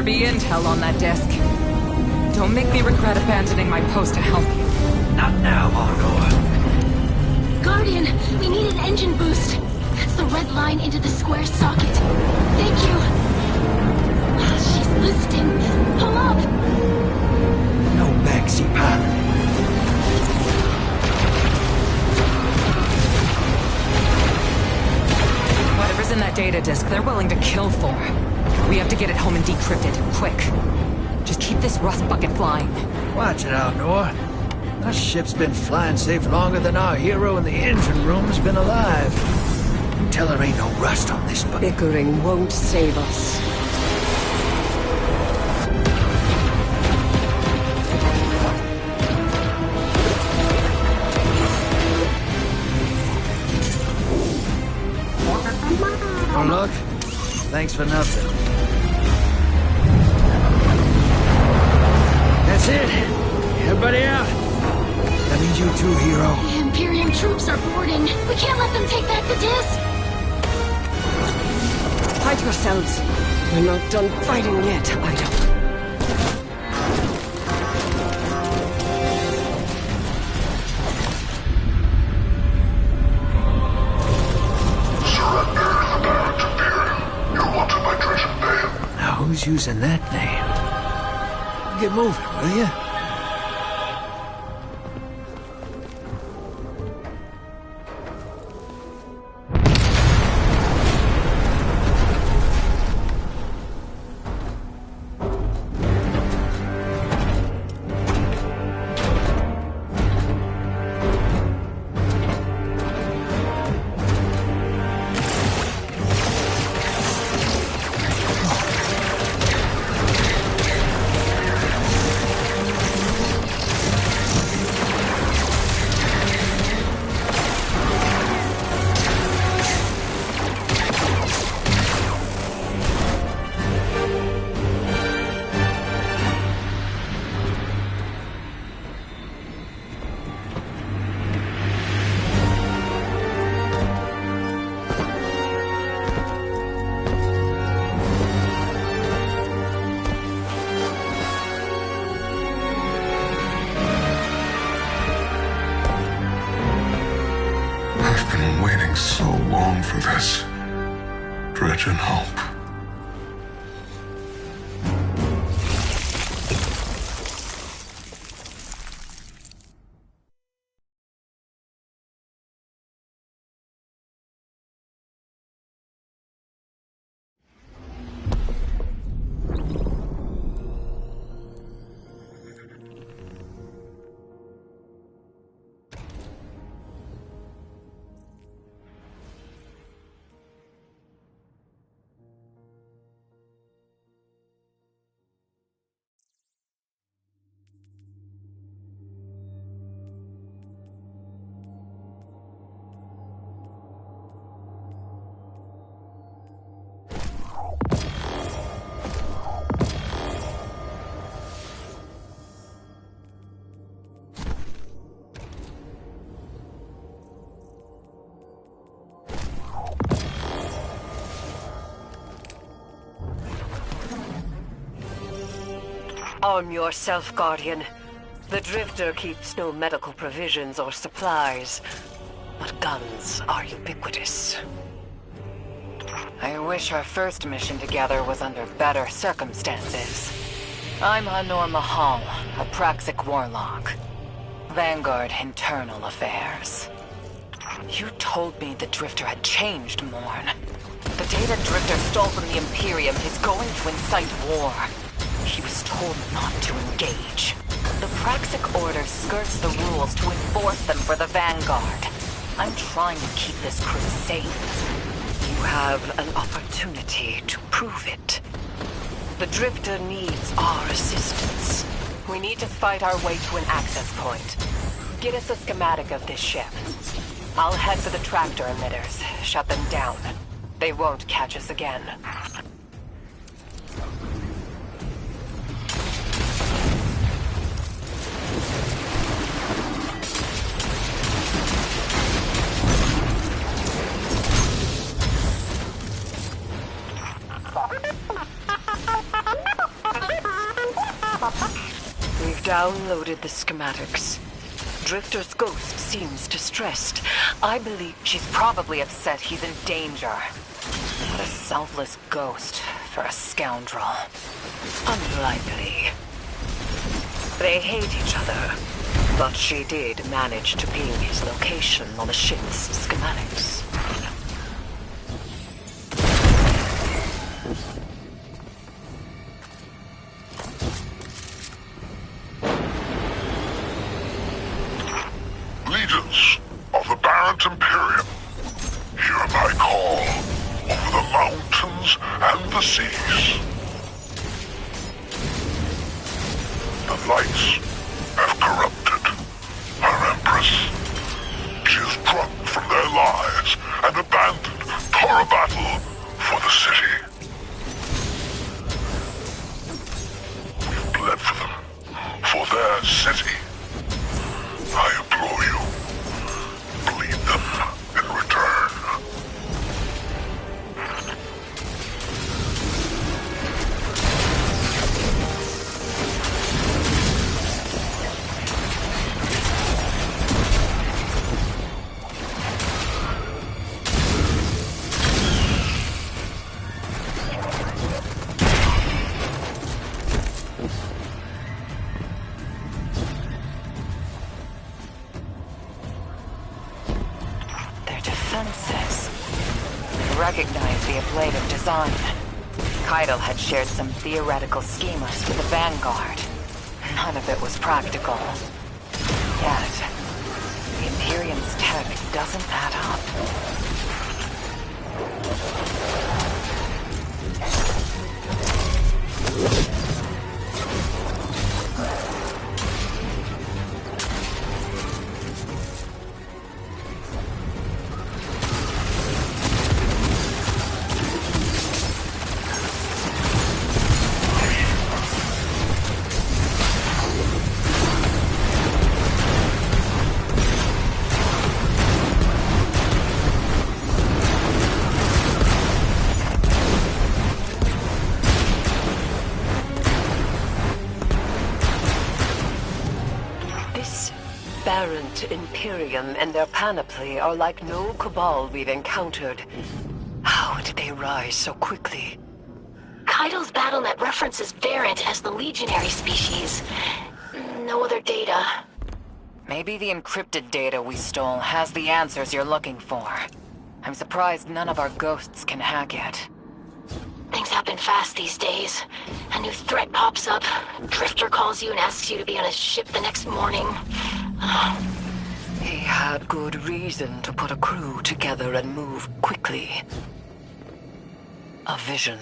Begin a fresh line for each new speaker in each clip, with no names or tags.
better be intel on that disk. Don't make me regret abandoning my post to help you.
Not now, Honor.
Guardian, we need an engine boost. That's the red line into the square socket. Thank you. She's listening. Pull up.
No backseat pilot.
Whatever's in that data disk, they're willing to kill for. We have to get it home and decrypt it, quick. Just keep this rust bucket flying.
Watch it out, Noah. Our ship's been flying safe longer than our hero in the engine room's been alive. Tell her ain't no rust on this bucket.
Bickering won't save us.
Oh, look. Thanks for nothing. That's it. Everybody out. That means you too, hero.
The Imperium troops are boarding. We can't let them take back the disc.
Hide yourselves. We're not done fighting yet, Ida.
Who's using that name? Get moving, will you?
So long for this. Dredge and hope.
Arm yourself, Guardian. The Drifter keeps no medical provisions or supplies, but guns are ubiquitous.
I wish our first mission together was under better circumstances. I'm Honor Mahal, a Praxic warlock. Vanguard Internal Affairs. You told me the Drifter had changed, Morn. The data Drifter stole from the Imperium is going to incite war. He was told not to engage. The Praxic Order skirts the rules to enforce them for the Vanguard. I'm trying to keep this crew safe. You have an opportunity to prove it. The Drifter needs our assistance. We need to fight our way to an access point. Get us a schematic of this ship. I'll head for the tractor emitters, shut them down. They won't catch us again.
downloaded the schematics. Drifter's ghost seems distressed. I believe
She's probably upset he's in danger. What a selfless ghost for a scoundrel.
unlikely. They hate each other, but she did manage to ping his location on the ship's schematics.
Leaders of the Barrent Imperium, hear my call over the mountains and the seas. The lights have corrupted her Empress. She is drunk from their lies and abandoned for a battle for the city. We've bled for them, for their city. I implore you, bleed them in return.
Recognize the ablative design. Keitel had shared some theoretical schemas with the Vanguard. None of it was practical. Yet, the Imperium's tech doesn't add up.
Barrent Imperium and their panoply are like no cabal we've encountered. How did they rise so quickly?
Keitel's BattleNet references Varant as the legionary species. No other data.
Maybe the encrypted data we stole has the answers you're looking for. I'm surprised none of our ghosts can hack it.
Things happen fast these days. A new threat pops up. Drifter calls you and asks you to be on his ship the next morning.
He had good reason to put a crew together and move quickly. A vision.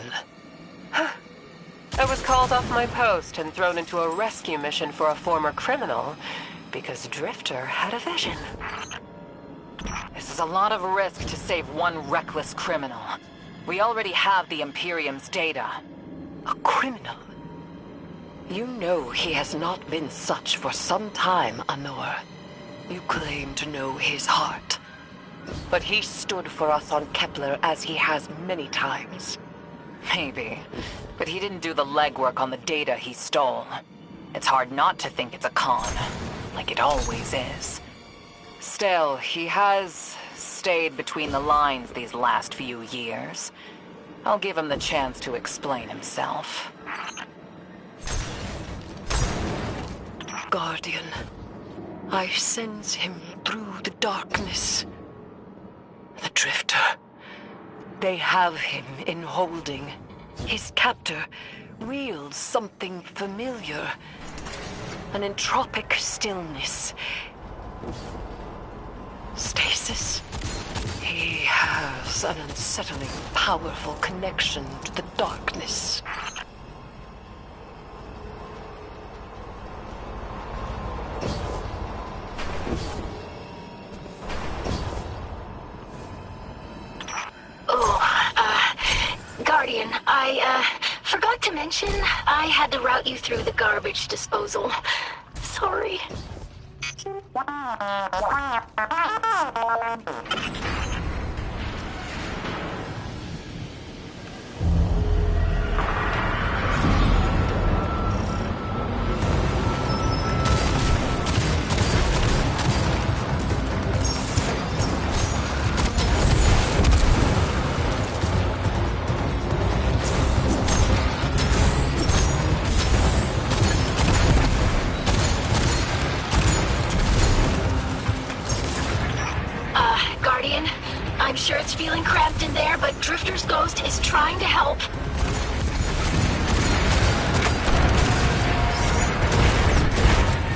I was called off my post and thrown into a rescue mission for a former criminal because Drifter had a vision.
This is a lot of risk to save one reckless criminal. We already have the Imperium's data.
A criminal? You know he has not been such for some time, Anor. You claim to know his heart. But he stood for us on Kepler as he has many times.
Maybe. But he didn't do the legwork on the data he stole. It's hard not to think it's a con, like it always is. Still, he has stayed between the lines these last few years. I'll give him the chance to explain himself.
Guardian, I sense him through the darkness. The Drifter. They have him in holding. His captor wields something familiar. An entropic stillness. Stasis. He has an unsettling, powerful connection to the darkness.
Guardian, I forgot to mention I had to route you through the garbage disposal. Sorry. sure it's feeling cramped in there, but Drifter's ghost is trying to help.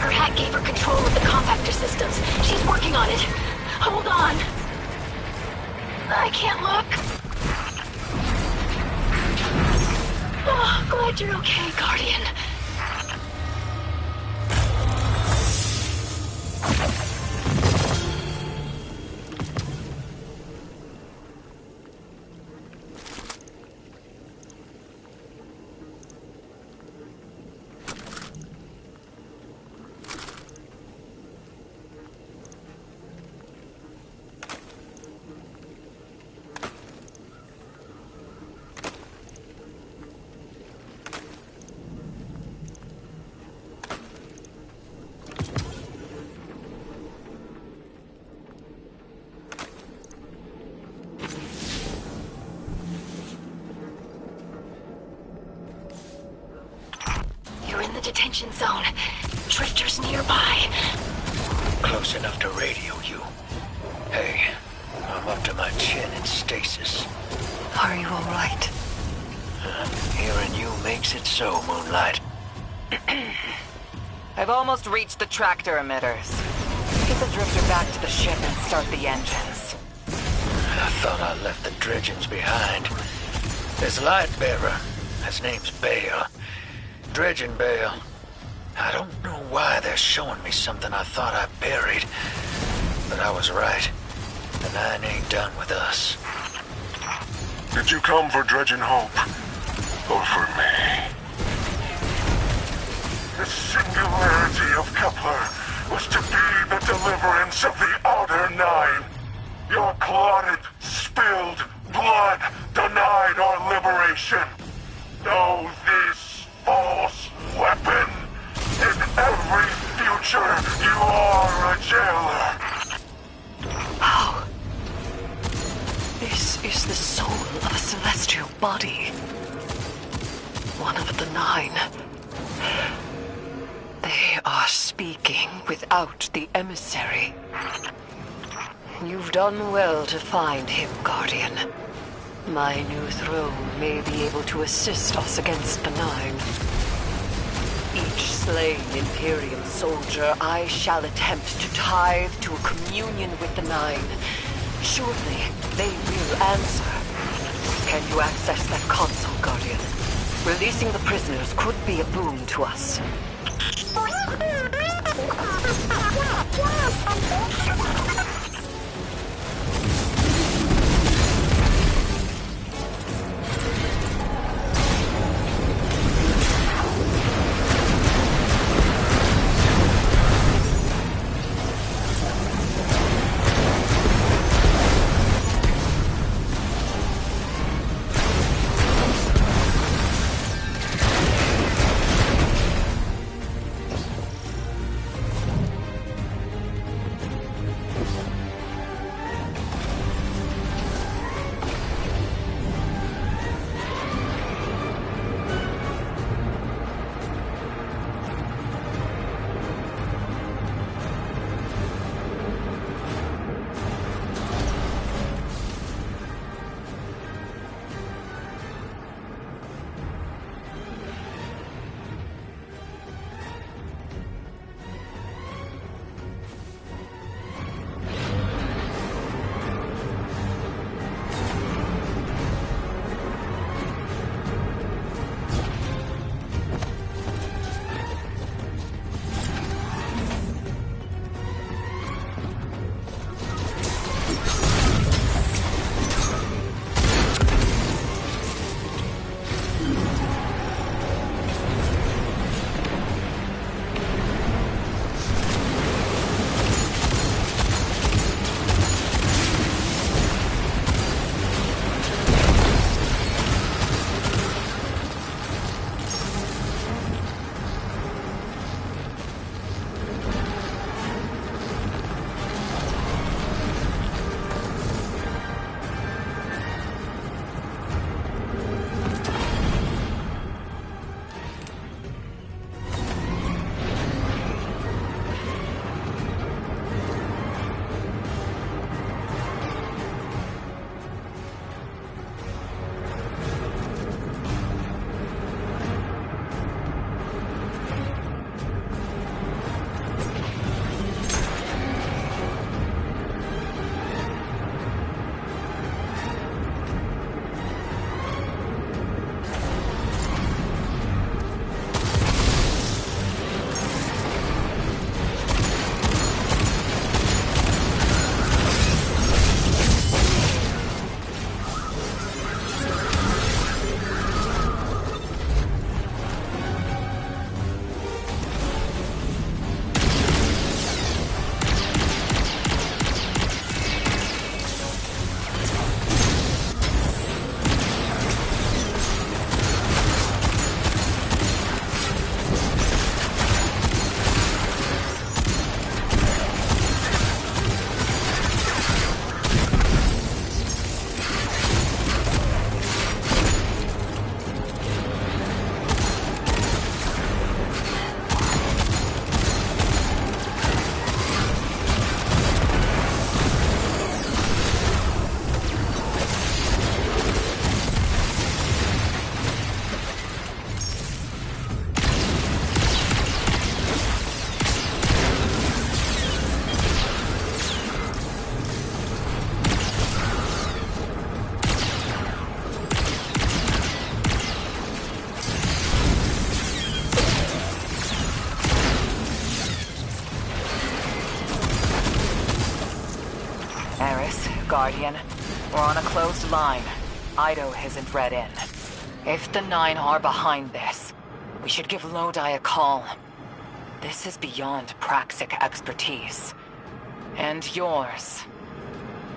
Her hack gave her control of the compactor systems. She's working on it. Hold on. I can't look. Oh, glad you're okay, Guardian. Detention zone. Drifter's nearby.
Close enough to radio you. Hey, I'm up to my chin in stasis.
Are you all right?
Hearing you makes it so, Moonlight.
I've almost reached the tractor emitters. Get the Drifter back to the ship and start the engines.
I thought I left the dredgens behind. There's Lightbearer. His name's Bale. Dredgen Bale. I don't know why they're showing me something I thought I buried. But I was right. The Nine ain't done with us.
Did you come for Dredgen Hope? Or for me? The singularity of Kepler was to be the deliverance of the Outer Nine. Your clotted, spilled blood denied our liberation. Know this false weapon. In every future, you are a jailer.
How? This is the soul of a celestial body. One of the Nine. They are speaking without the emissary. You've done well to find him, Guardian. My new throne may be able to assist us against the Nine. Each slain Imperium soldier I shall attempt to tithe to a communion with the Nine. Surely they will answer. Can you access that console, Guardian? Releasing the prisoners could be a boon to us. Polaris, Guardian. We're on a closed line. Ido isn't read in. If the Nine are behind this, we should give Lodi a call. This is beyond Praxic expertise. And yours.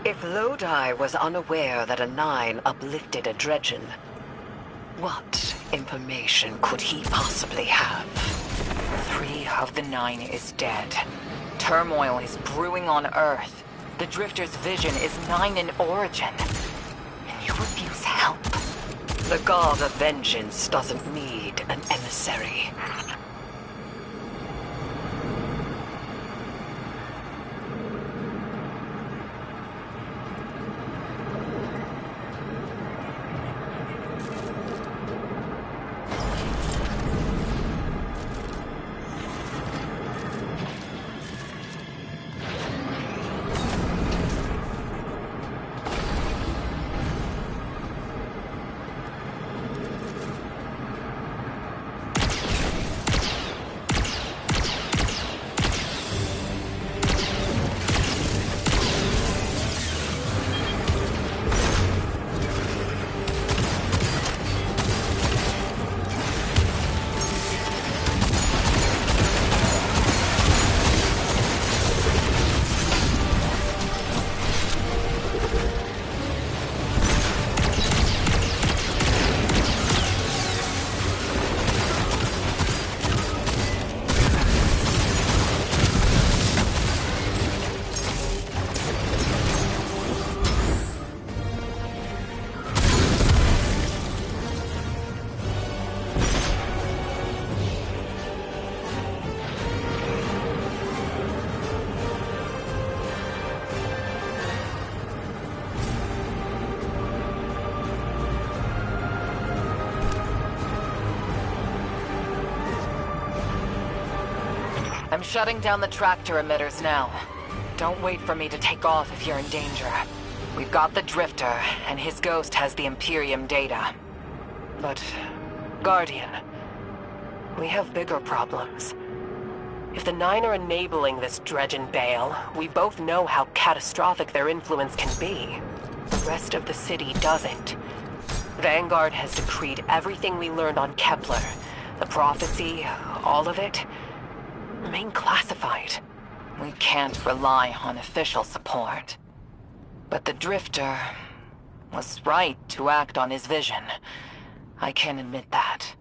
If Lodi was unaware that a 9 uplifted a Dredgen, what information could he possibly have?
3 of the 9 is dead. Turmoil is brewing on Earth. The Drifter's vision is 9 in origin. And you refuse help.
The God of Vengeance doesn't need an emissary.
I'm shutting down the tractor emitters now. Don't wait for me to take off if you're in danger. We've got the Drifter, and his ghost has the Imperium data. But, Guardian, we have bigger problems.
If the 9 are enabling this Dredgen Bale, we both know how catastrophic their influence can be. The rest of the city doesn't. Vanguard has decreed everything we learned on Kepler. The prophecy, all of it, remain classified.
We can't rely on official support. But the Drifter was right to act on his vision. I can admit that.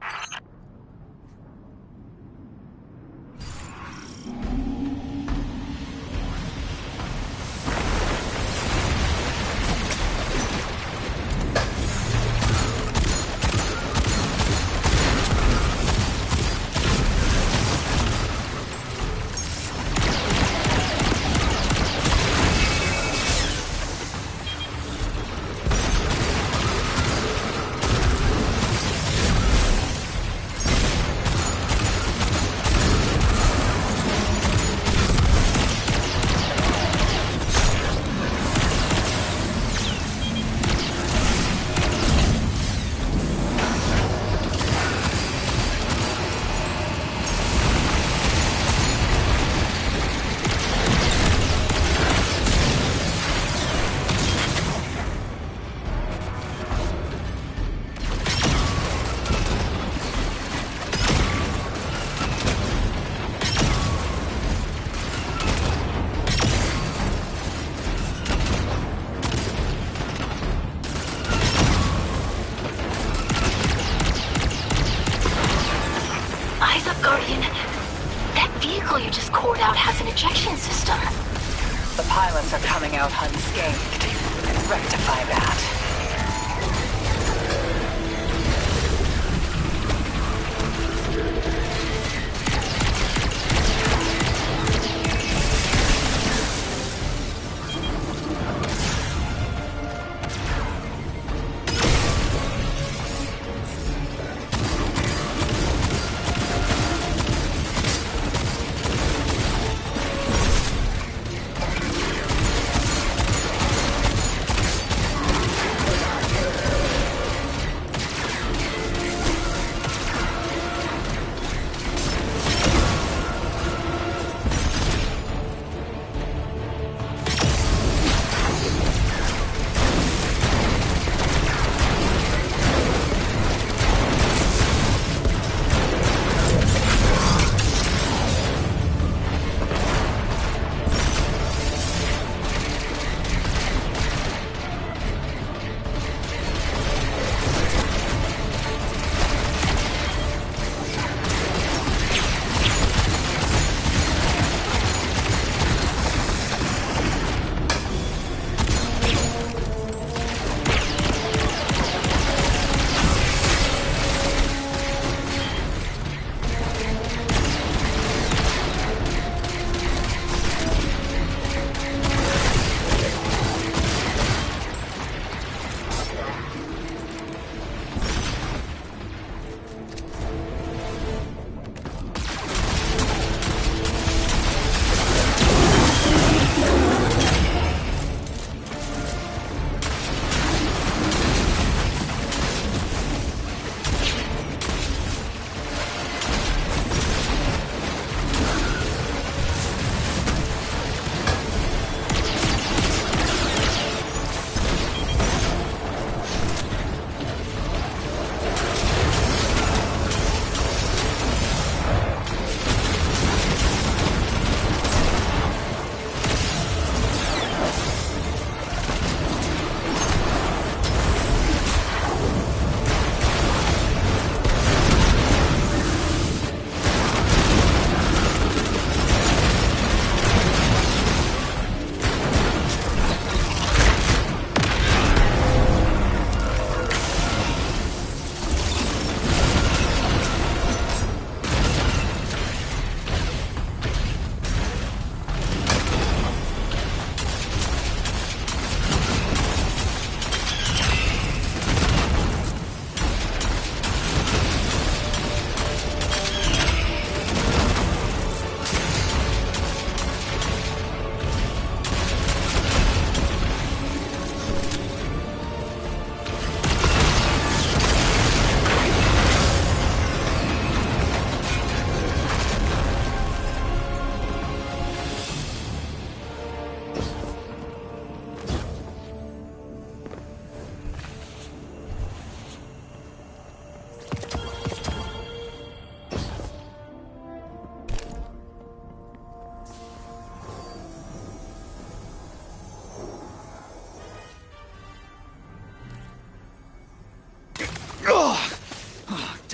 Guardian, that vehicle you just cored out has an ejection system.
The pilots are coming out unscathed. Rectify that.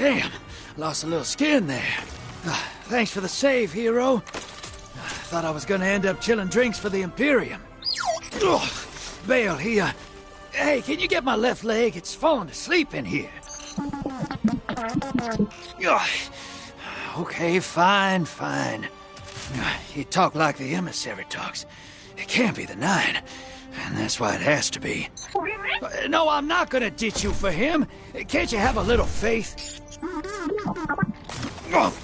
Damn, lost a little skin there. Thanks for the save, hero. Thought I was gonna end up chilling drinks for the Imperium. Ugh, Bale, hey, can you get my left leg? It's falling asleep in here. Ugh. Okay, fine. You talk like the emissary talks. It can't be the 9, and that's why it has to be. No, I'm not gonna ditch you for him. Can't you have a little faith? Oh,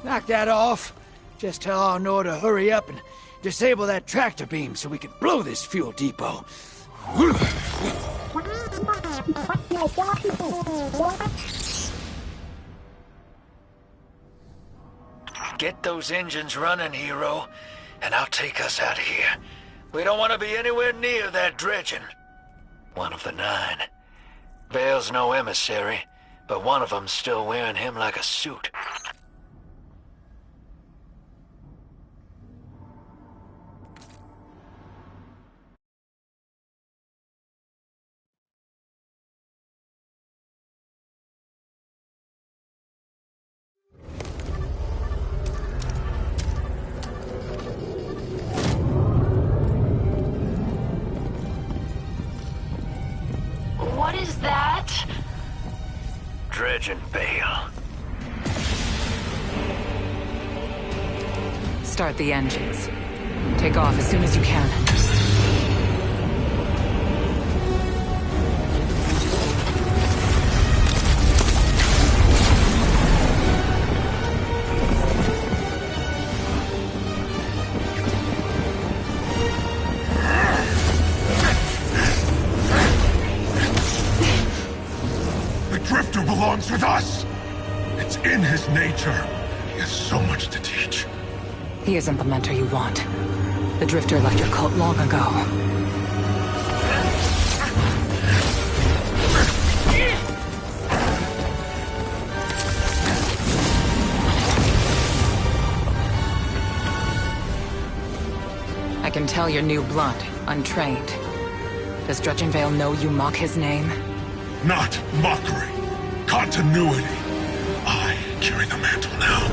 knock that off. Just tell Arnor to hurry up and disable that tractor beam so we can blow this fuel depot.
Get those engines running, hero, and I'll take us out of here. We don't want to be anywhere near that dredging. One of the 9. Bale's no emissary, but one of them's still wearing him like a suit.
What is that?
Dredging Bale.
Start the engines. Take off as soon as you can.
Belongs with us. It's in his nature. He has so much to teach.
He isn't the mentor you want. The Drifter left your cult long ago. I can tell you're new blood, untrained. Does Dredgen Vale know you mock his name?
Not mockery. Continuity. I carry the mantle now.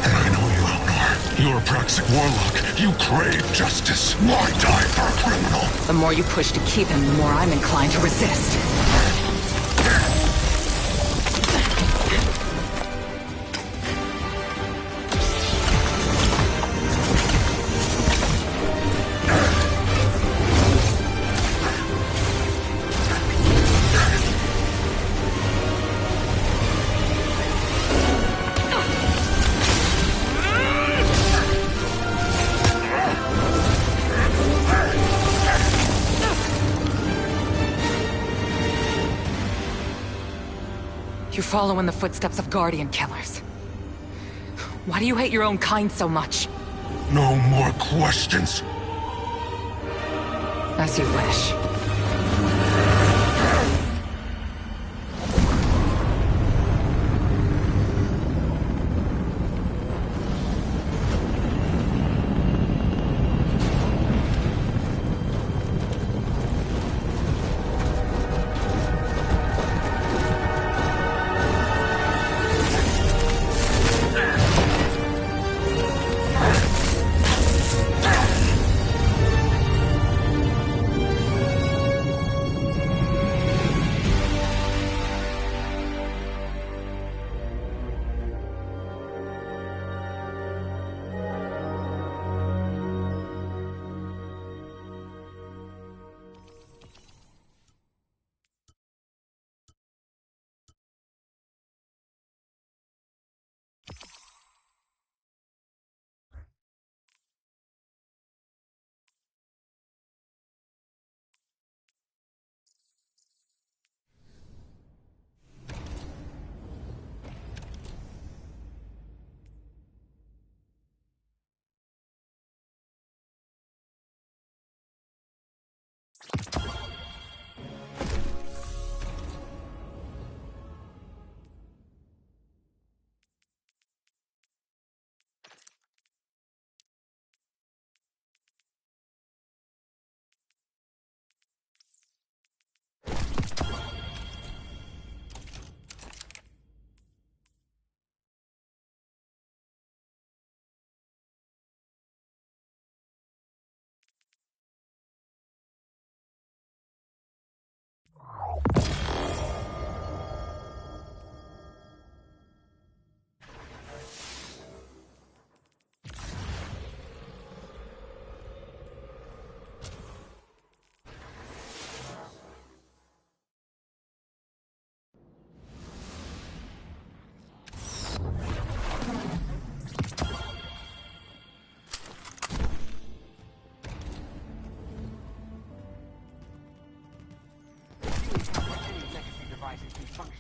And I know you, Elnor. You're a Praxic warlock. You crave justice. Why die for a criminal?
The more you push to keep him, the more I'm inclined to resist. You follow in the footsteps of Guardian killers. Why do you hate your own kind so much?
No more questions.
As you wish.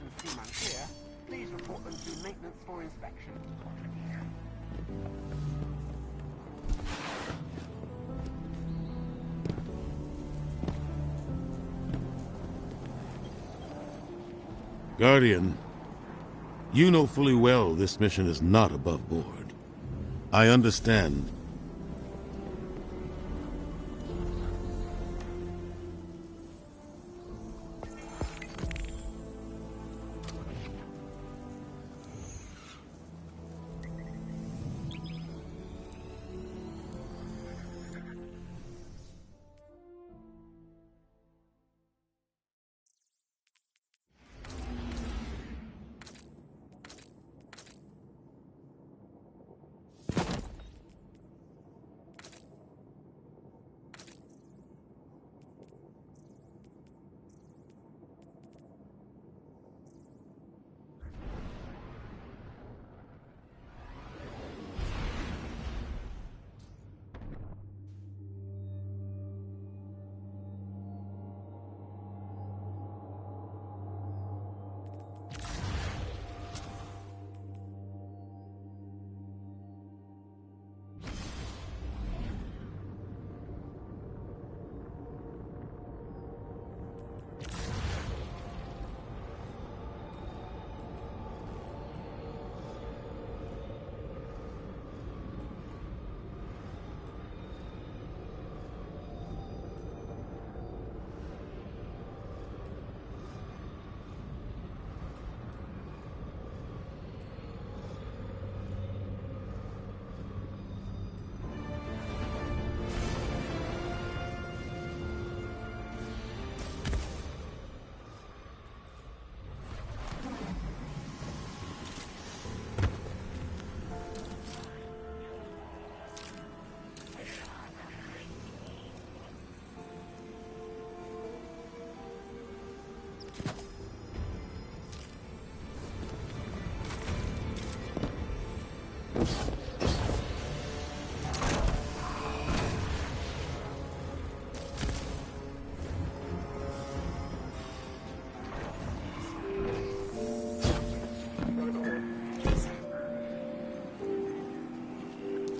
Operations team unclear, please report them to maintenance for inspection.
Guardian, you know fully well this mission is not above board. I understand.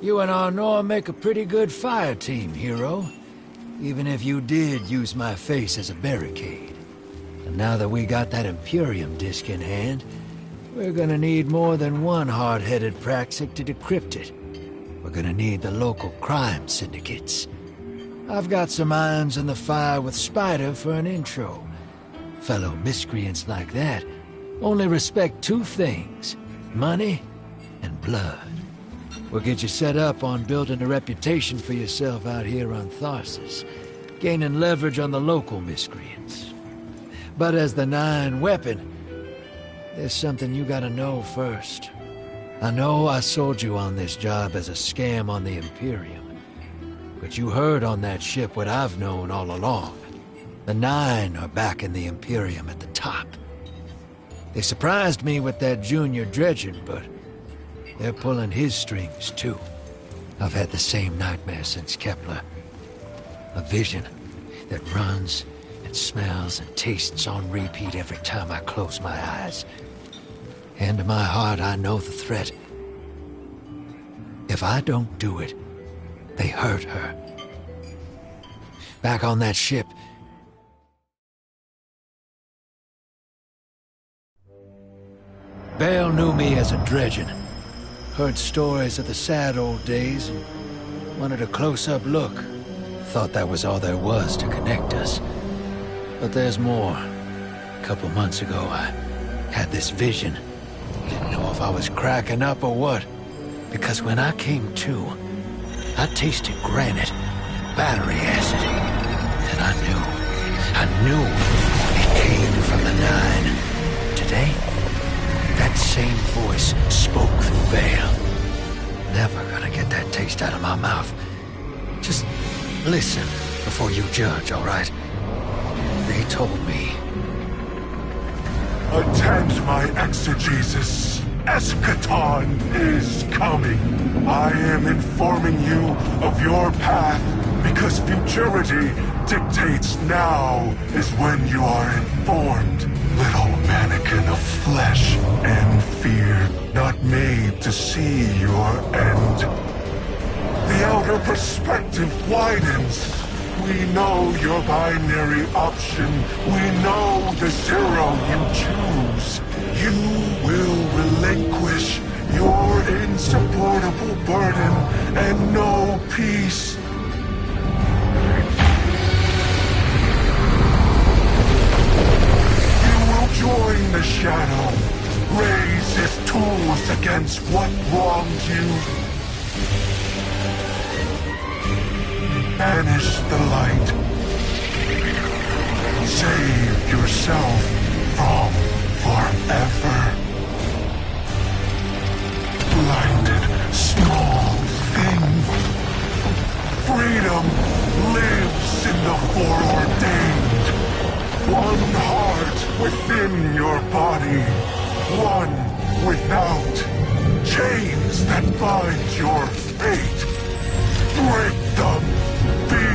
You and Arnor make a pretty good fire team, hero. Even if you did use my face as a barricade. And now that we got that Imperium disk in hand, we're gonna need more than one hard-headed Praxic to decrypt it. We're gonna need the local crime syndicates. I've got some irons in the fire with Spider for an intro. Fellow miscreants like that only respect two things: money and blood. We'll get you set up on building a reputation for yourself out here on Tharsis, gaining leverage on the local miscreants. But as the Nine weapon, there's something you gotta know first. I know I sold you on this job as a scam on the Imperium, but you heard on that ship what I've known all along. The Nine are back in the Imperium at the top. They surprised me with that junior dredging, but they're pulling his strings, too. I've had the same nightmare since Kepler. A vision that runs and smells and tastes on repeat every time I close my eyes. And in my heart, I know the threat. If I don't do it, they hurt her. Back on that ship, Bale knew me as a dredgen. Heard stories of the sad old days and wanted a close-up look. Thought that was all there was to connect us. But there's more. A couple months ago, I had this vision. Didn't know if I was cracking up or what. Because when I came to, I tasted granite and battery acid. And I knew it came from the Nine. Today, that same voice spoke through Bale. Never gonna get that taste out of my mouth. Just listen before you judge, all right? They told me.
Attend my exegesis. Eschaton is coming. I am informing you of your path because futurity dictates now is when you are informed. Little mannequin of flesh and fear, not made to see your end. The outer perspective widens. We know your binary option. We know the zero you choose. You will relinquish your insupportable burden and know peace. You will join the shadow, raise his tools against what wronged you. Banish the light. Save yourself from forever. Blinded, small thing. Freedom lives in the foreordained. One heart within your body. One without. Chains that bind your fate. Break them. Be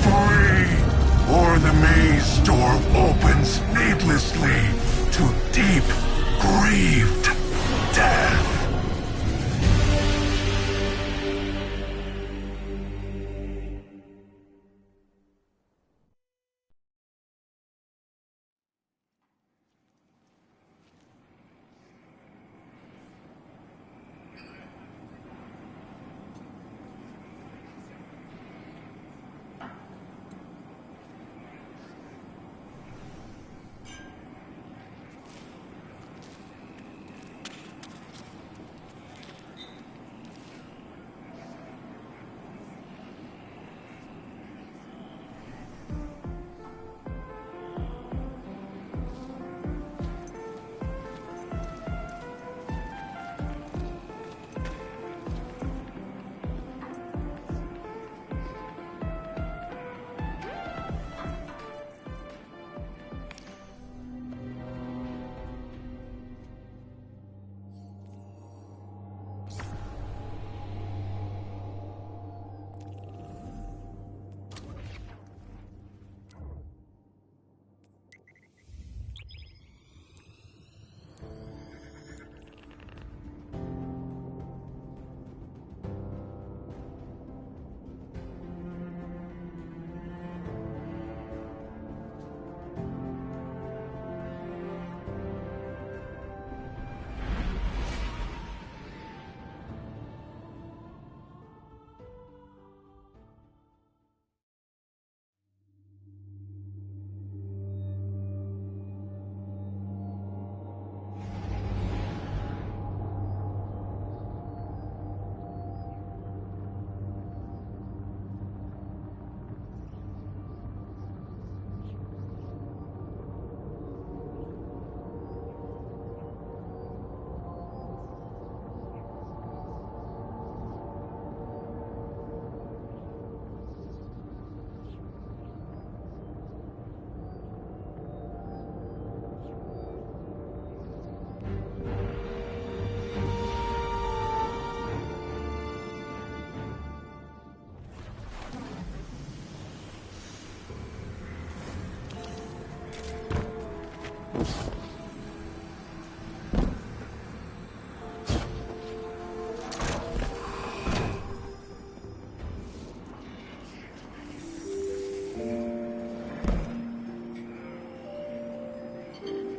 free, or the maze door opens needlessly to deep, grieved death.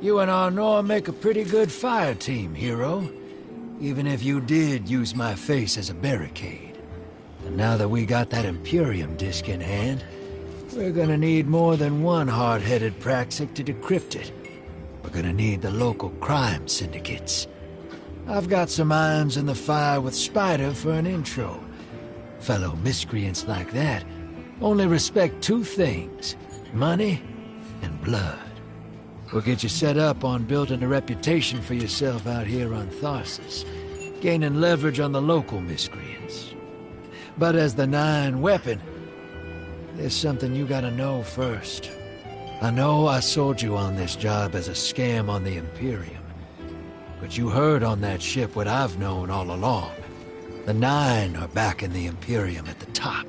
You and Arnor make a pretty good fire team, hero. Even if you did use my face as a barricade. And now that we got that Imperium disk in hand, we're gonna need more than one hard-headed Praxic to decrypt it. We're gonna need the local crime syndicates. I've got some irons in the fire with Spider for an intro. Fellow miscreants like that only respect two things: money and blood. We'll get you set up on building a reputation for yourself out here on Tharsis, gaining leverage on the local miscreants. But as the 9 weapon, there's something you gotta know first. I know I sold you on this job as a scam on the Imperium, but you heard on that ship what I've known all along. The 9 are back in the Imperium at the top.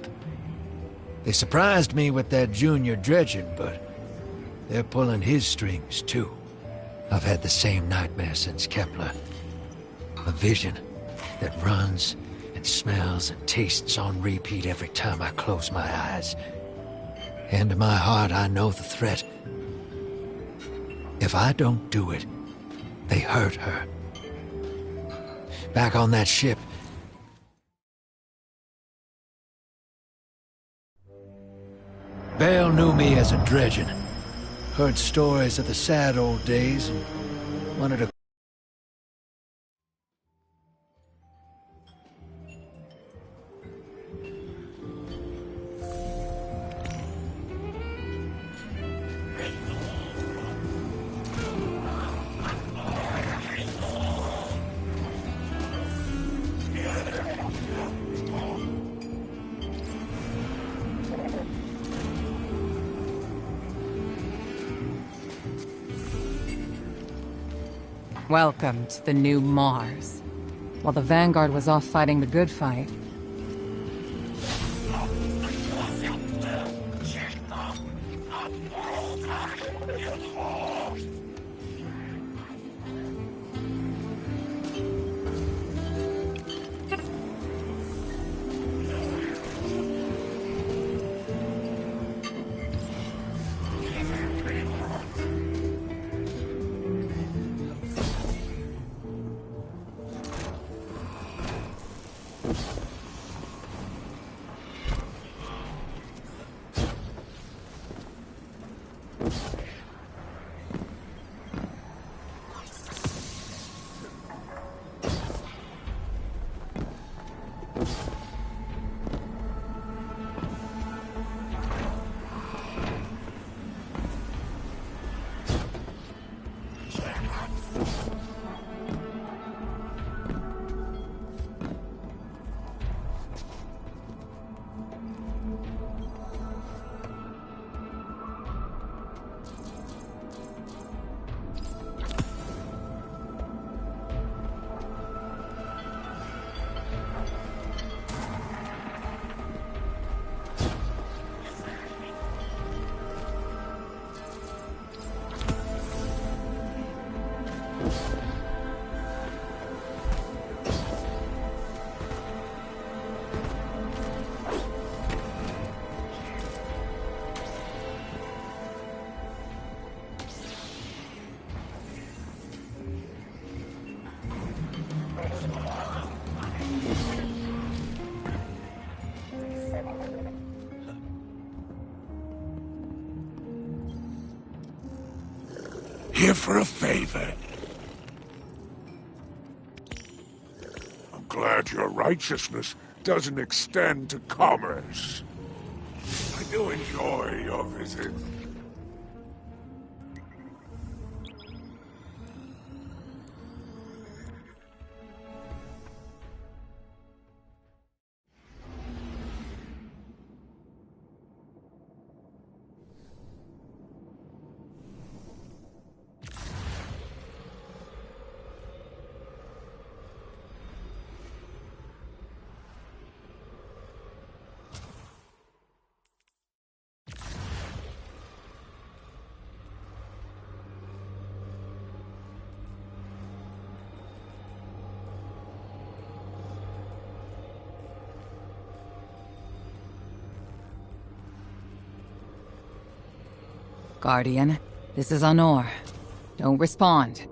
They surprised me with that junior dredging, but they're pulling his strings too. I've had the same nightmare since Kepler. A vision that runs and smells and tastes on repeat every time I close my eyes. And in my heart, I know the threat. If I don't do it, they hurt her. Back on that ship, Bale knew me as a dredgen. Heard stories of the sad old days and wanted to...
Welcome to the new Mars. While the Vanguard was off fighting the good fight,
Here for a favor. I'm glad your righteousness doesn't extend to commerce. I do enjoy your visit.
Guardian, this is Honor. Don't respond.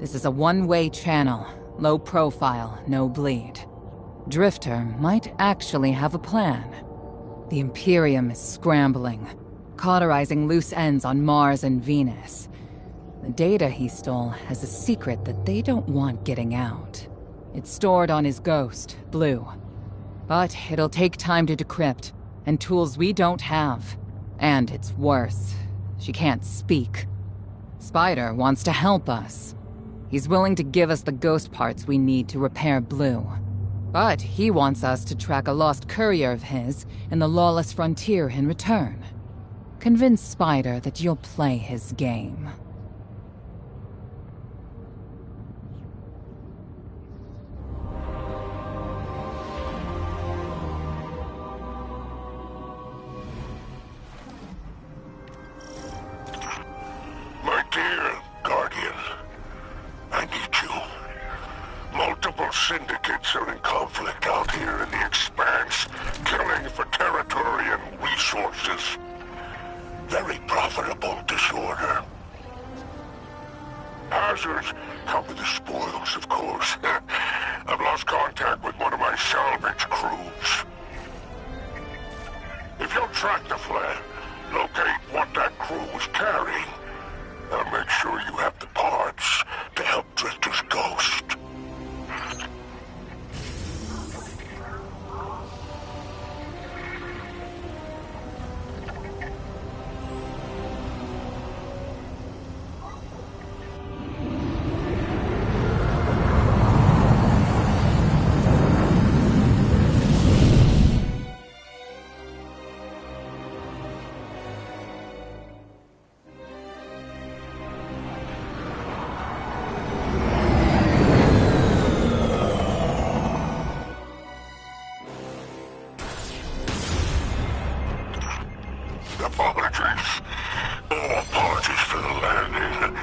This is a one-way channel. Low profile, no bleed. Drifter might actually have a plan. The Imperium is scrambling, cauterizing loose ends on Mars and Venus. The data he stole has a secret that they don't want getting out. It's stored on his ghost, Blue. But it'll take time to decrypt, and tools we don't have. And it's worse. She can't speak. Spider wants to help us. He's willing to give us the ghost parts we need to repair Blue. But he wants us to track a lost courier of his in the lawless frontier in return. Convince Spider that you'll play his game.
My dear Guardian, Multiple syndicates are in conflict out here in the Expanse, killing for territory and resources. Very profitable disorder. Hazards come with the spoils, of course. I've lost contact with one of my salvage crews. If you'll track the flare, locate what that crew was carrying, I'll make sure you have the parts to help Drifter's ghost. Apologies. Oh, apologies for the landing.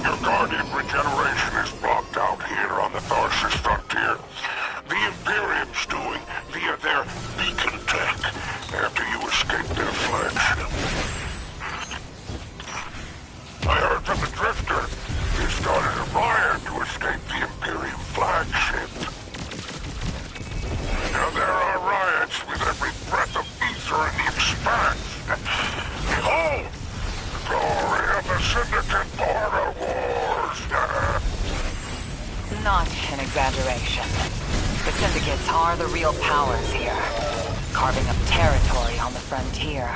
Your Guardian regeneration is blocked out here on the Tharsis frontier. The Imperium's doing via their beacon tech after you escaped their flagship. I heard from the Drifter you started a riot to escape the Imperium flagship. Now there are riots with every breath of ether in the Expanse. Behold! The glory of the Syndicate border wars!
Not an exaggeration. The Syndicates are the real powers here, carving up territory on the frontier.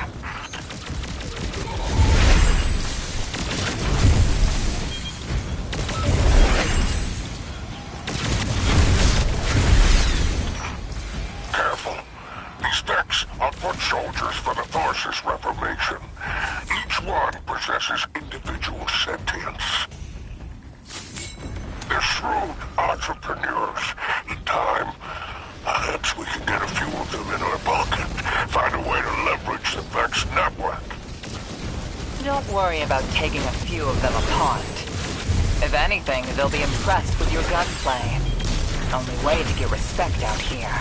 Careful. These Specks are foot soldiers for the Tharsis Reformation. Each one possesses individual sentience. They're shrewd entrepreneurs. In time, perhaps we can get a few of them in our pocket. Find a way to leverage the Vex network.
Don't worry about taking a few of them apart. If anything, they'll be impressed with your gunplay. Only way to get respect out here.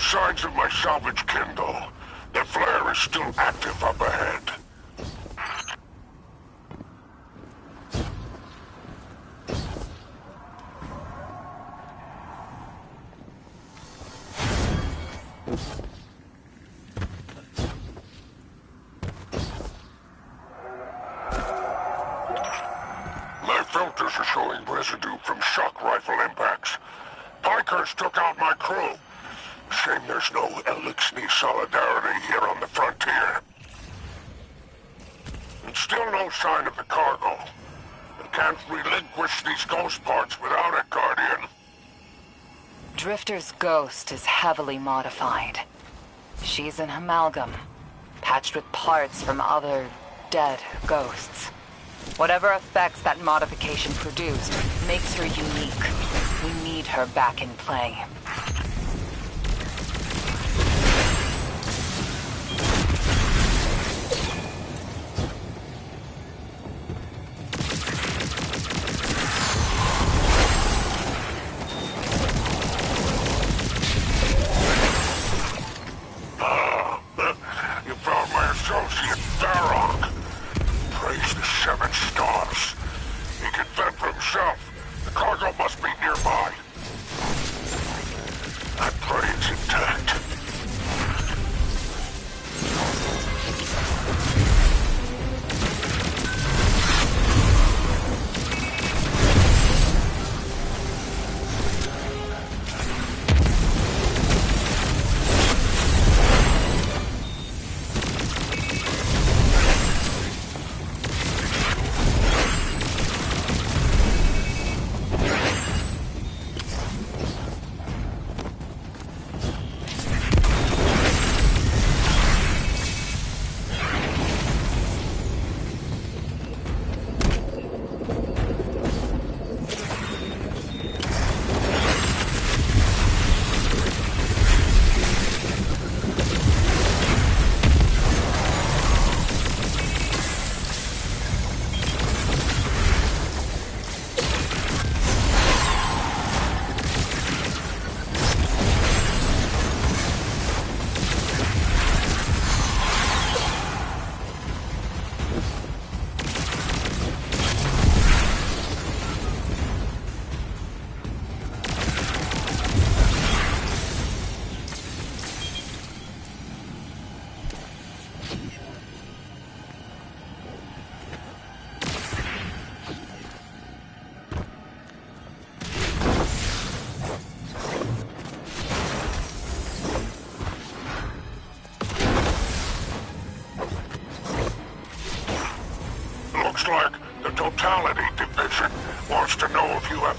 Signs of my salvage kindle. The flare is still active up ahead. My filters are showing residue from shock rifle impacts. Pikers took out my crew. Shame there's no Elixir solidarity here on the frontier. And still no sign of the cargo. I can't relinquish these ghost parts without it, Guardian.
Drifter's ghost is heavily modified. She's an amalgam, patched with parts from other dead ghosts. Whatever effects that modification produced makes her unique. We need her back in play.
Praise the 7 stars. He can fend for himself. The cargo must be nearby.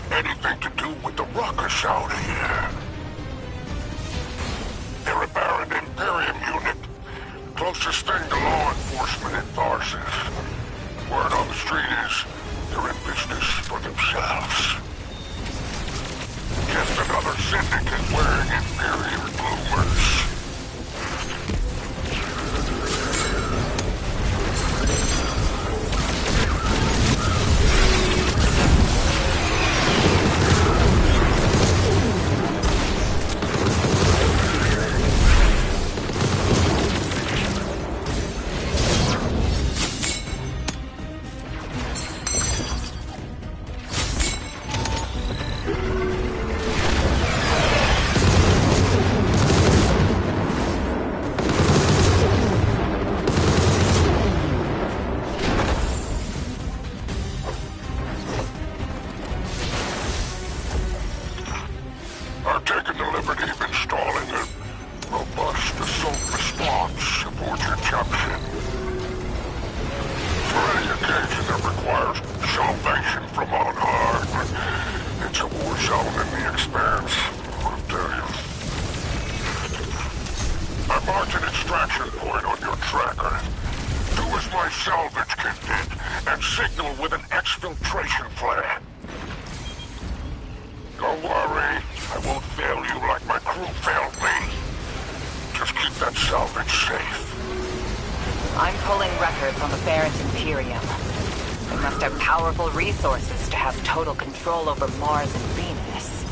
have anything to do with the ruckus out here. They're a Baron Imperium unit. Closest thing to law enforcement in Tharsis. Word on the street is they're in business for themselves. Just another syndicate wearing Imperium bloomers. I've taken the liberty of installing a robust assault response aboard your caption. For any occasion that requires salvation from on high, it's a war zone in the expanse, I'll tell you. I marked an extraction point on your tracker. Do as my salvage kit did, and signal with an exfiltration flare. Don't worry, I won't fail you like my crew failed me. Just keep that salvage safe.
I'm pulling records on the Barrett Imperium. They must have powerful resources to have total control over Mars and Venus.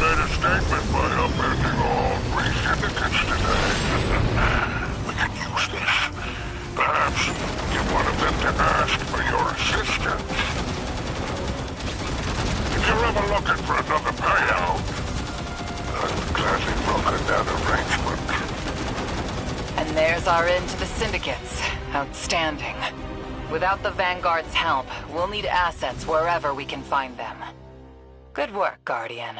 made a statement by upending all 3 syndicates today. We can use this. Perhaps get one of them to ask for your assistance. If you're ever looking for another payout, I would gladly broker that arrangement.
And there's our end to the syndicates. Outstanding. Without the Vanguard's help, we'll need assets wherever we can find them. Good work, Guardian.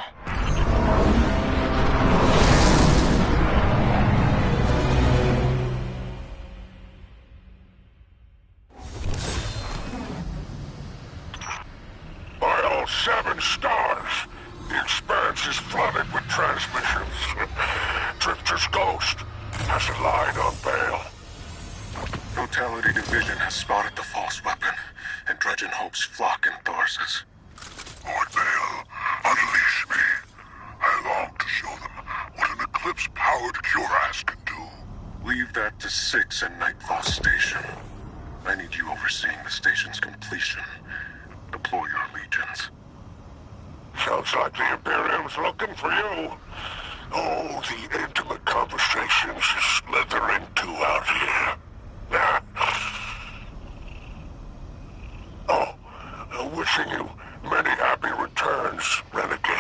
By all 7 stars, the Expanse is flooded with transmissions. Drifter's ghost has a line on Bale.
Totality Division has spotted the false weapon, and Dredgen hopes flock in Tharsis.
Lord Bale, unleash me. I long to show them what an Eclipse-powered cuirass can do.
Leave that to 6 and Nightfall Station. I need you overseeing the station's completion. Deploy your legions.
Sounds like the Imperium's looking for you. Oh, the intimate conversations you slither into out here. Oh, wishing you many happy returns, Renegade.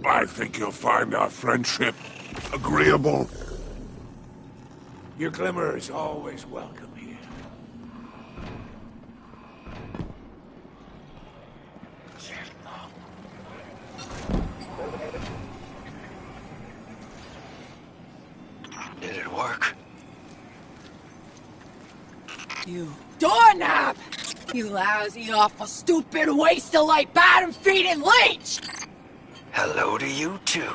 I think you'll find our friendship agreeable. Your glimmer is always welcome here.
Did it work?
You doorknob! You lousy, awful, stupid, waste of light, bottom-feeding leech!
Hello to you, too.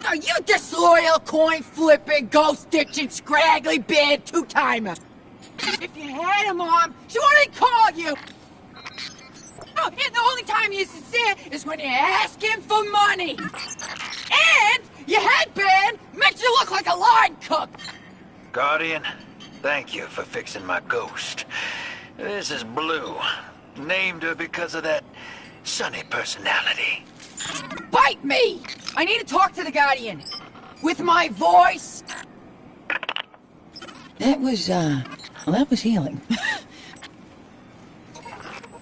Are you disloyal, coin-flipping, ghost-ditching, scraggly, bad two-timer? If you had a mom, she wouldn't call you! Oh, and the only time you're sincere is when you're asking for money! And your headband makes you look like a line cook!
Guardian, thank you for fixing my ghost. This is Blue. Named her because of that sunny personality.
Bite me! I need to talk to the Guardian. With my voice. That was healing.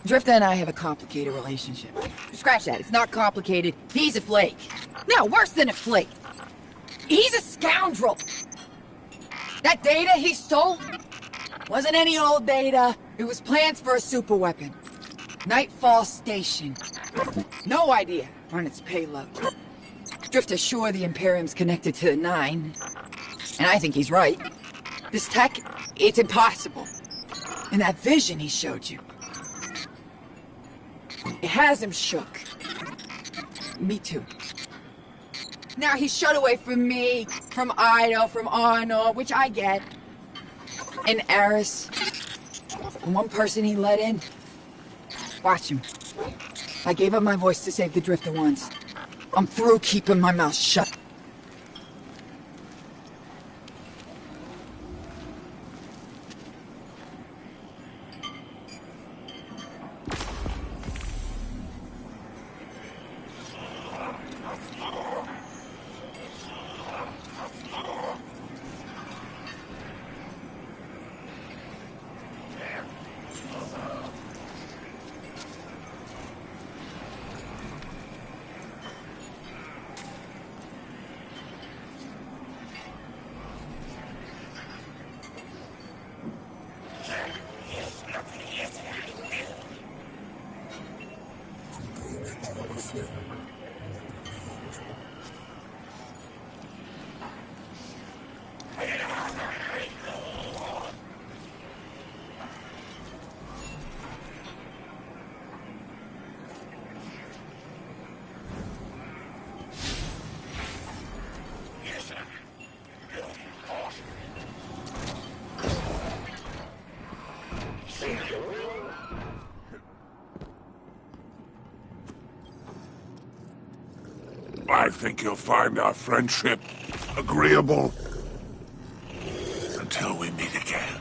Drifter and I have a complicated relationship. Scratch that, it's not complicated. He's a flake. No, worse than a flake. He's a scoundrel. That data he stole wasn't any old data. It was plans for a superweapon. Nightfall Station. No idea on its payload. Drifter's sure the Imperium's connected to the 9. And I think he's right. This tech, it's impossible. And that vision he showed you, it has him shook. Me too. Now he's shut away from me, from Ido, from Arno, which I get. And Eris. And one person he let in. Watch him. I gave up my voice to save the Drifter once. I'm through keeping my mouth shut.
I think you'll find our friendship agreeable until we meet again.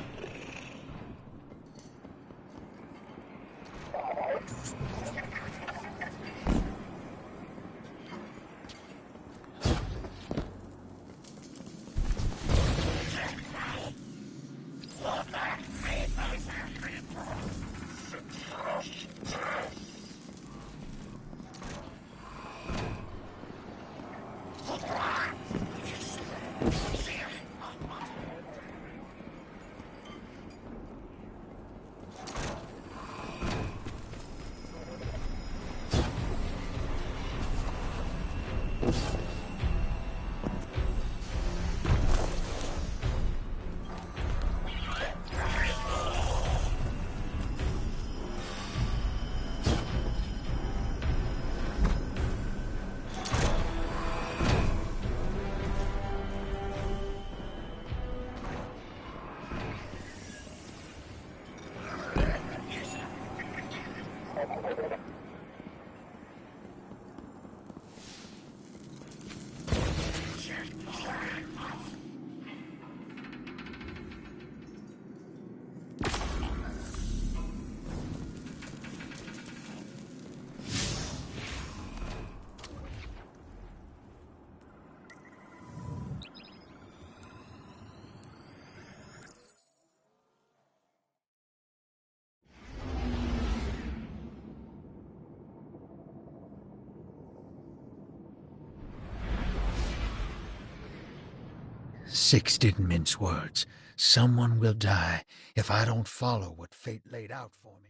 Six didn't mince words. Someone will die if I don't follow what fate laid out for me.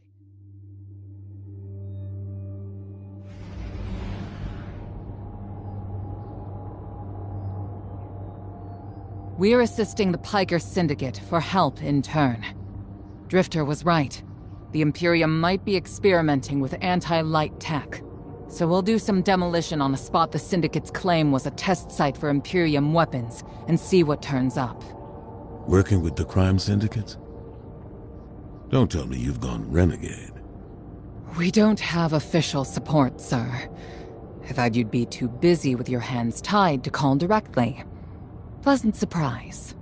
We're assisting the Piker Syndicate for help in turn. Drifter was right. The Imperium might be experimenting with anti-light tech. So we'll do some demolition on a spot the Syndicate's claim was a test site for Imperium weapons, and see what turns up.
Working with the crime syndicates? Don't tell me you've gone renegade.
We don't have official support, sir. I thought you'd be too busy with your hands tied to call directly. Pleasant surprise.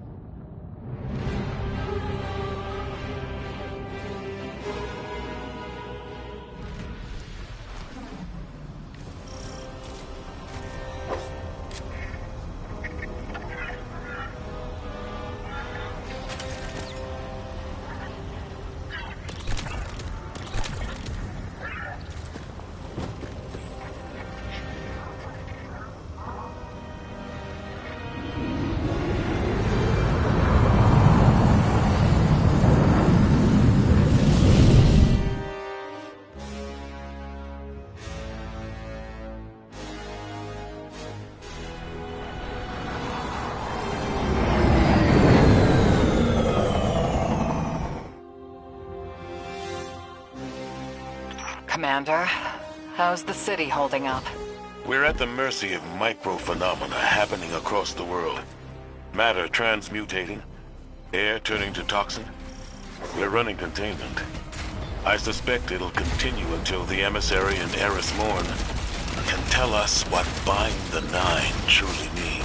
Commander, how's the city holding up?
We're at the mercy of microphenomena happening across the world. Matter transmutating, air turning to toxin. We're running containment. I suspect it'll continue until the emissary and Eris Morn can tell us what Bind the Nine truly means.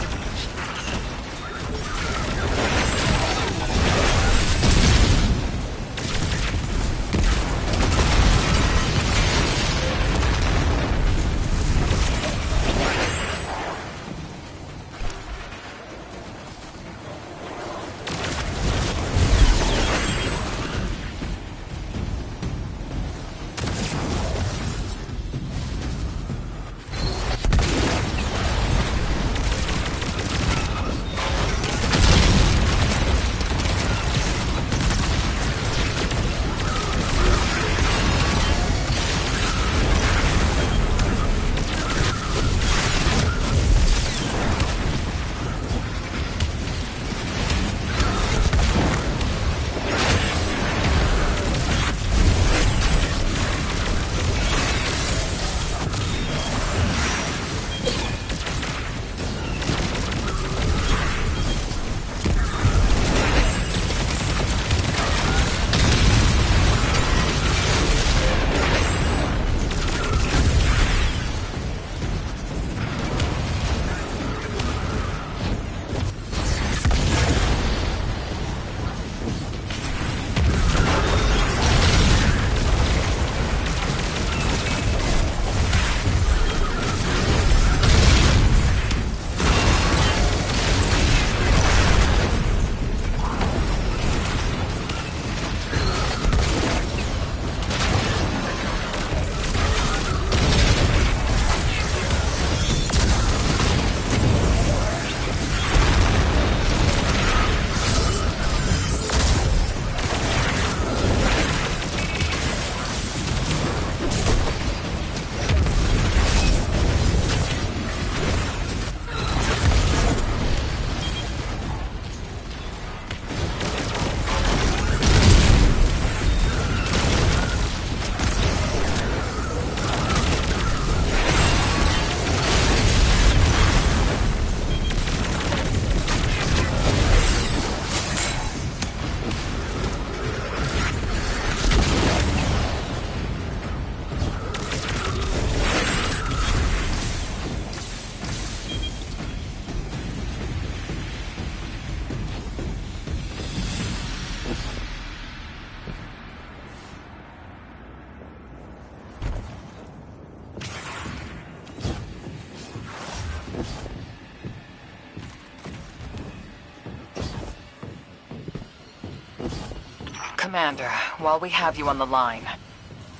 Commander, while we have you on the line,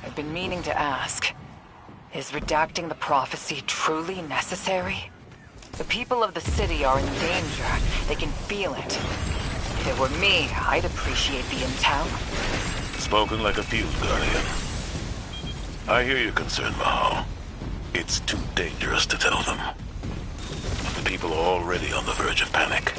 I've been meaning to ask, is redacting the prophecy truly necessary? The people of the city are in danger. They can feel it. If it were me, I'd appreciate the intel.
Spoken like a field guardian. I hear your concern, Mahal. It's too dangerous to tell them. But the people are already on the verge of panic.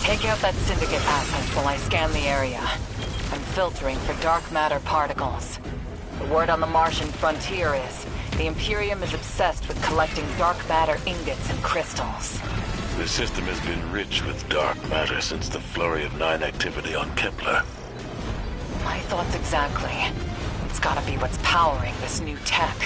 Take out that Syndicate asset while I scan the area. I'm filtering for dark matter particles. The word on the Martian frontier is, the Imperium is obsessed with collecting dark matter ingots and crystals.
The system has been rich with dark matter since the Flurry of 9 activity on Kepler.
My thoughts exactly. It's gotta be what's powering this new tech.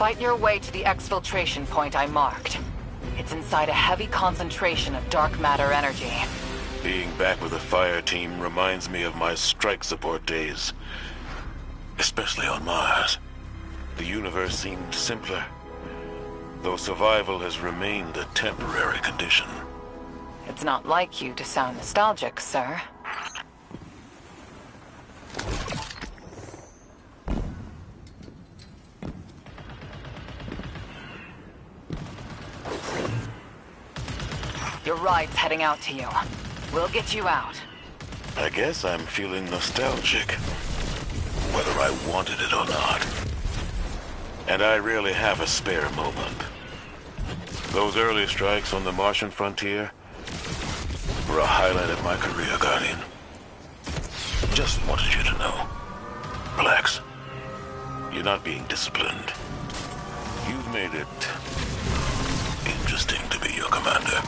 Fight your way to the exfiltration point I marked. It's inside a heavy concentration of dark matter energy.
Being back with the fire team reminds me of my strike support days. Especially on Mars. The universe seemed simpler, though survival has remained a temporary condition.
It's not like you to sound nostalgic, sir. Your ride's heading out to you. We'll get you out.
I guess I'm feeling nostalgic, whether I wanted it or not. And I rarely have a spare moment. Those early strikes on the Martian frontier were a highlight of my career, Guardian. Just wanted you to know. Relax. You're not being disciplined. You've made it interesting to be your commander.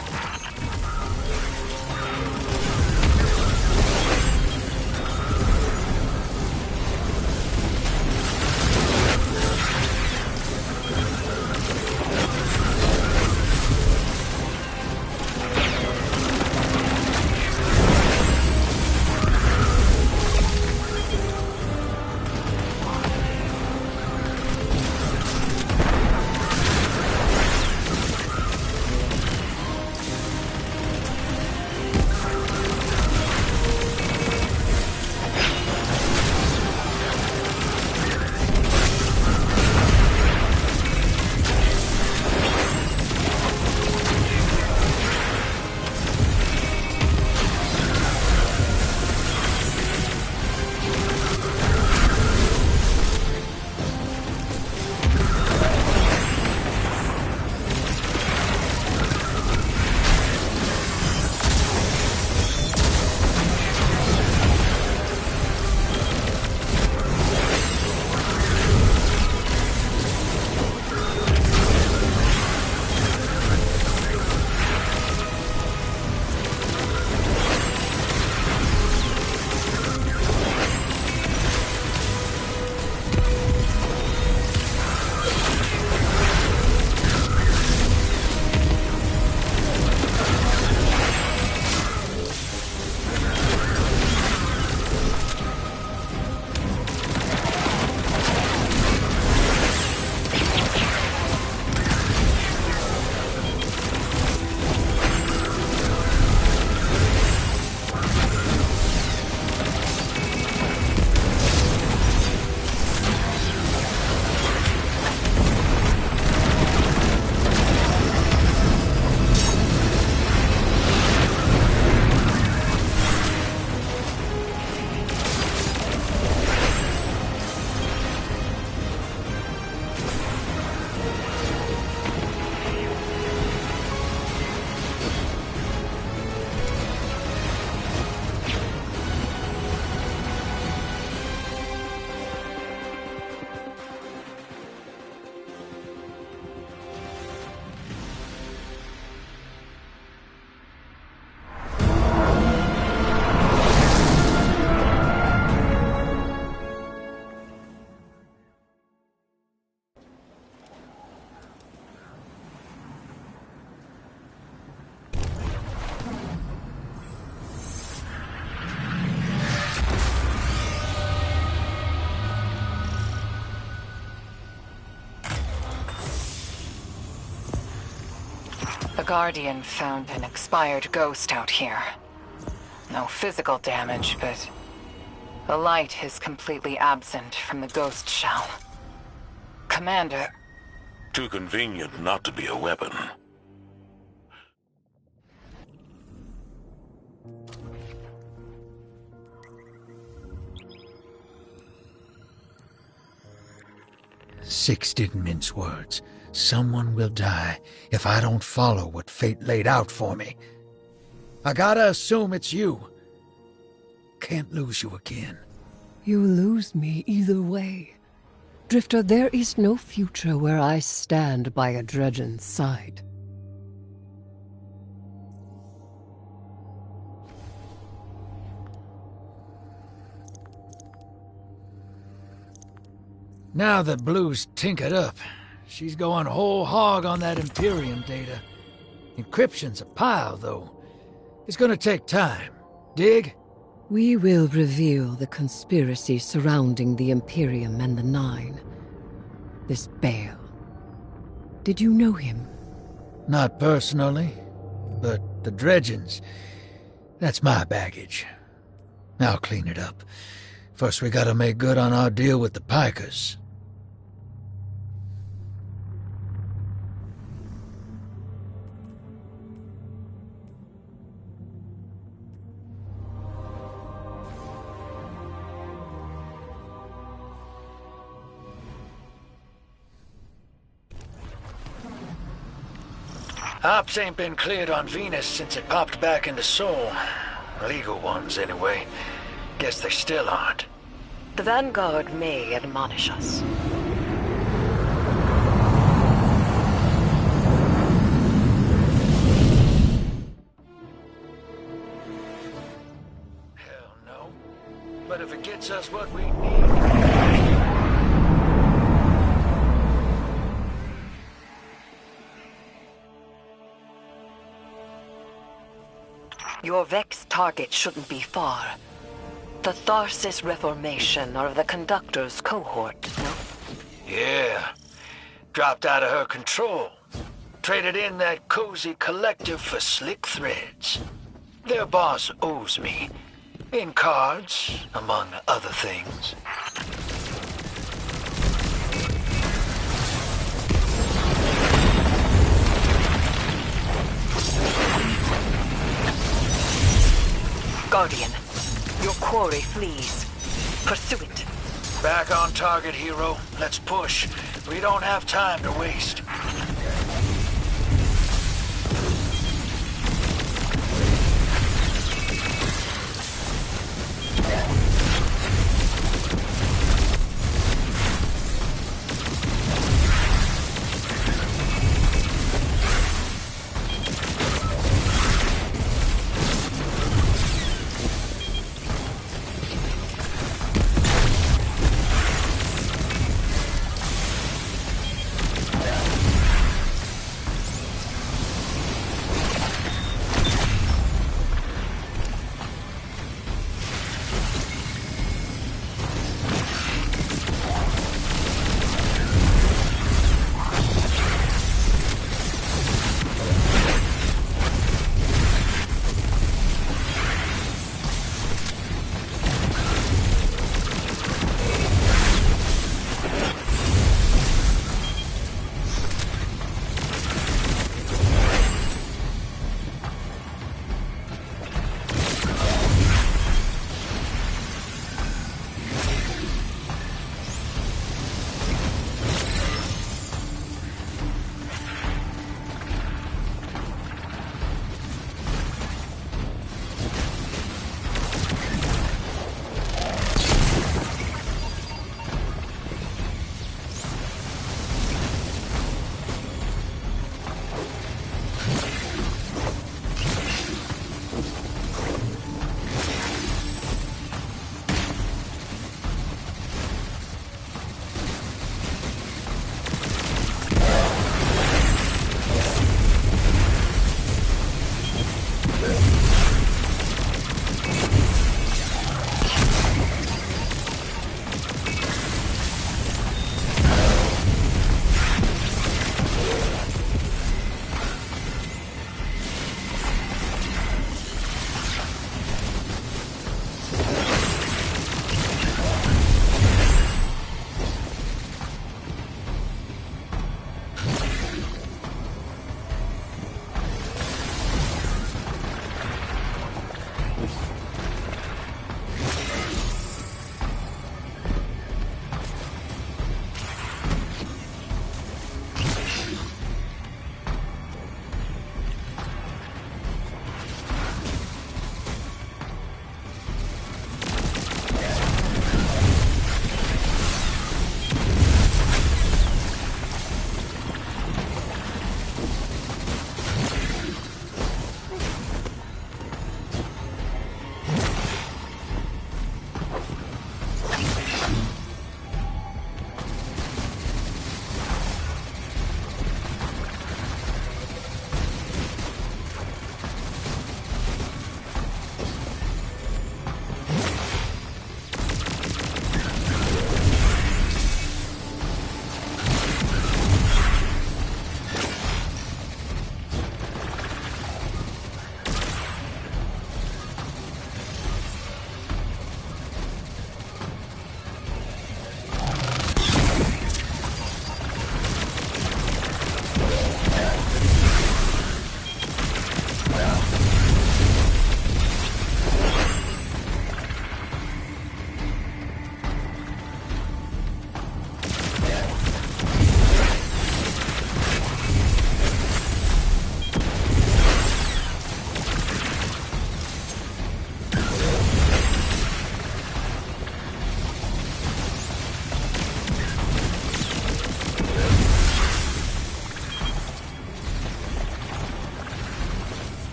The Guardian found an expired ghost out here. No physical damage, but the light is completely absent from the ghost shell. Commander...
Too convenient not to be a weapon.
Six didn't mince words. Someone will die if I don't follow what fate laid out for me. I gotta assume it's you. Can't lose you again.
You lose me either way. Drifter, there is no future where I stand by a Dredgen's side.
Now that Blue's tinkered up, She's going whole hog on that Imperium data. Encryption's a pile, though. It's gonna take time. Dig?
We will reveal the conspiracy surrounding the Imperium and the Nine. This Bale. Did you know him?
Not personally, but the dredgings, that's my baggage. I'll clean it up. First we gotta make good on our deal with the Pikers.
Ops ain't been cleared on Venus since it popped back into Sol. Legal ones, anyway. Guess they still aren't.
The Vanguard may admonish us.
Hell no. But if it gets us what we need...
Your Vex target shouldn't be far. The Tharsis Reformation are the Conductor's cohort, no?
Yeah. Dropped out of her control. Traded in that cozy collective for slick threads. Their boss owes me. In cards, among other things.
Guardian, your quarry flees. Pursue it.
Back on target, hero. Let's push. We don't have time to waste.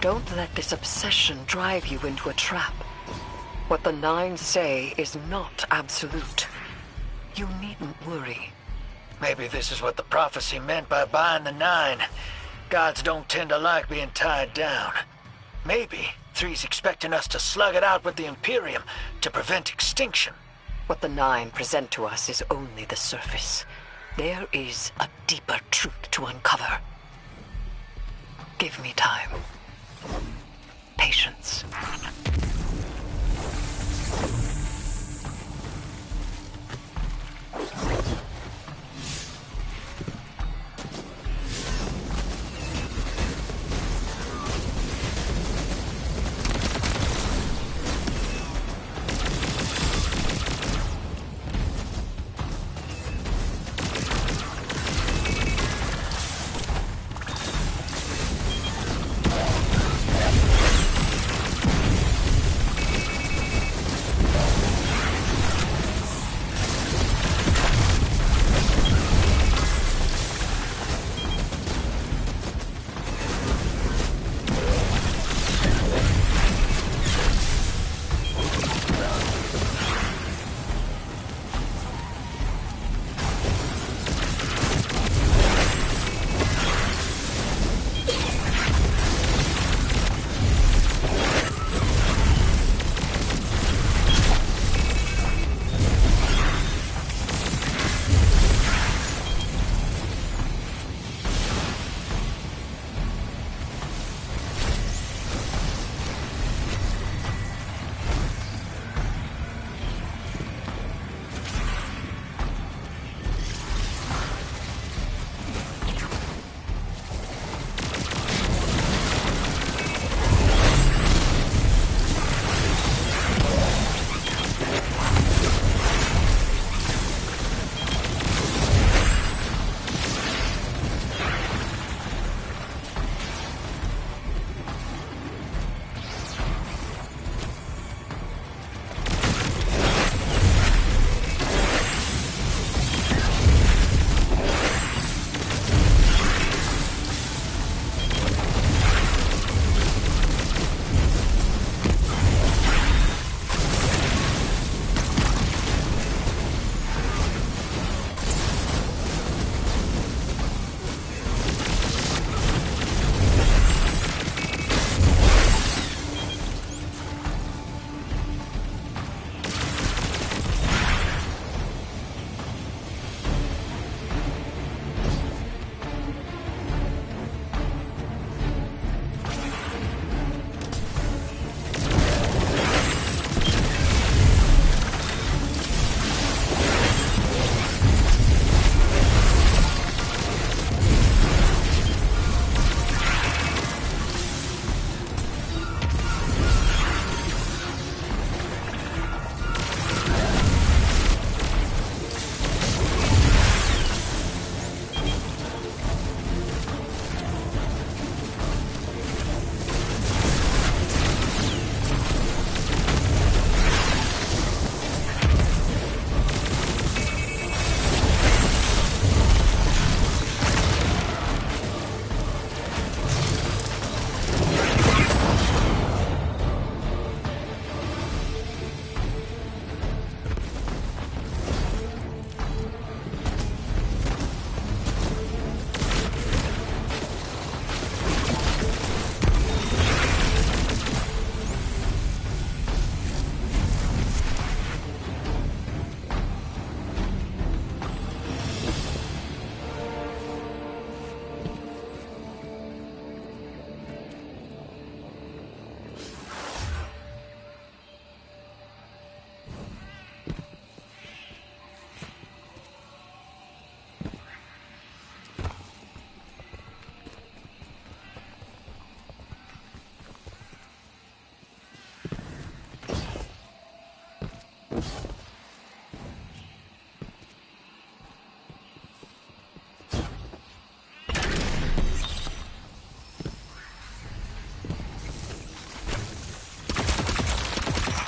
Don't let this obsession drive you into a trap. What the Nine say is not absolute. You needn't worry.
Maybe this is what the prophecy meant by buying the Nine. Gods don't tend to like being tied down. Maybe 3's expecting us to slug it out with the Imperium to prevent extinction.
What the Nine present to us is only the surface. There is a deeper truth to uncover. Give me time. Patience.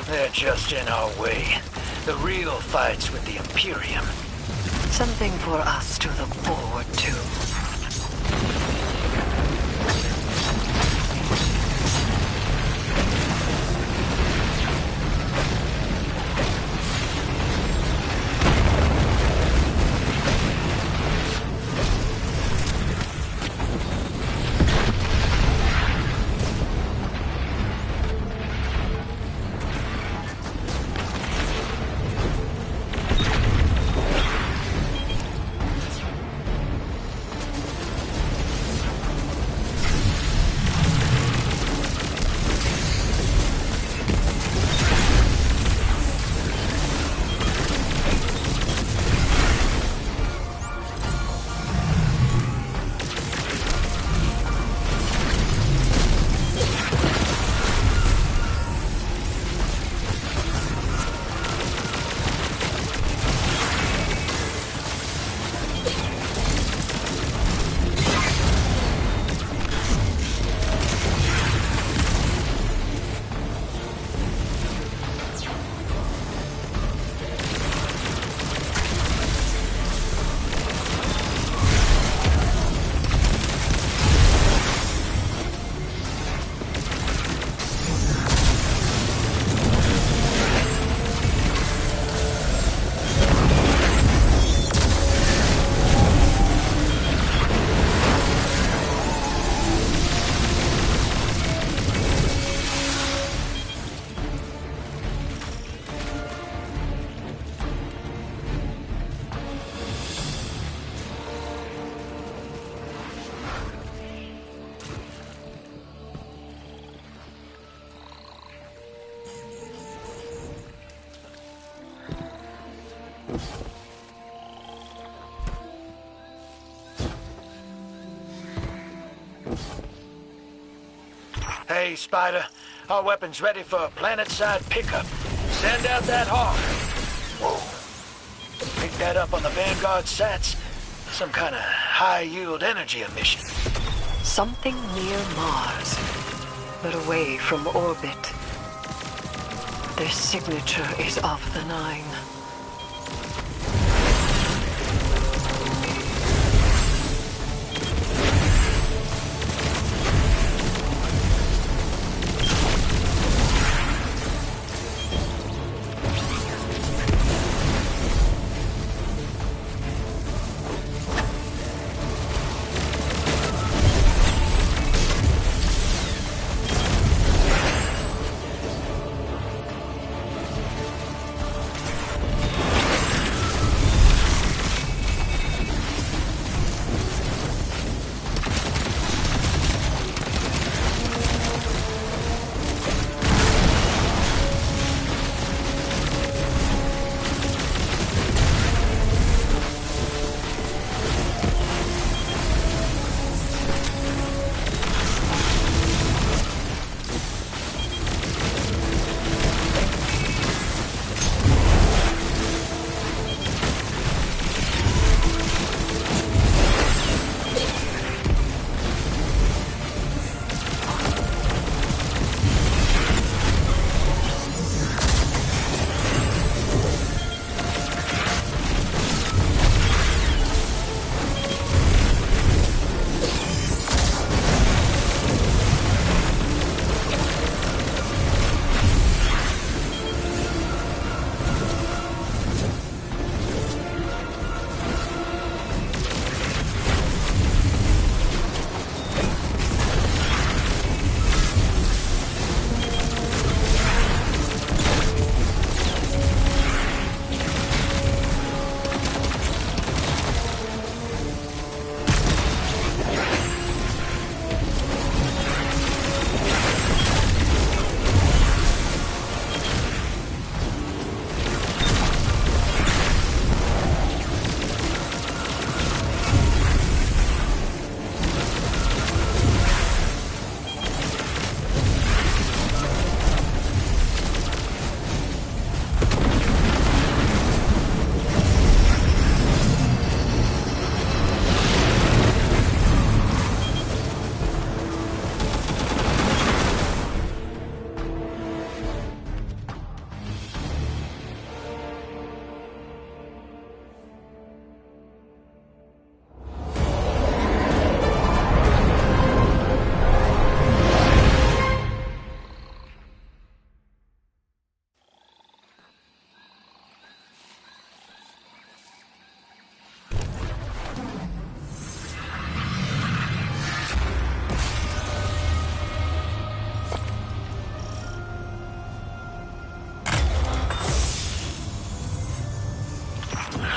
They're just in our way. The real fight's with the Imperium.
Something for us to look forward to.
Hey, Spider. Our weapon's ready for a planet-side pickup. Send out that hawk. Whoa. Pick that up on the Vanguard sats. Some kind of high-yield energy emission.
Something near Mars, but away from orbit. Their signature is of the Nine.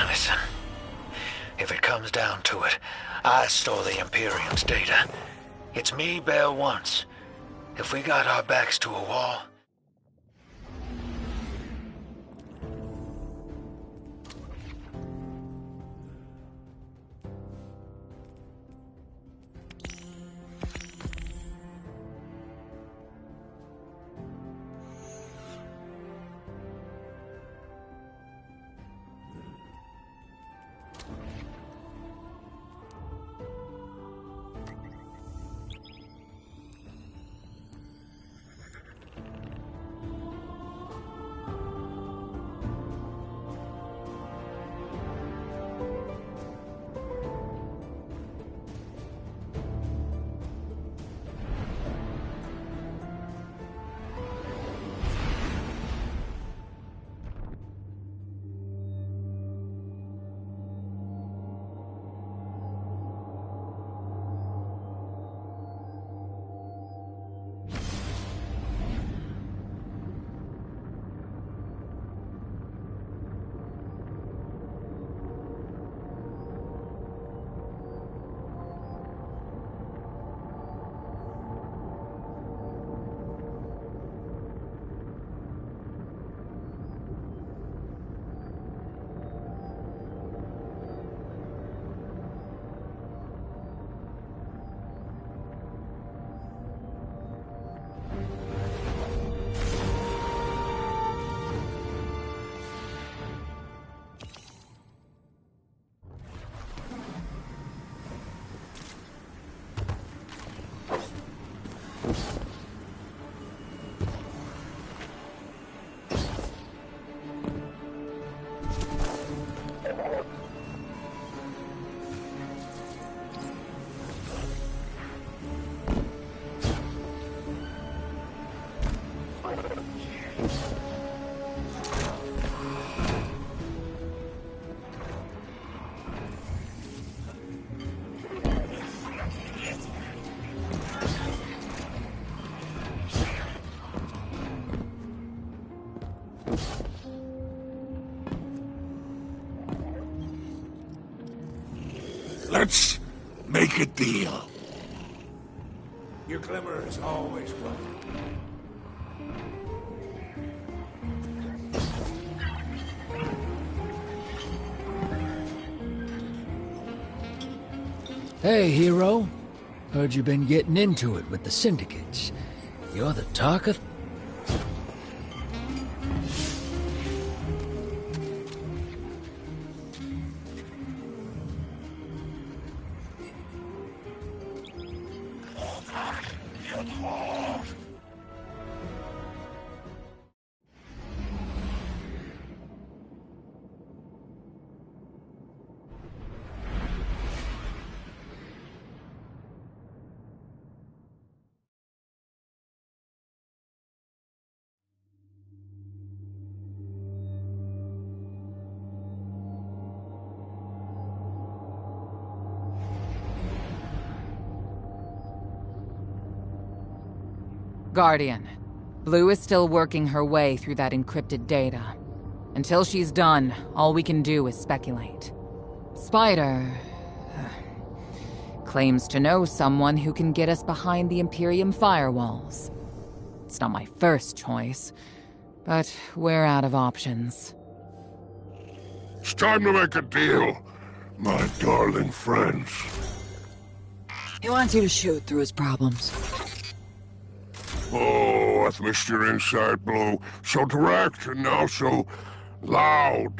Listen, if it comes down to it, I stole the Imperium's data. It's me Bale wants. If we got our backs to a wall,
Let's make a deal. Your glimmer is always welcome.
Hey, hero. Heard you been getting into it with the syndicates. You're the talk of...
Guardian, Blue is still working her way through that encrypted data. Until she's done, all we can do is speculate. Spider... claims to know someone who can get us behind the Imperium firewalls. It's not my first choice, but we're out of options.
It's time to make a deal, my darling friends.
He wants you to shoot through his problems.
Oh, I've missed your inside, Blue. So direct and now so loud.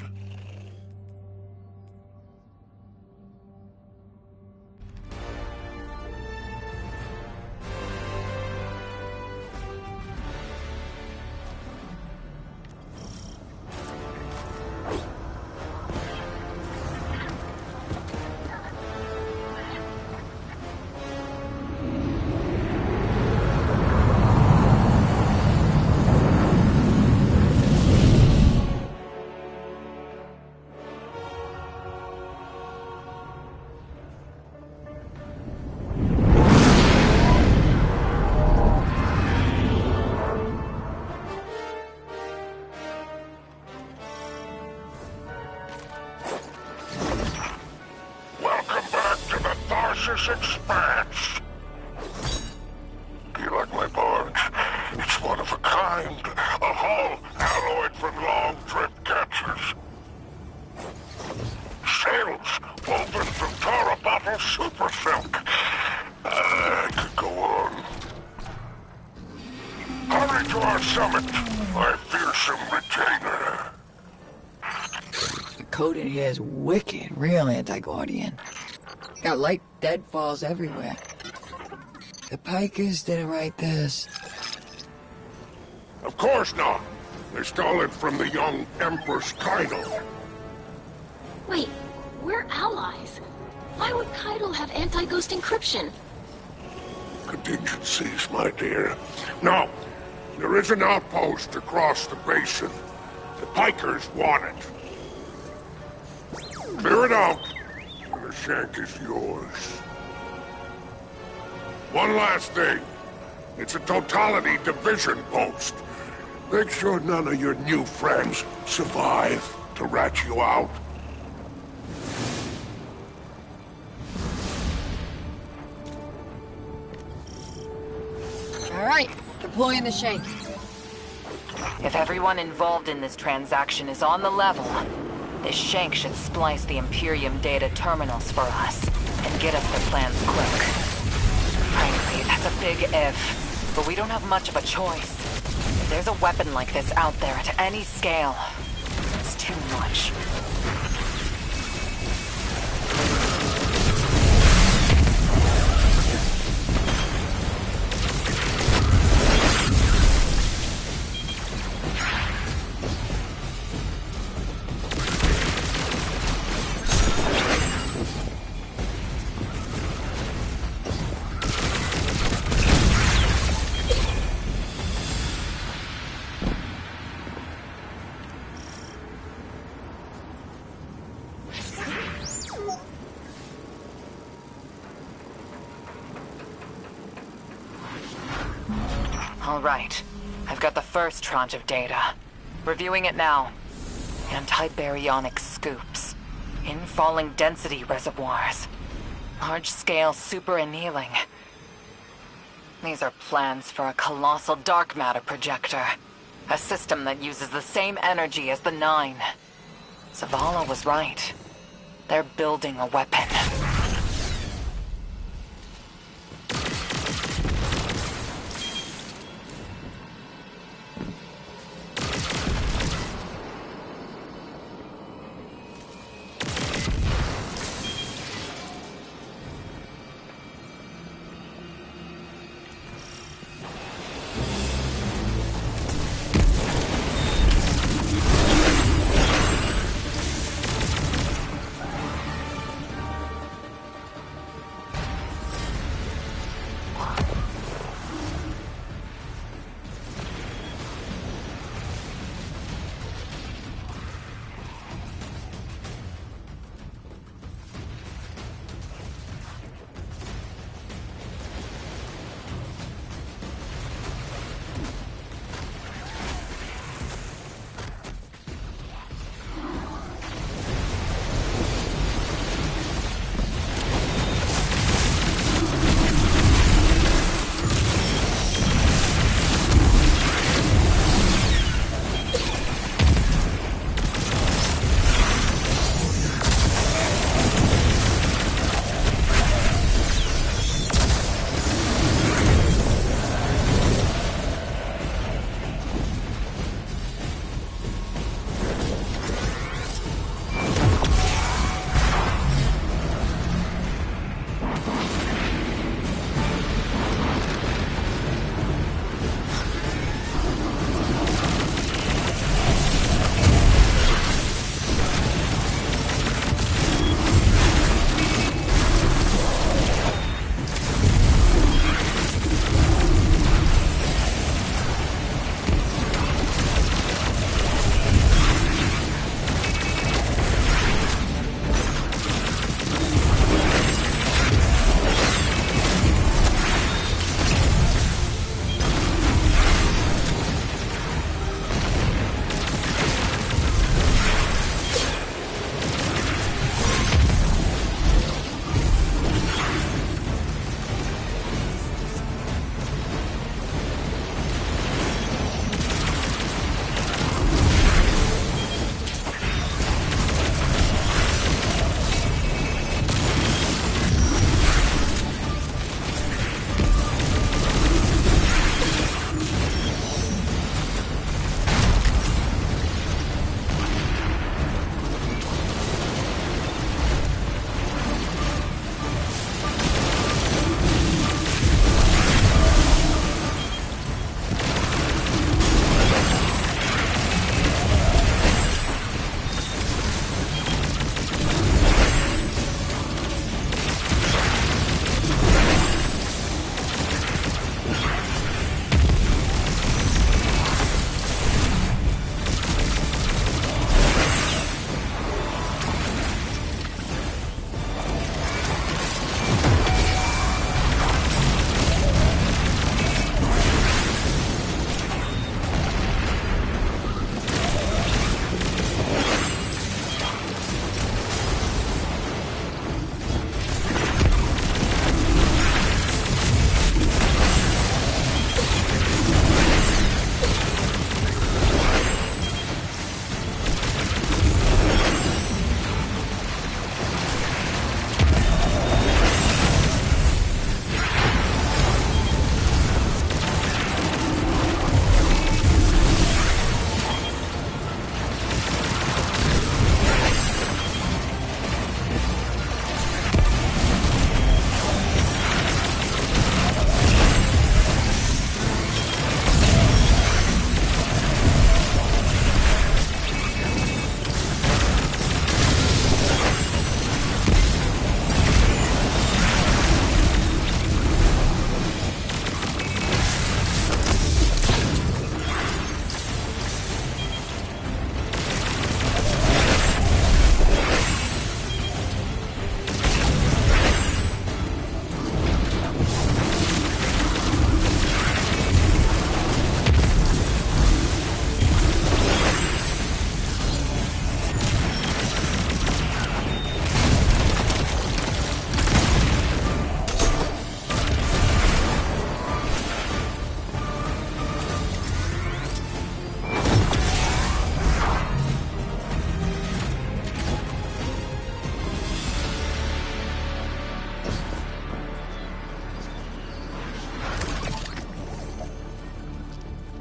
Expanse. Do you like my barge? It's one of a kind. A hull alloyed from long trip catchers. Sails woven from Tara bottle super silk. I could go on. Hurry to our summit, my fearsome retainer.
The code in here is wicked, real anti-Guardian. Got light deadfalls everywhere. The Pikers didn't write this.
Of course not. They stole it from the young Empress Kaido.
Wait, we're allies. Why would Kaido have anti-ghost encryption?
Contingencies, my dear. Now, there is an outpost across the basin. The Pikers want it. Clear it out. The shank is yours. One last thing. It's a totality division post. Make sure none of your new friends survive to rat you out.
All right, deploying the shank.
If everyone involved in this transaction is on the level, this shank should splice the Imperium data terminals for us and get us their plans quick. Frankly, that's a big if, but we don't have much of a choice. If there's a weapon like this out there at any scale, it's too much. All right. I've got the first tranche of data. Reviewing it now. Anti-baryonic scoops. Infalling density reservoirs. Large-scale super annealing. These are plans for a colossal dark matter projector. A system that uses the same energy as the Nine. Zavala was right. They're building a weapon.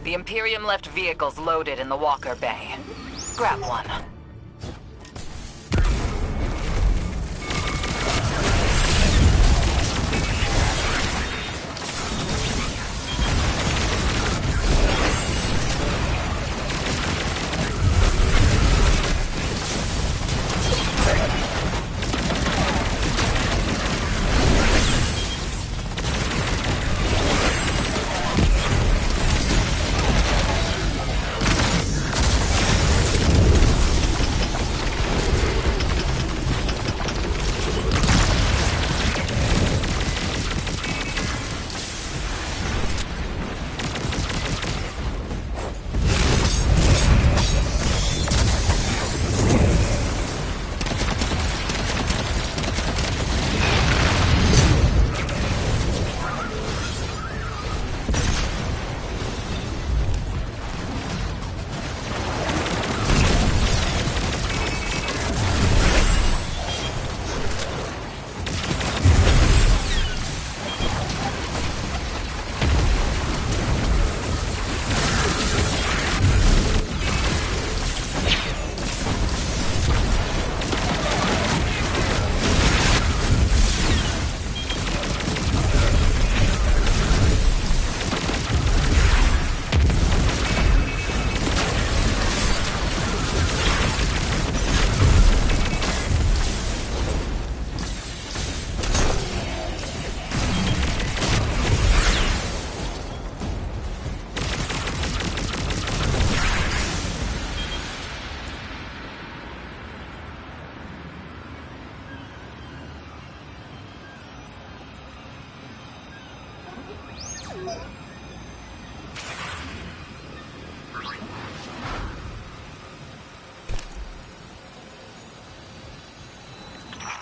The Imperium left vehicles loaded in the Walker Bay. Grab one.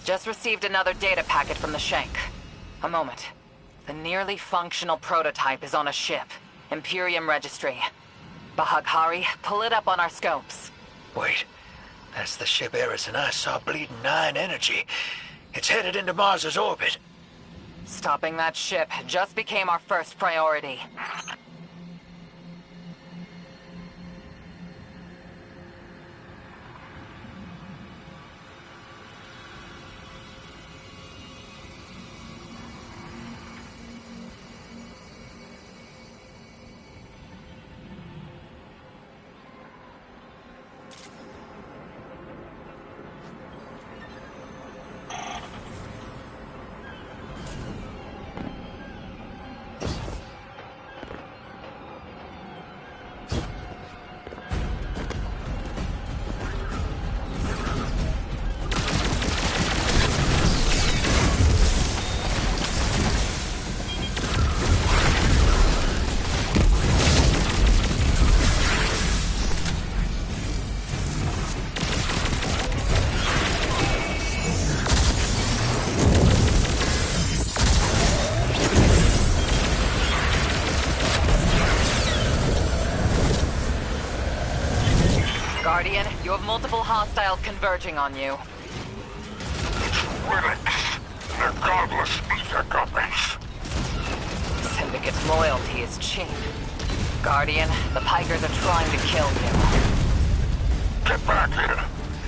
Just received another data packet from the Shank. A moment. The nearly functional prototype is on a ship. Imperium Registry. Bahaghari, pull it up on our scopes.
Wait. That's the ship Eris and I saw bleeding 9 energy. It's headed into Mars's orbit.
Stopping that ship just became our first priority. Guardian, you have multiple hostiles converging on you.
Relics. They're godless ether guppies.
Syndicate's loyalty is cheap. Guardian, the Pikers are trying to kill you.
Get back here.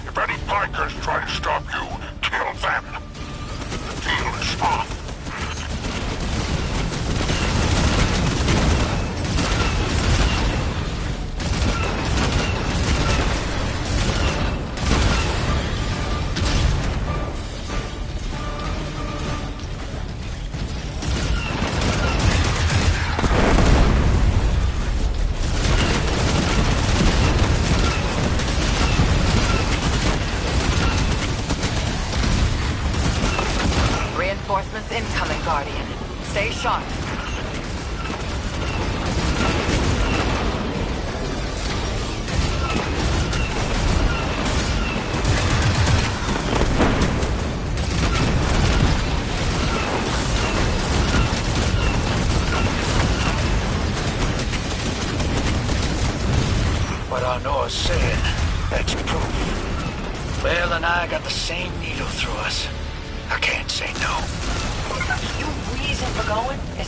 If any Pikers try to stop you, kill them. The deal is off.
Reinforcements incoming, Guardian. Stay sharp.
What Arnor's saying, that's proof. Bale and I got the same needle through us. I can't say no.
Your reason for going is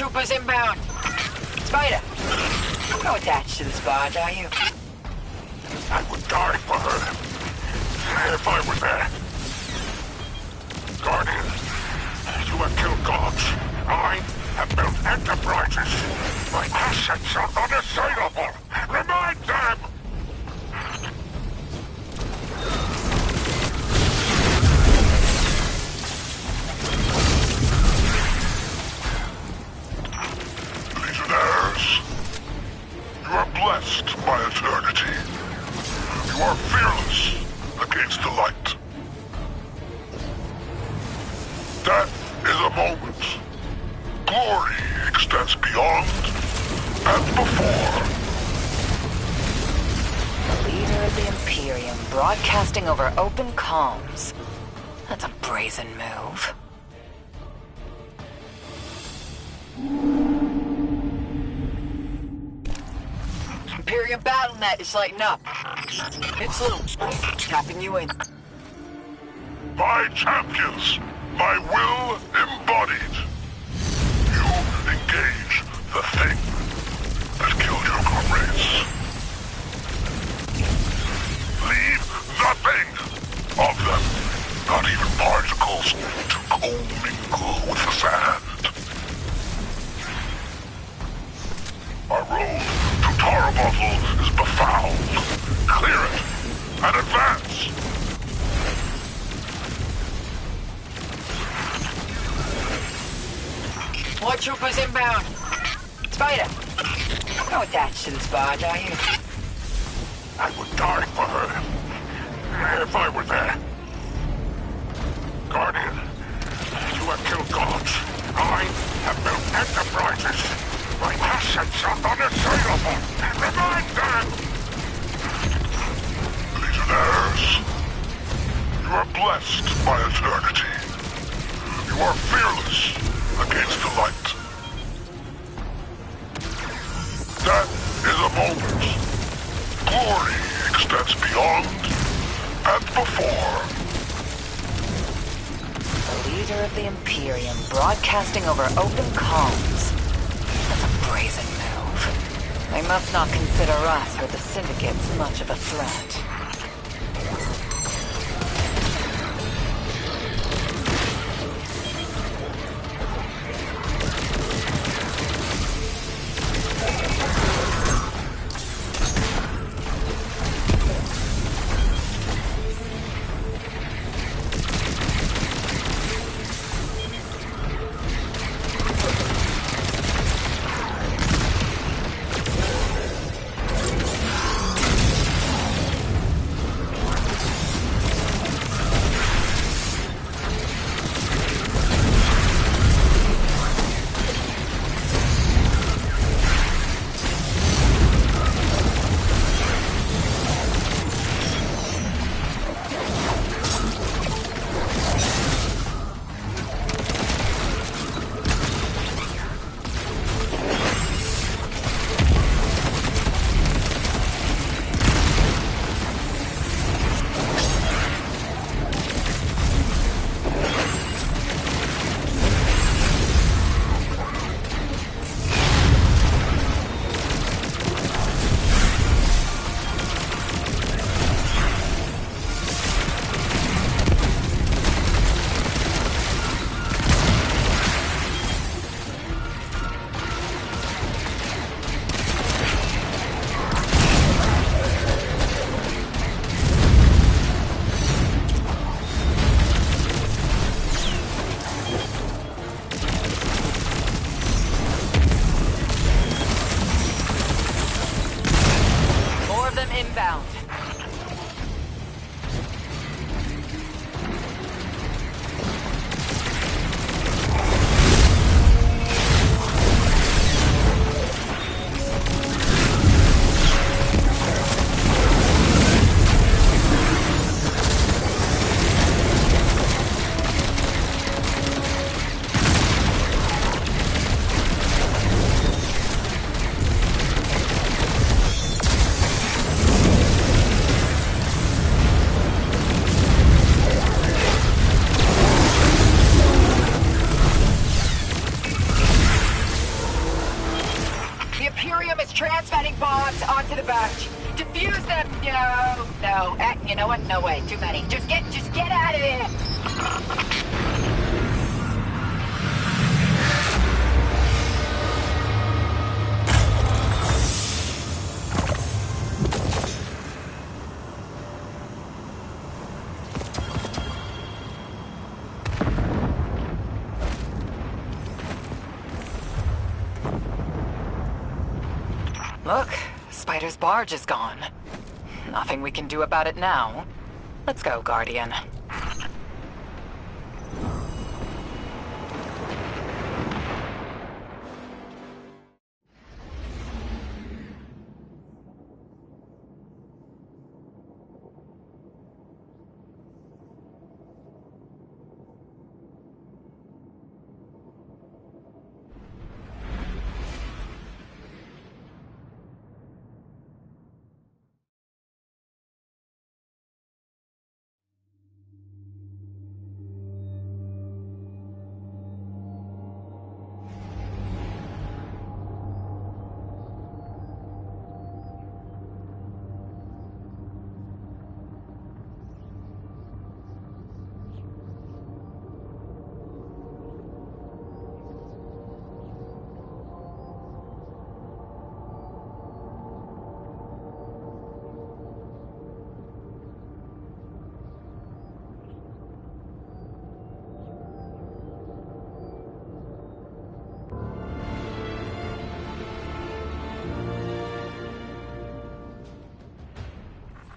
troopers inbound. Spider, no attached to this barge, are you?
I would die for her if I were there. Guardian, you have killed gods. I have built enterprises. My assets are unassailable. Remind them! Legionnaires, you are blessed by eternity. You are fearless against the light. Death is a moment. Glory extends beyond and before.
The leader of the Imperium broadcasting over open comms. That's a brazen move.
Imperium BattleNet is lighting up. It's Luke, tapping you in.
My champions, my will embodied. You engage the thing that killed your comrades. Leave nothing of them, not even particles, to commingle with the sand. Our road to Tarabattle is befouled. Clear it and advance.
More troopers inbound. Spider, no attached to this barge, are you?
I would die for her if I were there. Guardian, you have killed gods. I have built enterprises. My assets are unassailable. Remind them! Legionnaires, you are blessed by eternity. You are fearless against the light. Death is a moment. Glory extends beyond and before.
The leader of the Imperium broadcasting over open comms. That's a brazen move. They must not consider us or the Syndicates much of a threat.
No, no. You know what? No way. Too many. Just get out of here.
Look, Spider's barge is gone. Nothing we can do about it now. Let's go, Guardian.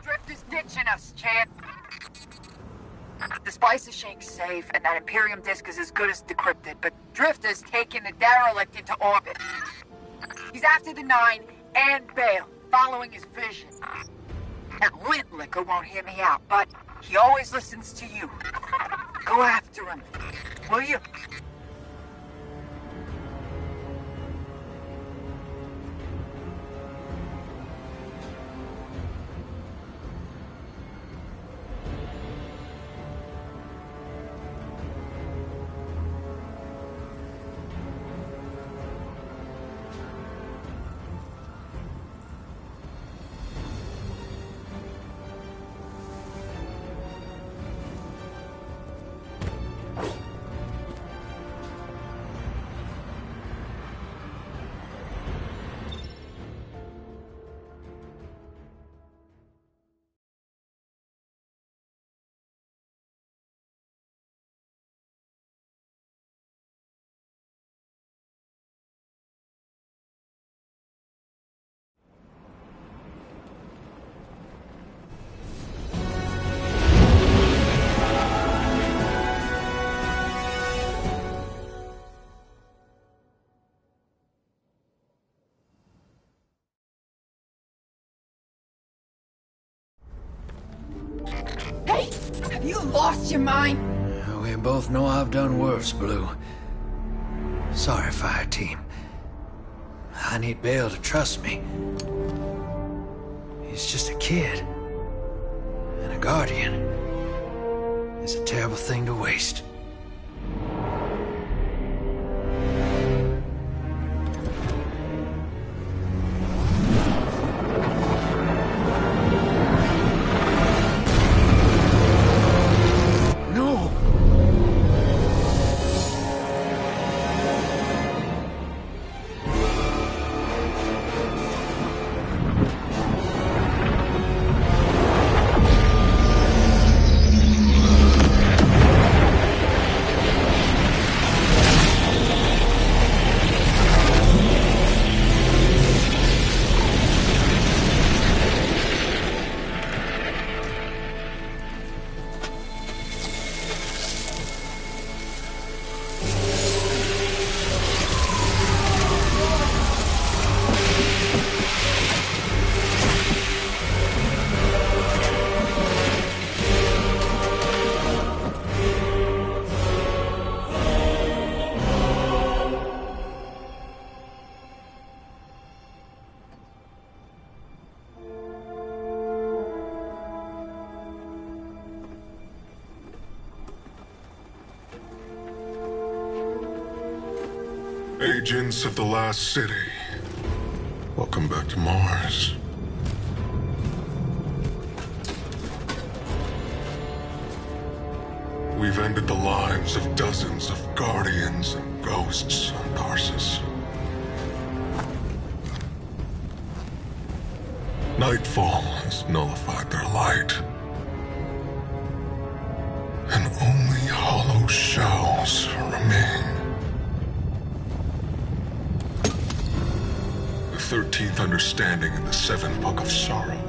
Drifter's ditching us, Chad. The Spicer Shank's safe, and that Imperium disk is as good as decrypted, but Drifter's taking the derelict into orbit. He's after the Nine and Bale, following his vision. That lint liquor won't hear me out, but he always listens to you. Go after him, will you? Hey! Have you lost your mind?
We both know I've done worse, Blue. Sorry, Fire Team. I need Bale to trust me. He's just a kid. And a Guardian is a terrible thing to waste.
Agents of the Last City, welcome back to Mars. We've ended the lives of dozens of guardians and ghosts on Tarsus. Nightfall has nullified their light. And only hollow shells remain. The 13th understanding in the 7th Book of Sorrow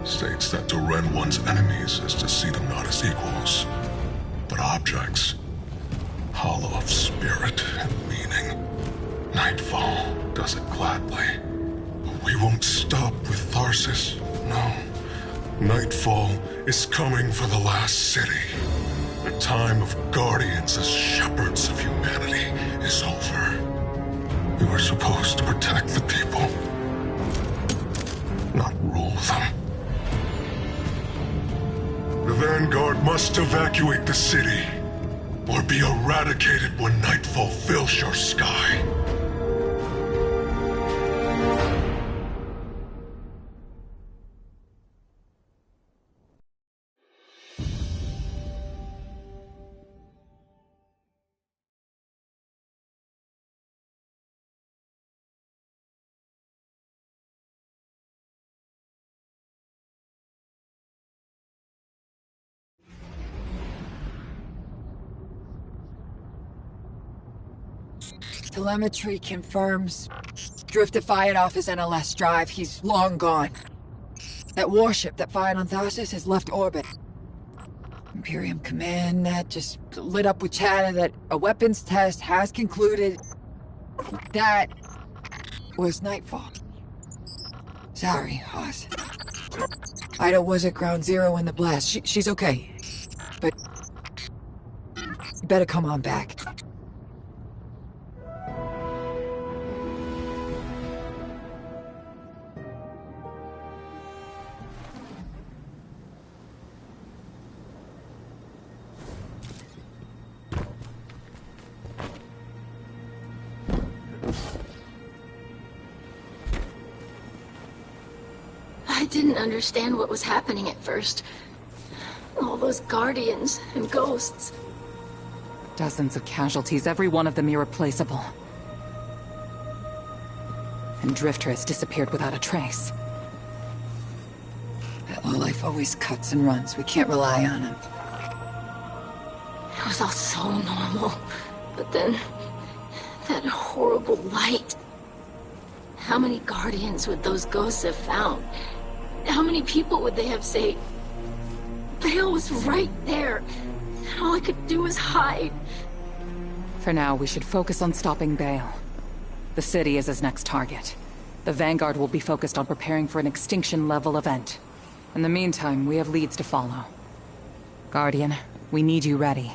states that to rend one's enemies is to see them not as equals, but objects, hollow of spirit and meaning. Nightfall does it gladly. But we won't stop with Tarsus, no. Nightfall is coming for the last city. The time of guardians as shepherds of humanity is over. We were supposed to protect the people, not rule them. The Vanguard must evacuate the city, or be eradicated when nightfall fills your sky.
Telemetry confirms Drifter fired off his NLS drive. He's long gone. That warship that fired on Tharsis has left orbit. Imperium Command Net just lit up with chatter that a weapons test has concluded. That was Nightfall. Sorry, Hoss. Ida was at ground zero in the blast. She's okay. But you better come on back.
I didn't understand what was happening at first. All those guardians and ghosts.
Dozens of casualties, every one of them irreplaceable. And Drifter has disappeared without a trace.
That life always cuts and runs. We can't rely on him.
It was all so normal. But then, that horrible light. How many guardians would those ghosts have found? How many people would they have saved? Bale was right there. And all I could do was hide.
For now, we should focus on stopping Bale. The city is his next target. The Vanguard will be focused on preparing for an extinction-level event. In the meantime, we have leads to follow. Guardian, we need you ready.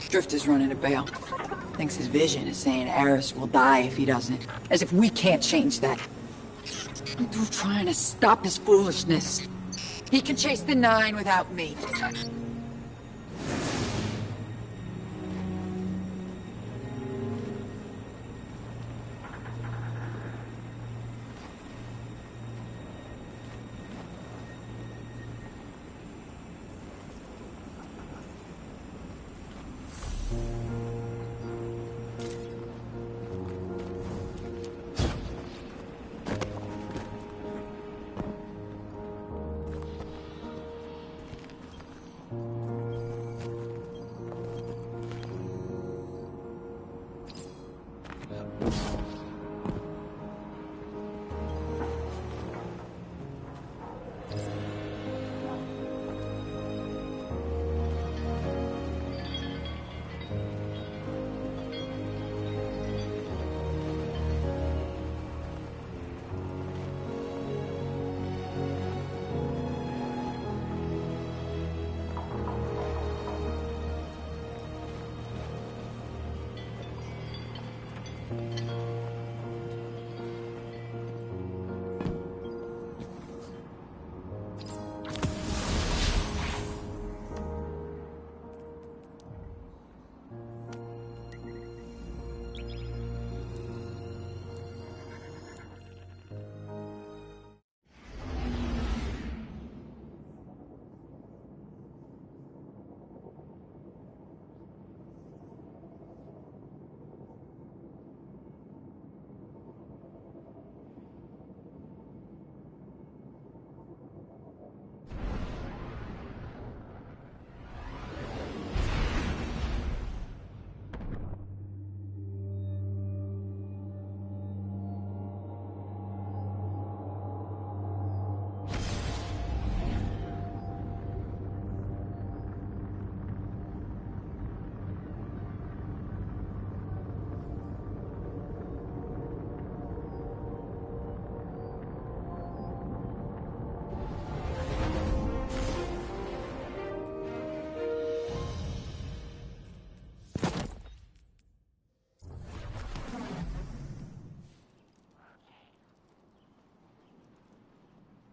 Drifter's running to Bale. Thinks his vision is saying Eris will die if he doesn't. As if we can't change that. We're trying to stop his foolishness. He can chase the 9 without me.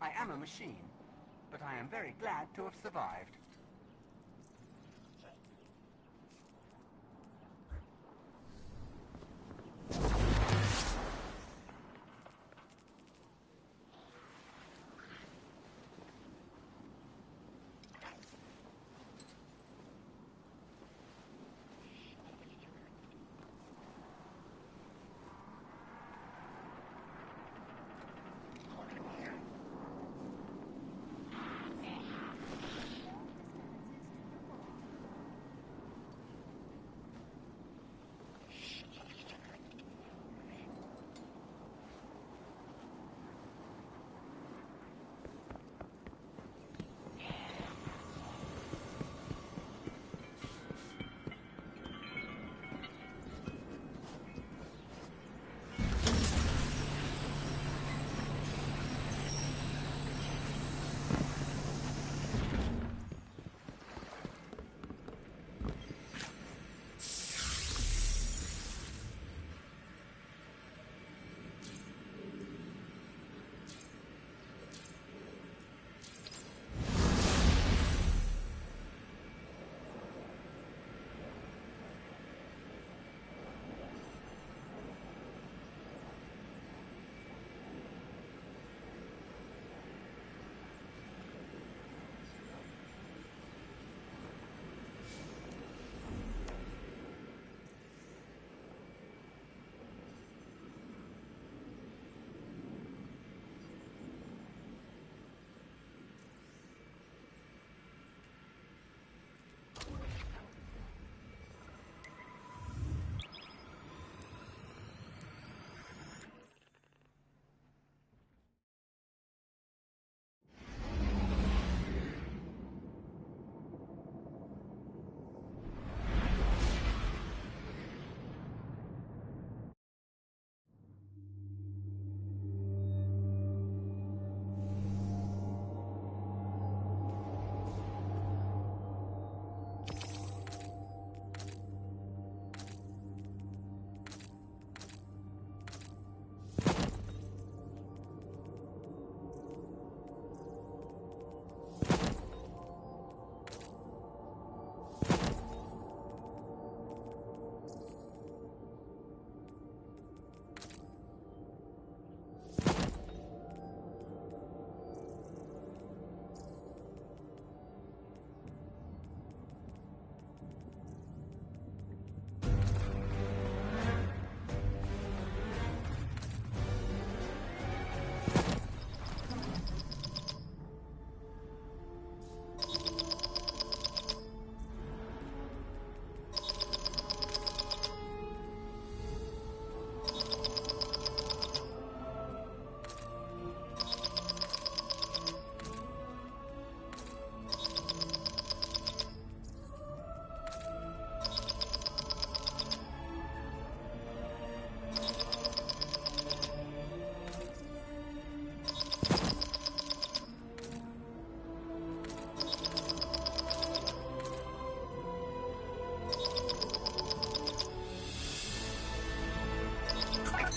I am a machine, but I am very glad to have survived.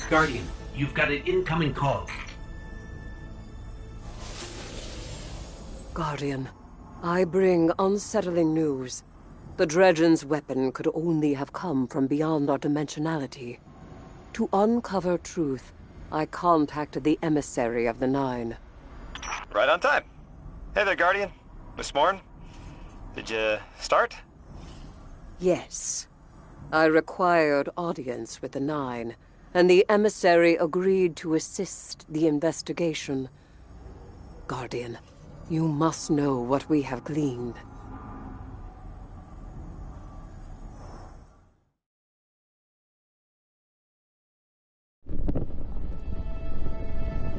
Guardian, you've got an incoming call.
Guardian, I bring unsettling news. The Dredgen's weapon could only have come from beyond our dimensionality. To uncover truth, I contacted the emissary of the Nine.
Right on time. Hey there, Guardian. Miss Morn. Did you start?
Yes. I required audience with the Nine, and the emissary agreed to assist the investigation. Guardian, you must know what we have gleaned.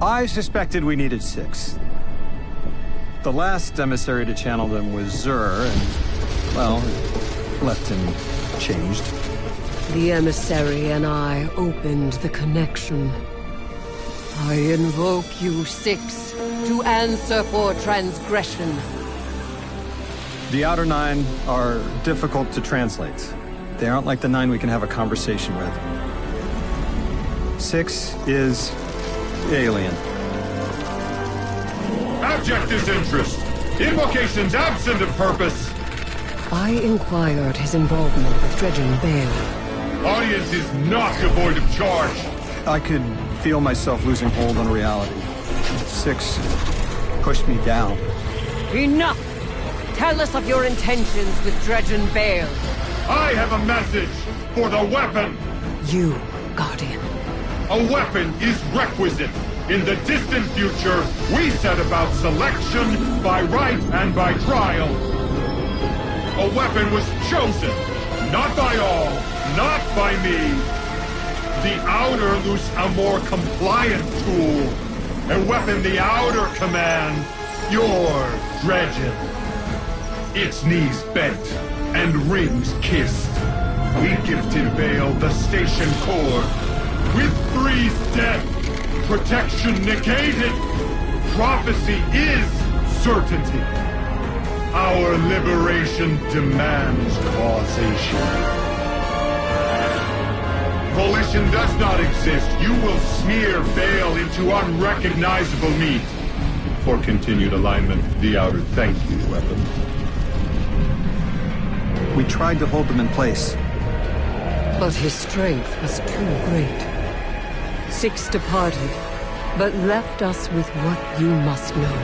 I suspected we needed 6. The last emissary to channel them was Zur, and, well, left him changed.
The emissary and I opened the connection. I invoke you 6 to answer for transgression.
The Outer 9 are difficult to translate. They aren't like the 9 we can have a conversation with. 6 is alien.
abject disinterest. Invocations absent of purpose.
I inquired his involvement with Dredgen Bale.
Audience is not devoid of charge.
I could feel myself losing hold on reality. Six pushed me down.
Enough! Tell us of your intentions with Dredgen Bale.
I have a message for the weapon.
You, Guardian.
A weapon is requisite. In the distant future, we set about selection by right and by trial. A weapon was chosen, not by all, not by me. The Outer loose a more compliant tool. A weapon the Outer command, your Dredgen. Its knees bent and rings kissed. We gifted Bale the station core. With Three's death, protection negated. Prophecy is certainty. Our liberation demands causation. Volition does not exist. You will smear Bale into unrecognizable meat. For continued alignment, the Outer thank you, weapon.
We tried to hold them in place.
But his strength was too great. Six departed, but left us with what you must know.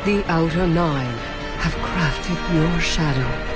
The Outer Nine have crafted your shadow.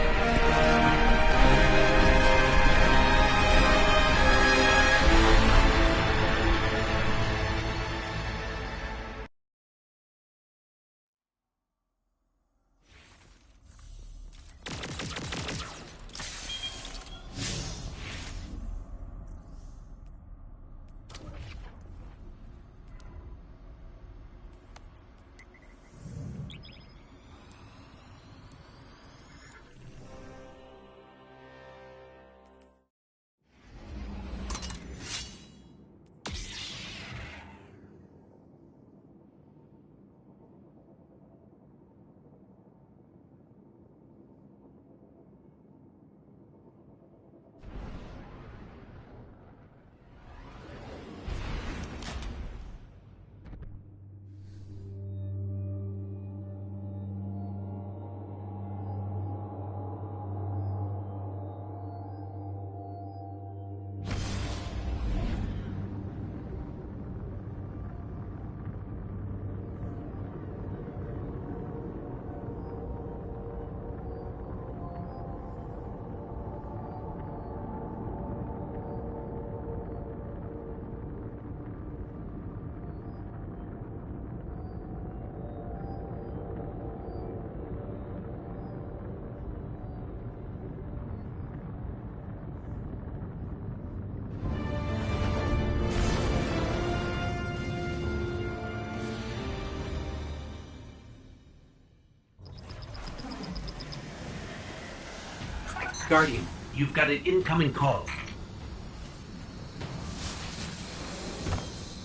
Guardian, you've got an incoming call.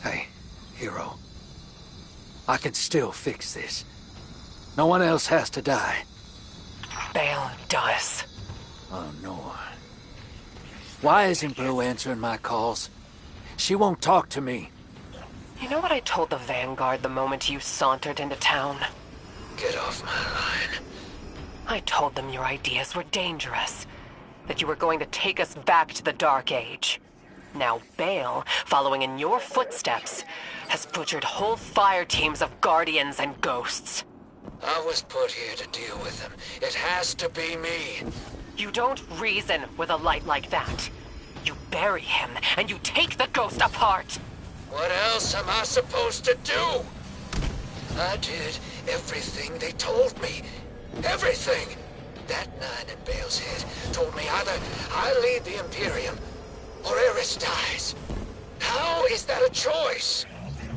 Hey, Hero. I can still fix this. No one else has to die.
Bale does.
Oh, no. Why isn't Blue answering my calls? She won't talk to me.
You know what I told the Vanguard the moment you sauntered into town?
Get off my line.
I told them your ideas were dangerous. That you were going to take us back to the Dark Age. Now Bale, following in your footsteps, has butchered whole fire teams of Guardians and Ghosts.
I was put here to deal with him. It has to be me.
You don't reason with a light like that. You bury him, and you take the Ghost apart.
What else am I supposed to do? I did everything they told me. Everything! That nine in Bale's head told me either I lead the Imperium, or Eris dies. How is that a choice?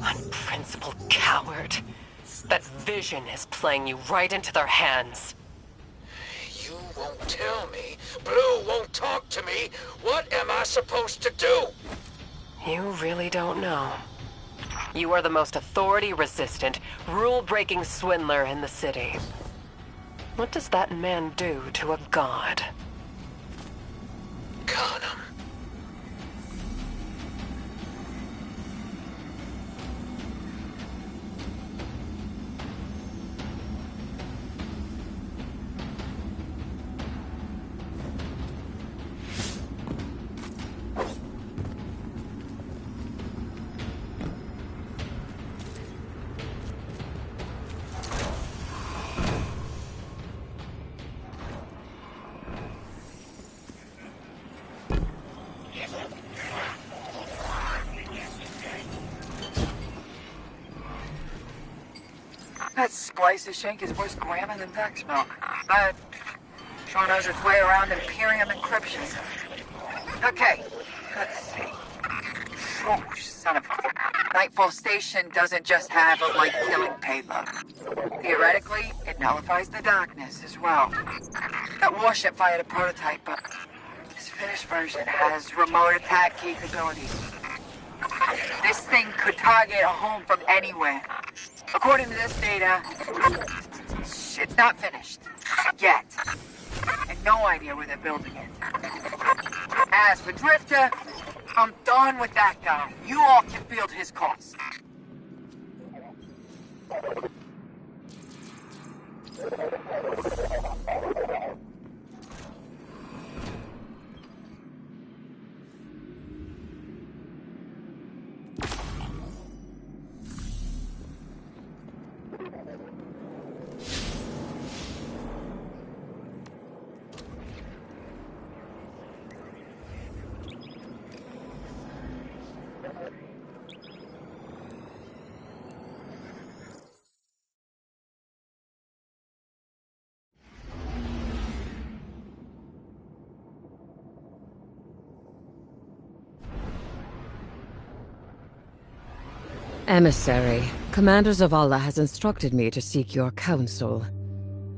Unprincipled coward. That vision is playing you right into their hands.
You won't tell me. Blue won't talk to me. What am I supposed to do?
You really don't know. You are the most authority-resistant, rule-breaking swindler in the city. What does that man do to a god?
Con him.
That splicer shank is worse grammar than Vex milk. But sure knows its way around Imperium encryption. Okay, let's see. Oh, son of a... Nightfall Station doesn't just have a light-killing payload. Theoretically, it nullifies the darkness as well. That warship fired a prototype, but this finished version has remote attack capabilities. This thing could target a home from anywhere. According to this data, it's not finished. Yet. And no idea where they're building it. As for Drifter, I'm done with that guy. You all can field his costs.
Emissary, Commander Zavala has instructed me to seek your counsel.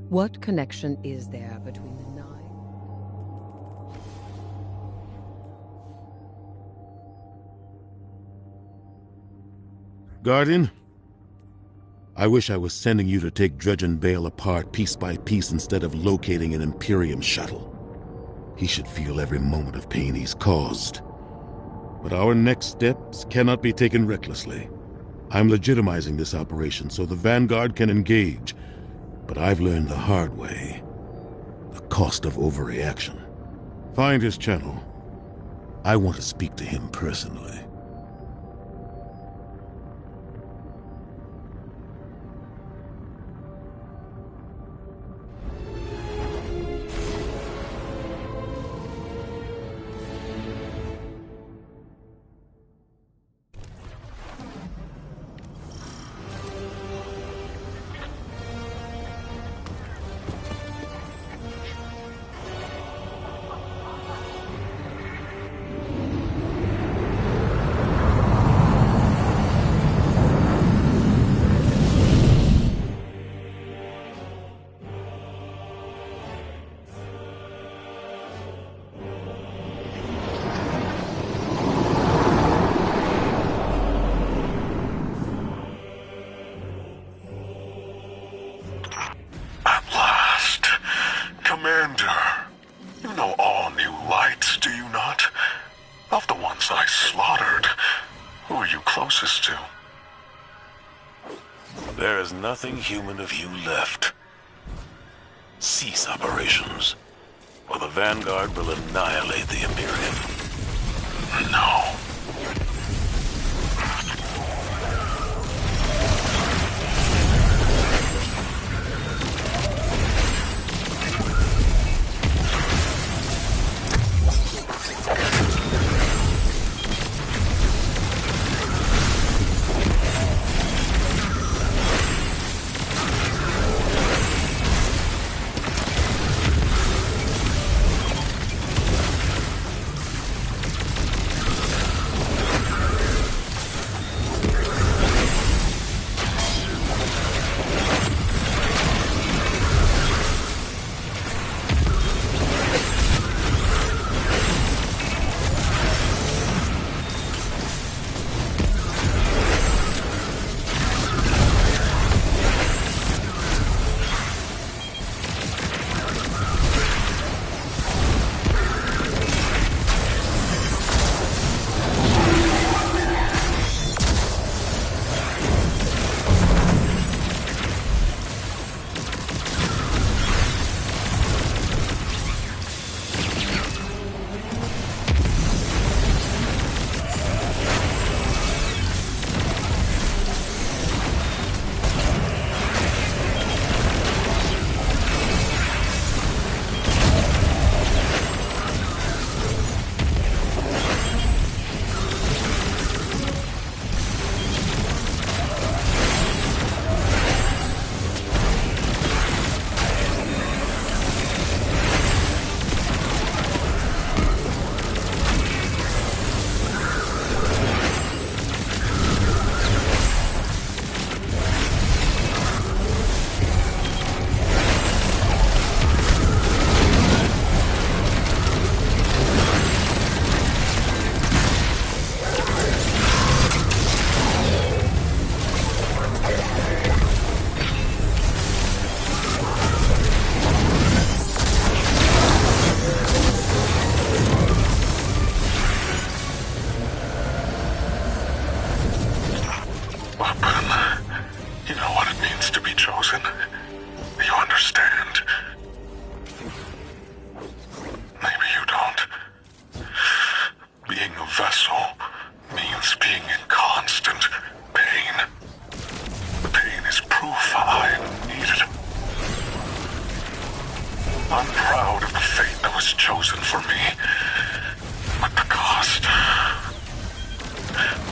What connection is there between the Nine?
Guardian? I wish I was sending you to take Dredge and Bale apart piece by piece instead of locating an Imperium shuttle. He should feel every moment of pain he's caused. But our next steps cannot be taken recklessly. I'm legitimizing this operation so the Vanguard can engage, but I've learned the hard way. The cost of overreaction. Find his channel. I want to speak to him personally.
Commander, you know all new lights, do you not? Of the ones I slaughtered, who are you closest to?
There is nothing human of you left. Cease operations, or the Vanguard will annihilate the Imperium.
No.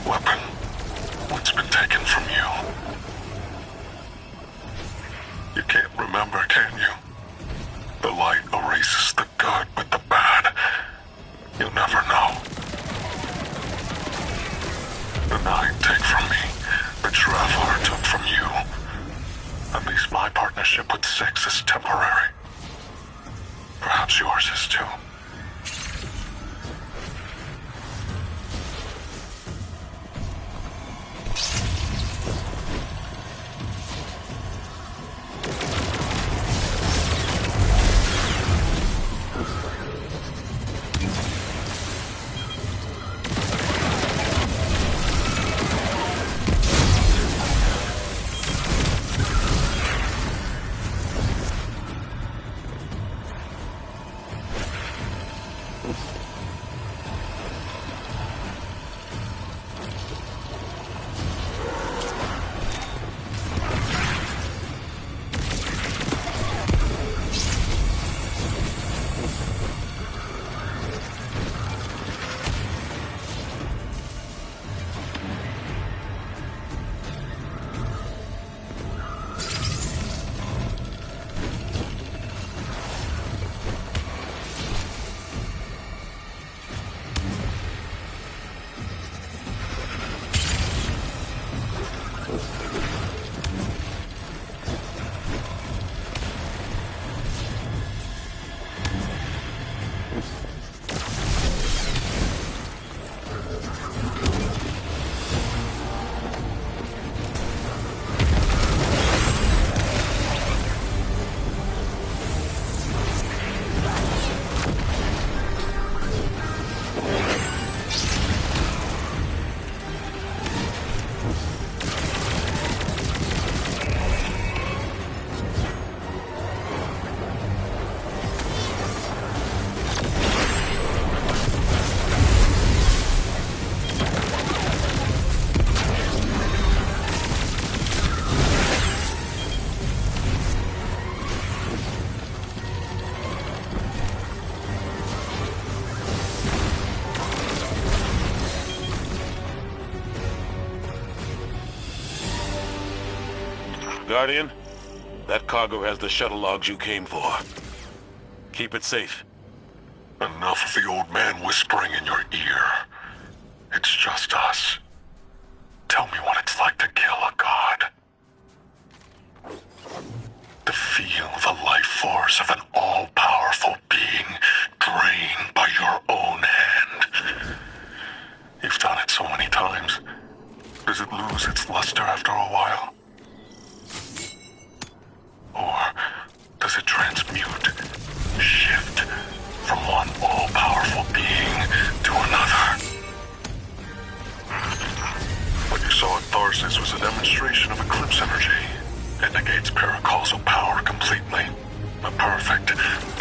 weapon, what's been taken from you? You can't remember, can you? The light erases the good with the bad. You'll never know. The 9 take from me. The Traveler took from you. At least my partnership with 6 is temporary. Perhaps yours is too.
Guardian, that cargo has the shuttle logs you came for. Keep it safe.
Enough of the old man whispering in your ear. It's just us. Tell me what it's like to kill a god. To feel the life force of an all-powerful being drained by your own hand. You've done it so many times. Does it lose its luster after a while? Or does it transmute, shift from one all-powerful being to another? What you saw at Tharsis was a demonstration of eclipse energy. It negates paracausal power completely. A perfect,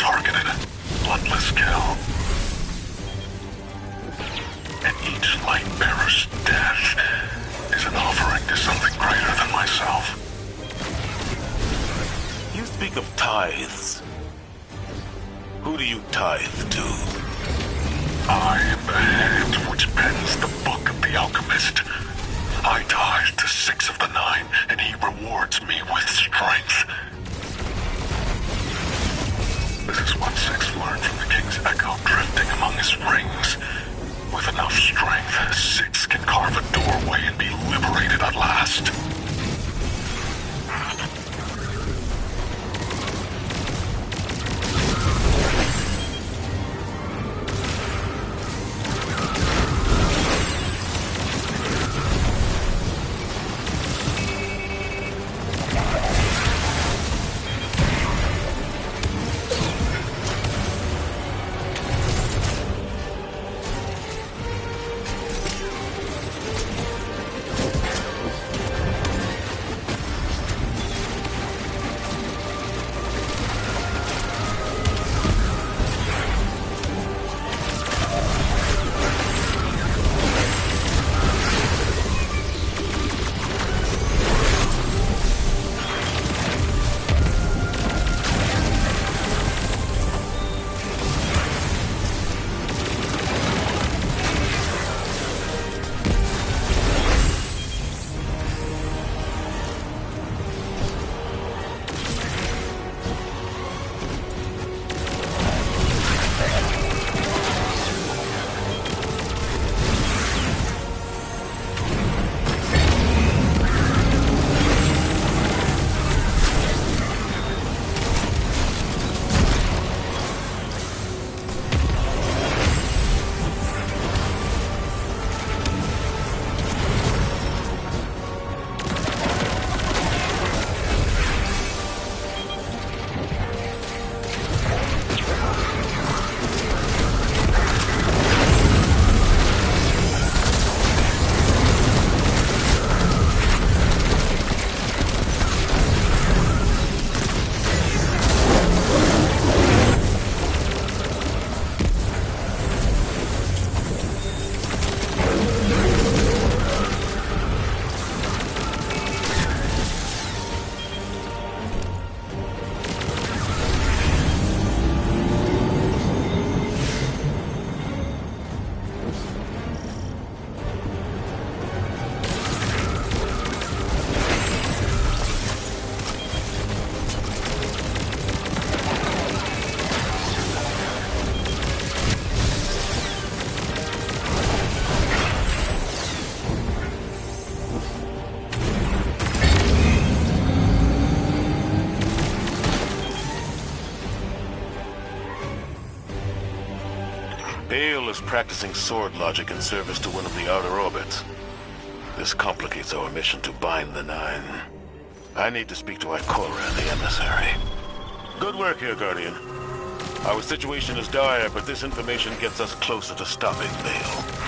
targeted, bloodless kill. And each light bearer's death is an offering to something greater than myself.
You speak of tithes. Who do you tithe to?
I am the hand which pens the book of the alchemist. I tithe to 6 of the 9, and he rewards me with strength. This is what 6 learned from the king's echo drifting among his rings. With enough strength, 6 can carve a doorway and be liberated at last.
is practicing sword logic in service to one of the outer orbits. This complicates our mission to bind the Nine. I need to speak to Ikora, the emissary. Good work here, Guardian. Our situation is dire, but this information gets us closer to stopping Bale.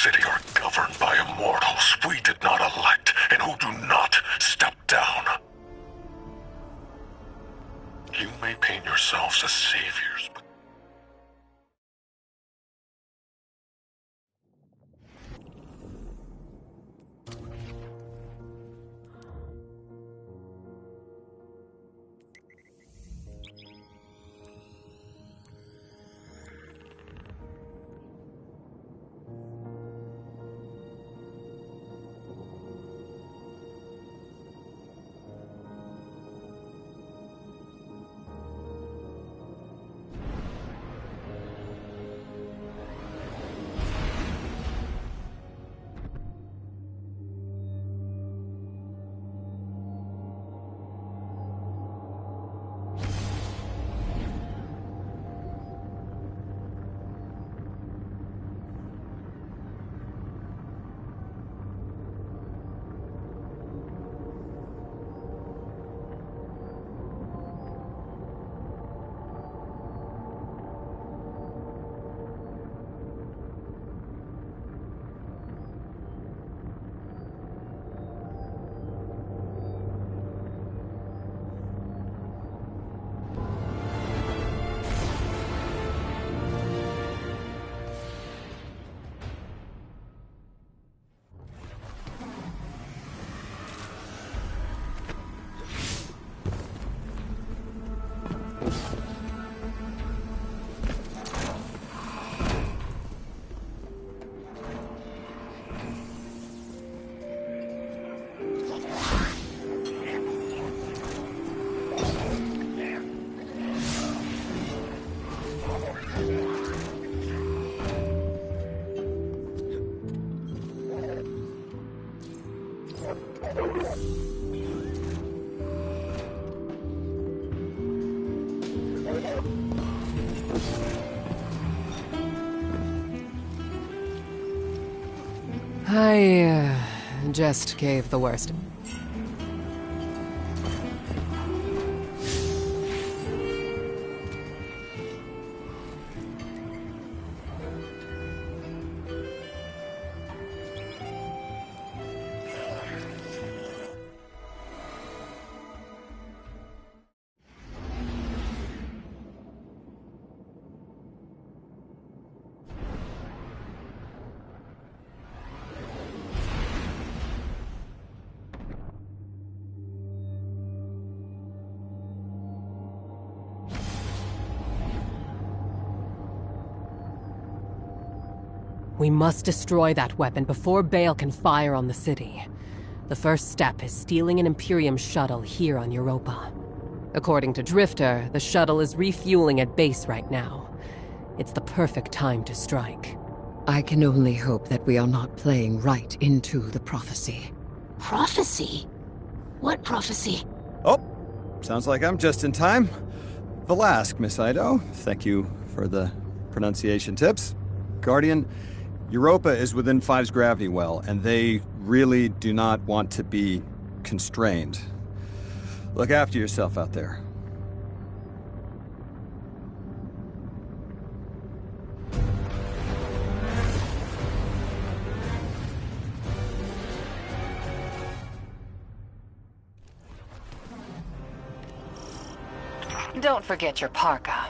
city are governed by immortals we did not elect and who do not step down. You may paint yourselves as saviors, but
I just gave the worst. We must destroy that weapon before Bale can fire on the city. The first step is stealing an Imperium shuttle here on Europa. According to Drifter, the shuttle is refueling at base right now. It's the perfect time to strike.
I can only hope that we are not playing right into the prophecy.
Prophecy? What prophecy?
Oh, sounds like I'm just in time. Valask, Miss Ido. Thank you for the pronunciation tips. Guardian, Europa is within Five's gravity well, and they really do not want to be constrained. Look after yourself out there.
Don't forget your parka.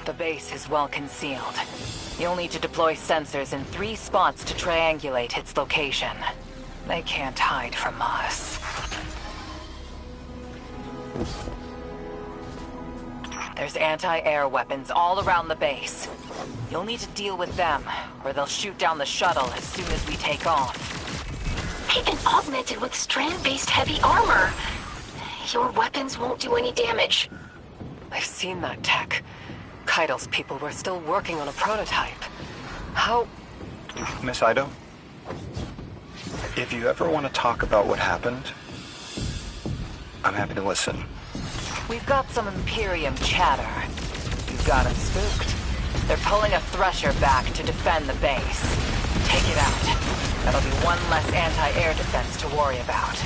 The base is well concealed. You'll need to deploy sensors in 3 spots to triangulate its location. They can't hide from us. There's anti-air weapons all around the base. You'll need to deal with them, or they'll shoot down the shuttle as soon as we take off.
They've been augmented with strand-based heavy armor. Your weapons won't do any damage.
I've seen that tech. Keidel's people were still working on a prototype. How...
Miss Ido? If you ever want to talk about what happened, I'm happy to listen.
We've got some Imperium chatter. You've got them spooked. They're pulling a Thresher back to defend the base. Take it out. That'll be one less anti-air defense to worry about.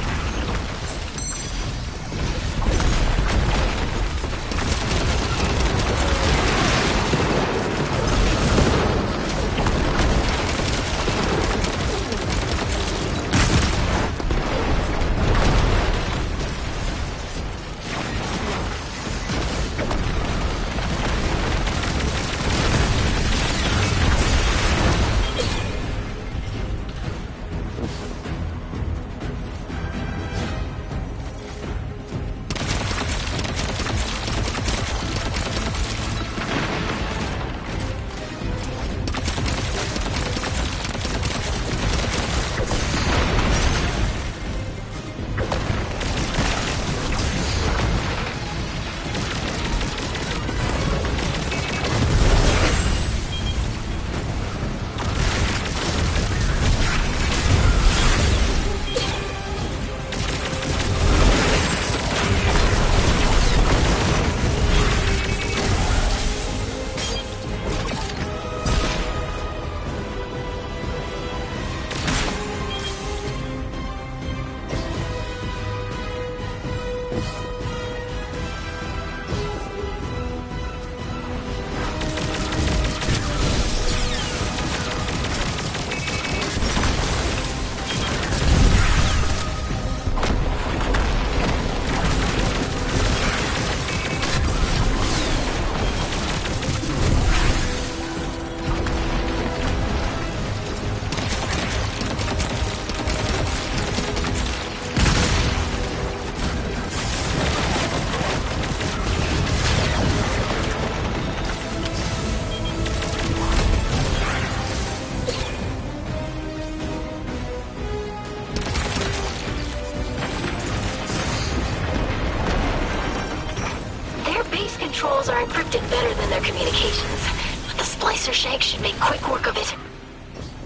controls are encrypted better than their communications, but the splicer shank should make quick work of it.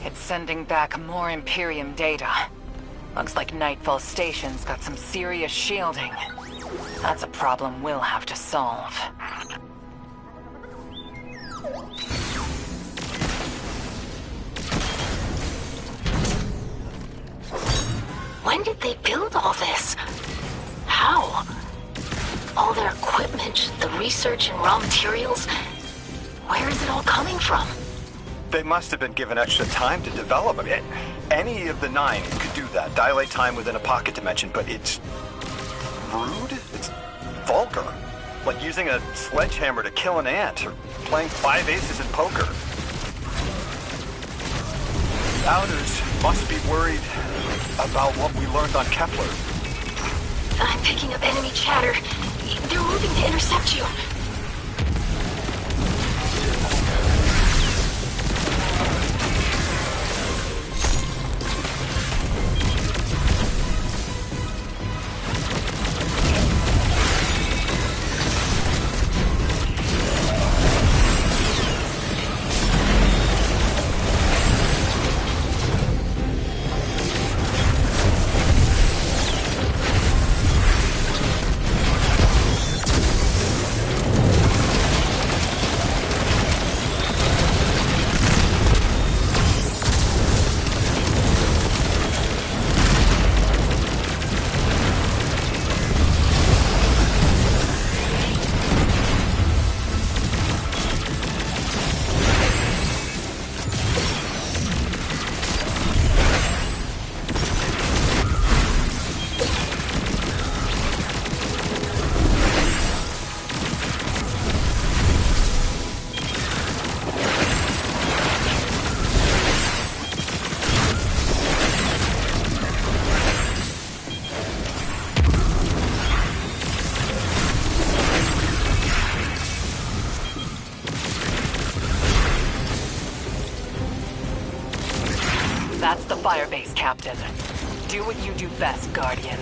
It's sending back more Imperium data. Looks like Nightfall Station's got some serious shielding. That's a problem we'll have to solve.
When did they build all this? How? All their equipment, the research and raw materials, where is it all coming from?
They must have been given extra time to develop it. Any of the 9 could do that, dilate time within a pocket dimension, but it's rude? It's vulgar. Like using a sledgehammer to kill an ant, or playing 5 aces in poker. Outers must be worried about what we learned on Kepler.
I'm picking up enemy chatter. They're moving to intercept you.
That's the firebase, Captain. Do what you do best, Guardian.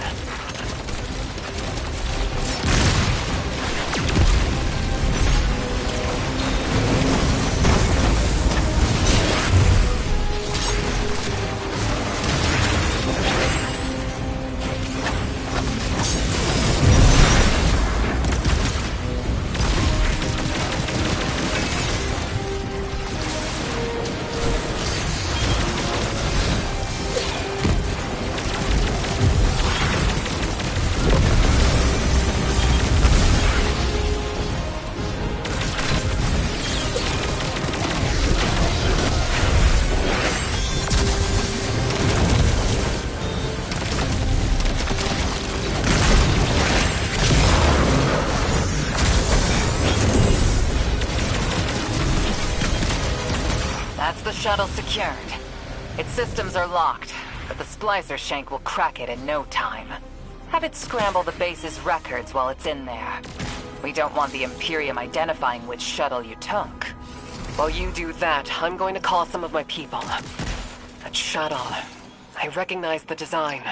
That's the shuttle secured. Its systems are locked, but the splicer shank will crack it in no time. Have it scramble the base's records while it's in there. We don't want the Imperium identifying which shuttle you took. While you do that, I'm going to call some of my people. That shuttle, I recognize the design.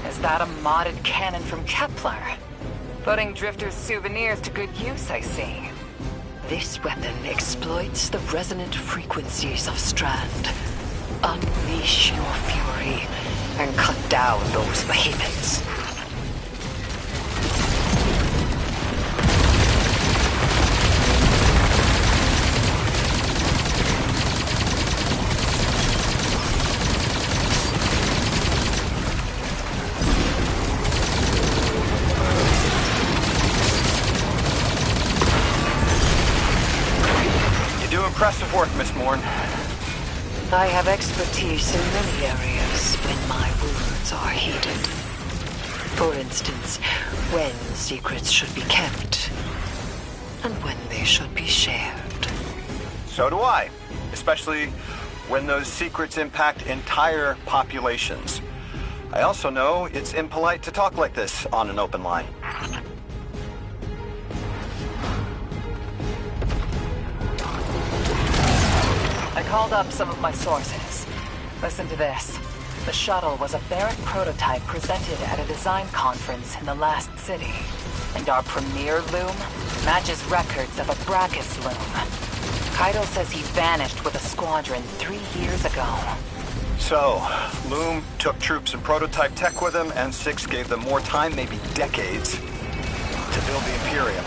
Is that a modded cannon from Kepler? Putting Drifter's souvenirs to good use, I see.
This weapon exploits the resonant frequencies of Strand. Unleash your fury and cut down those behemoths.
Impressive work, Miss Morn.
I have expertise in many areas when my words are heeded. For instance, when secrets should be kept, and when they should be shared.
So do I, especially when those secrets impact entire populations. I also know it's impolite to talk like this on an open line.
I called up some of my sources. Listen to this. The shuttle was a Barrett prototype presented at a design conference in the last city. And our premier loom matches records of a Brachus loom. Keitel says he vanished with a squadron 3 years ago.
So, Loom took troops and prototype tech with him, and Six gave them more time, maybe decades, to build the Imperium.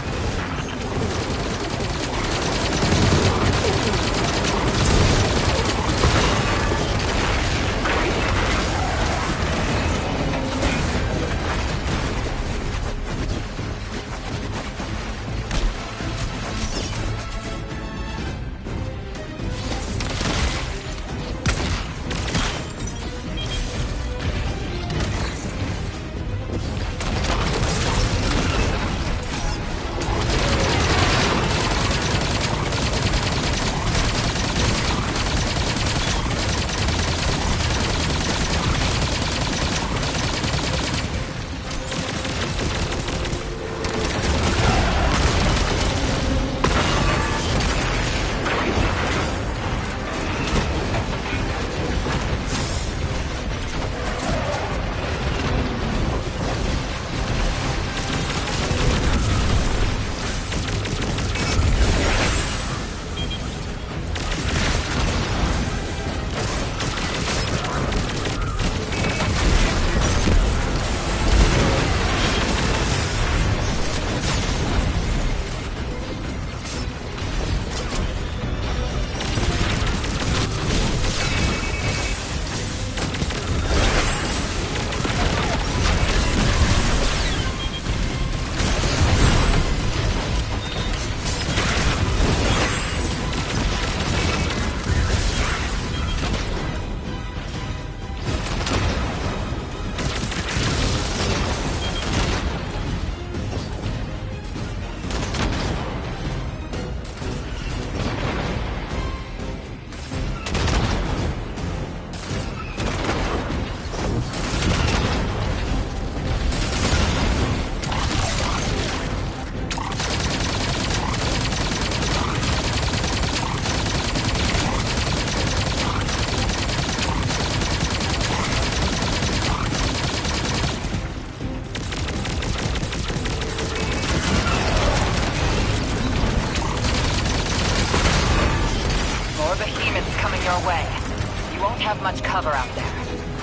Have much cover out there.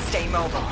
Stay mobile.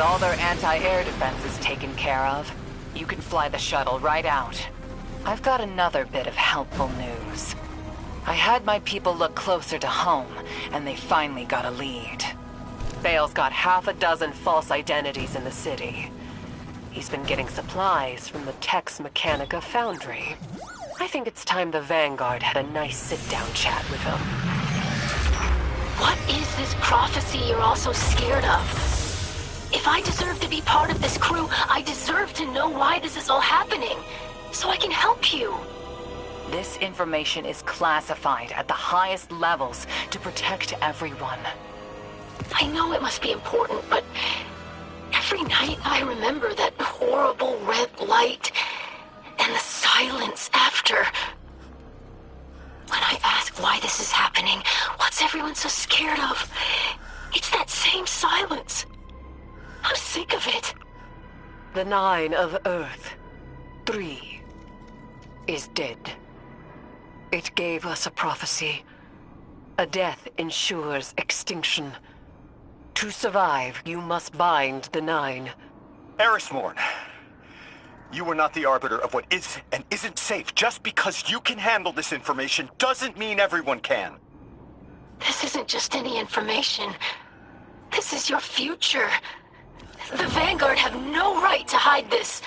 all their anti-air defenses taken care of, you can fly the shuttle right out. I've got another bit of helpful news. I had my people look closer to home, and they finally got a lead. Bale's got half a dozen false identities in the city. He's been getting supplies from the Tex Mechanica foundry. I think it's time the Vanguard had a nice sit-down chat with him.
What is this prophecy you're all so scared of? If I deserve to be part of this crew, I deserve to know why this is all happening, so I can help you.
This information is classified at the highest levels to protect everyone.
I know it must be important, but every night I remember that horrible red light and the silence after. When I ask why this is happening, what's everyone so scared of? It's that same silence. I'm sick of it.
The 9 of Earth, 3, is dead. It gave us a prophecy. A death ensures extinction. To survive, you must bind the 9.
Erismorn, you are not the arbiter of what is and isn't safe. Just because you can handle this information doesn't mean everyone can.
This isn't just any information. This is your future. The Vanguard have no right to hide this.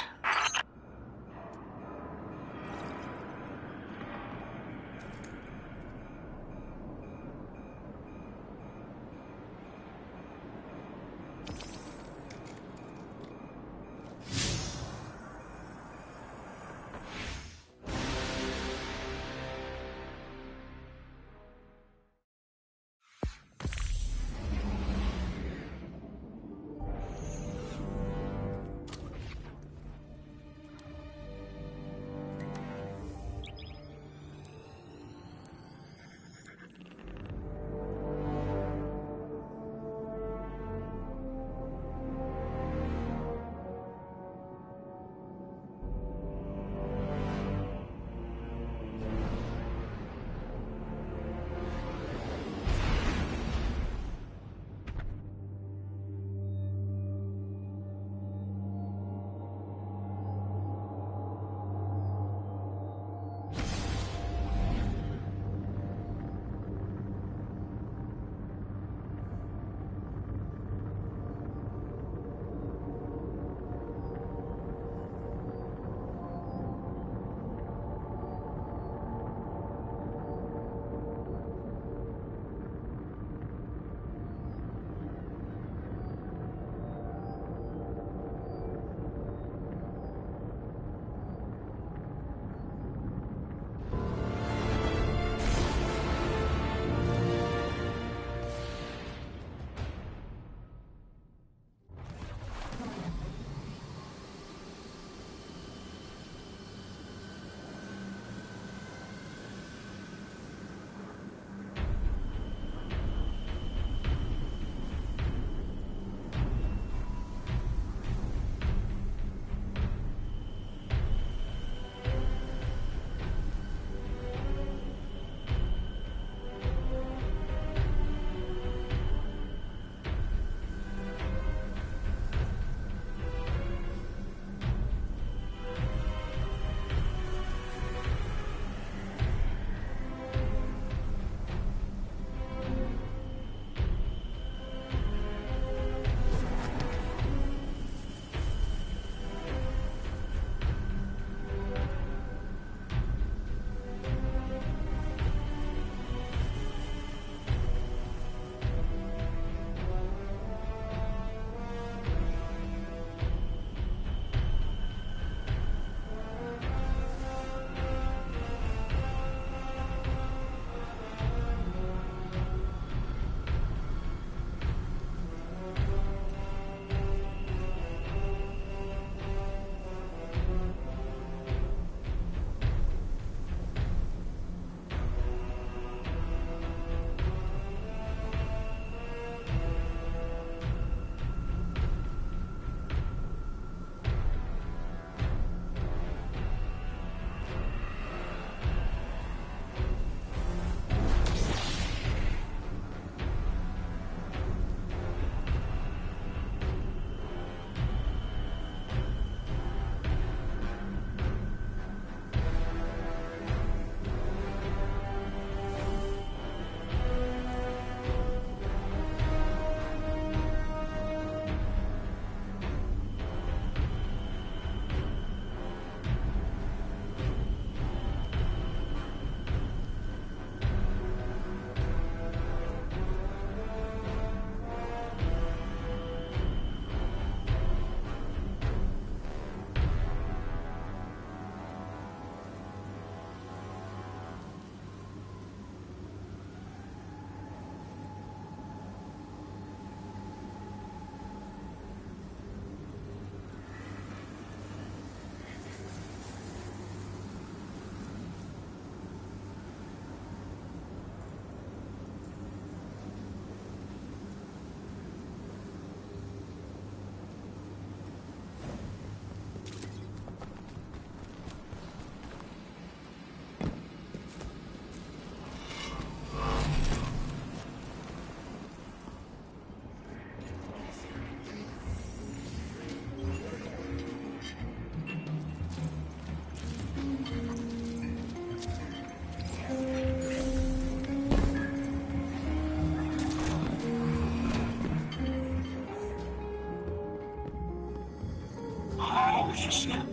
yourselves.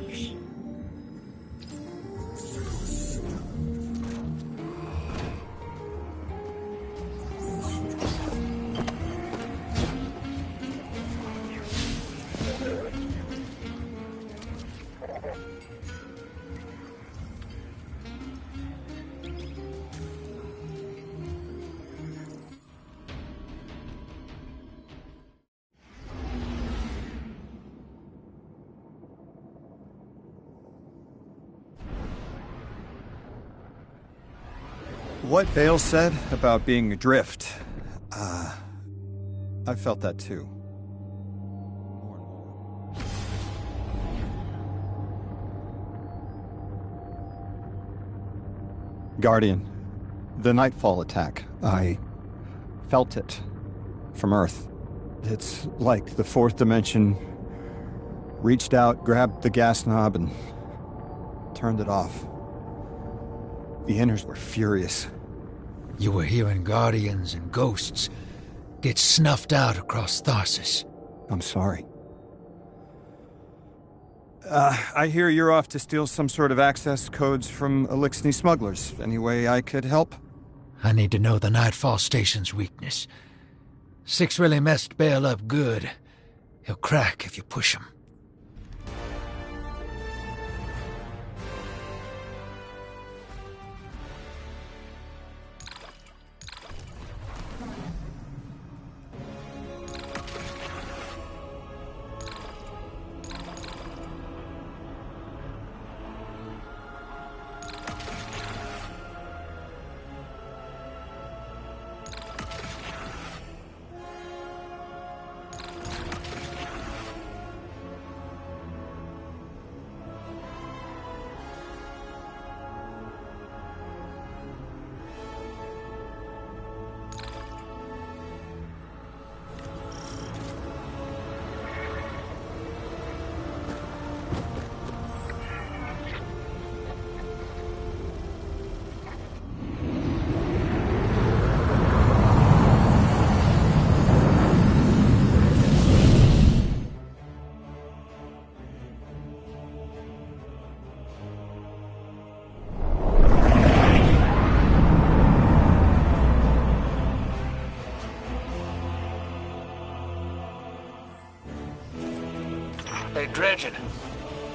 What Bale said about being adrift, I felt that too. More and more. Guardian, the Nightfall attack, I felt it from Earth. It's like the fourth dimension reached out, grabbed the gas knob, and turned it off. The Inners were furious.
You were hearing Guardians and Ghosts get snuffed out across Tharsis.
I'm sorry. I hear you're off to steal some sort of access codes from Elixni smugglers. Any way I could help?
I need to know the Nightfall Station's weakness. Six really messed Bale up good. He'll crack if you push him.
Hey, Dredgen.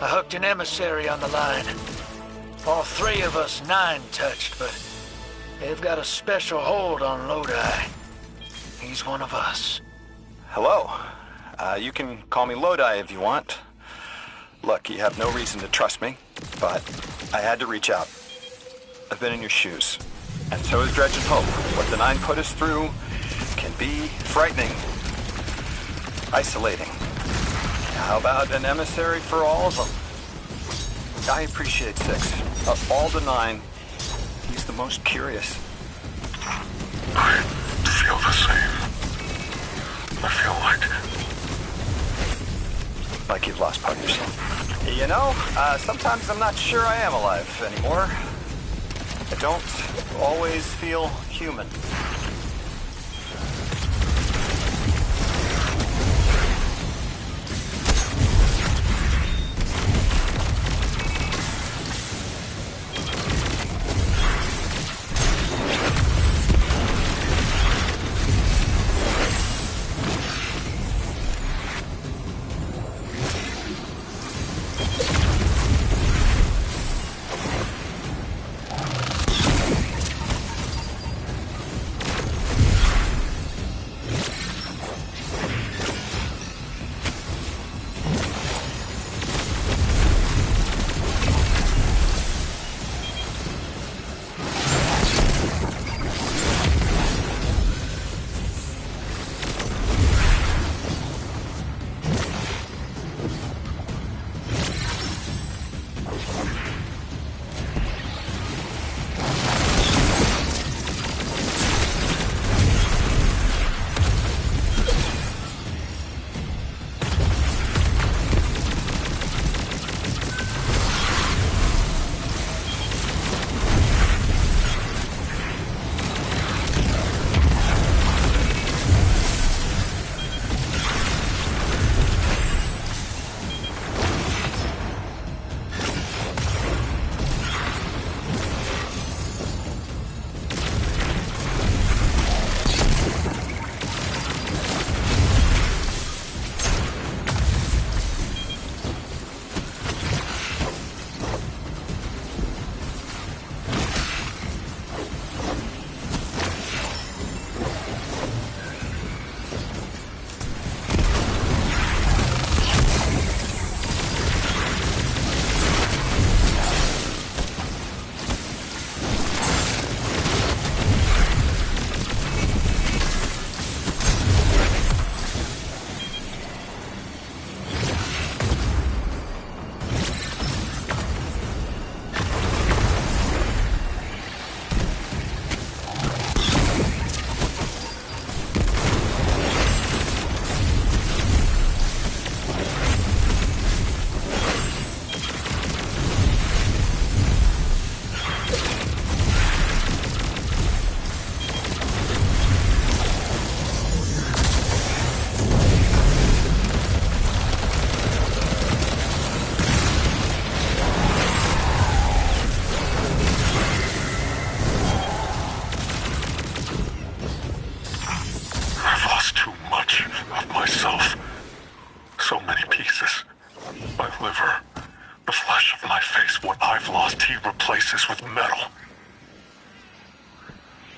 I hooked an emissary on the line. All three of us Nine touched, but they've got a special hold on Lodi. He's one of us.
Hello. You can call me Lodi if you want. Look, you have no reason to trust me, but I had to reach out. I've been in your shoes. And so is Dredgen Hope. What the Nine put us through can be frightening. Isolating. How about an emissary for all of them? I appreciate Six. Of all the Nine, he's the most curious.
I feel the same. I feel
like you've lost part of yourself. You know, sometimes I'm not sure I am alive anymore. I don't always feel human.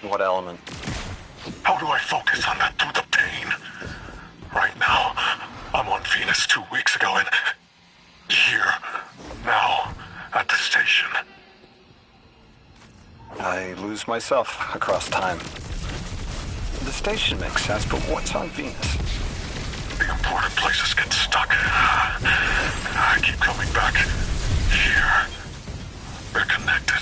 What element?
How do I focus on that through the pain? Right now, I'm on Venus 2 weeks ago and here, now, at the station.
I lose myself across time. The station makes sense, but what's on Venus?
The important places get stuck. I keep coming back here. They're connected.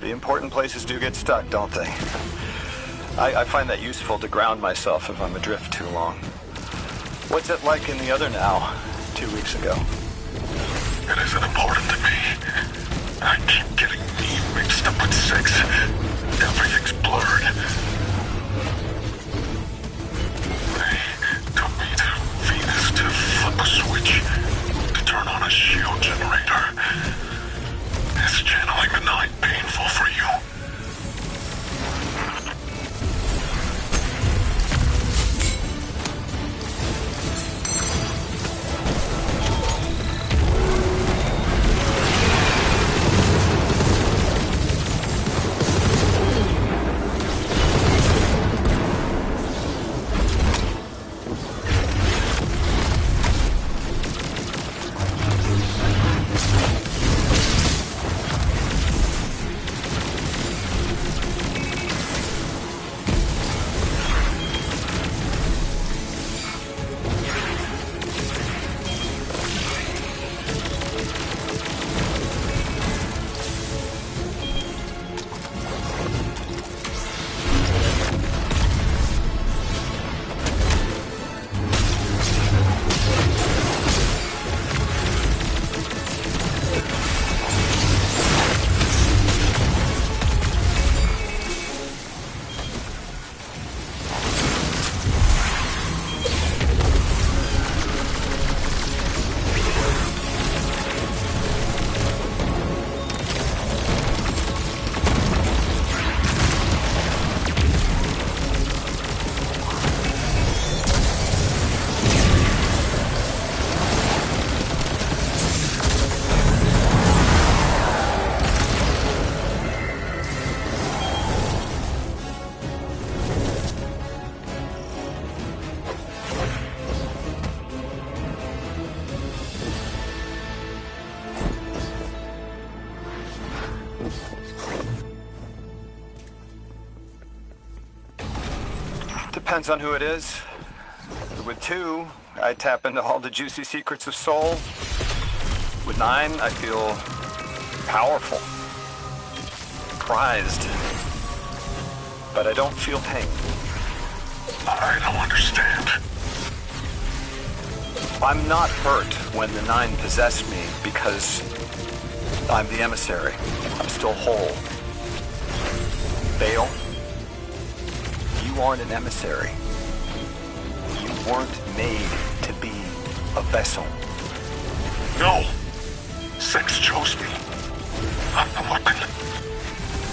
The important places do get stuck, don't they? I find that useful to ground myself if I'm adrift too long. What's it like in the other now, 2 weeks ago?
It isn't important to me. I keep getting me mixed up with 6. Everything's blurred. They took me to Venus to flip a switch, to turn on a shield generator. Is channeling the night painful for you?
Depends on who it is. With 2, I tap into all the juicy secrets of Soul. With 9, I feel powerful, prized, but I don't feel pain.
I don't understand.
I'm not hurt when the 9 possess me because I'm the emissary. I'm still whole. Bale, you aren't an emissary. You weren't made to be a vessel.
No. 6 chose me. I'm the weapon.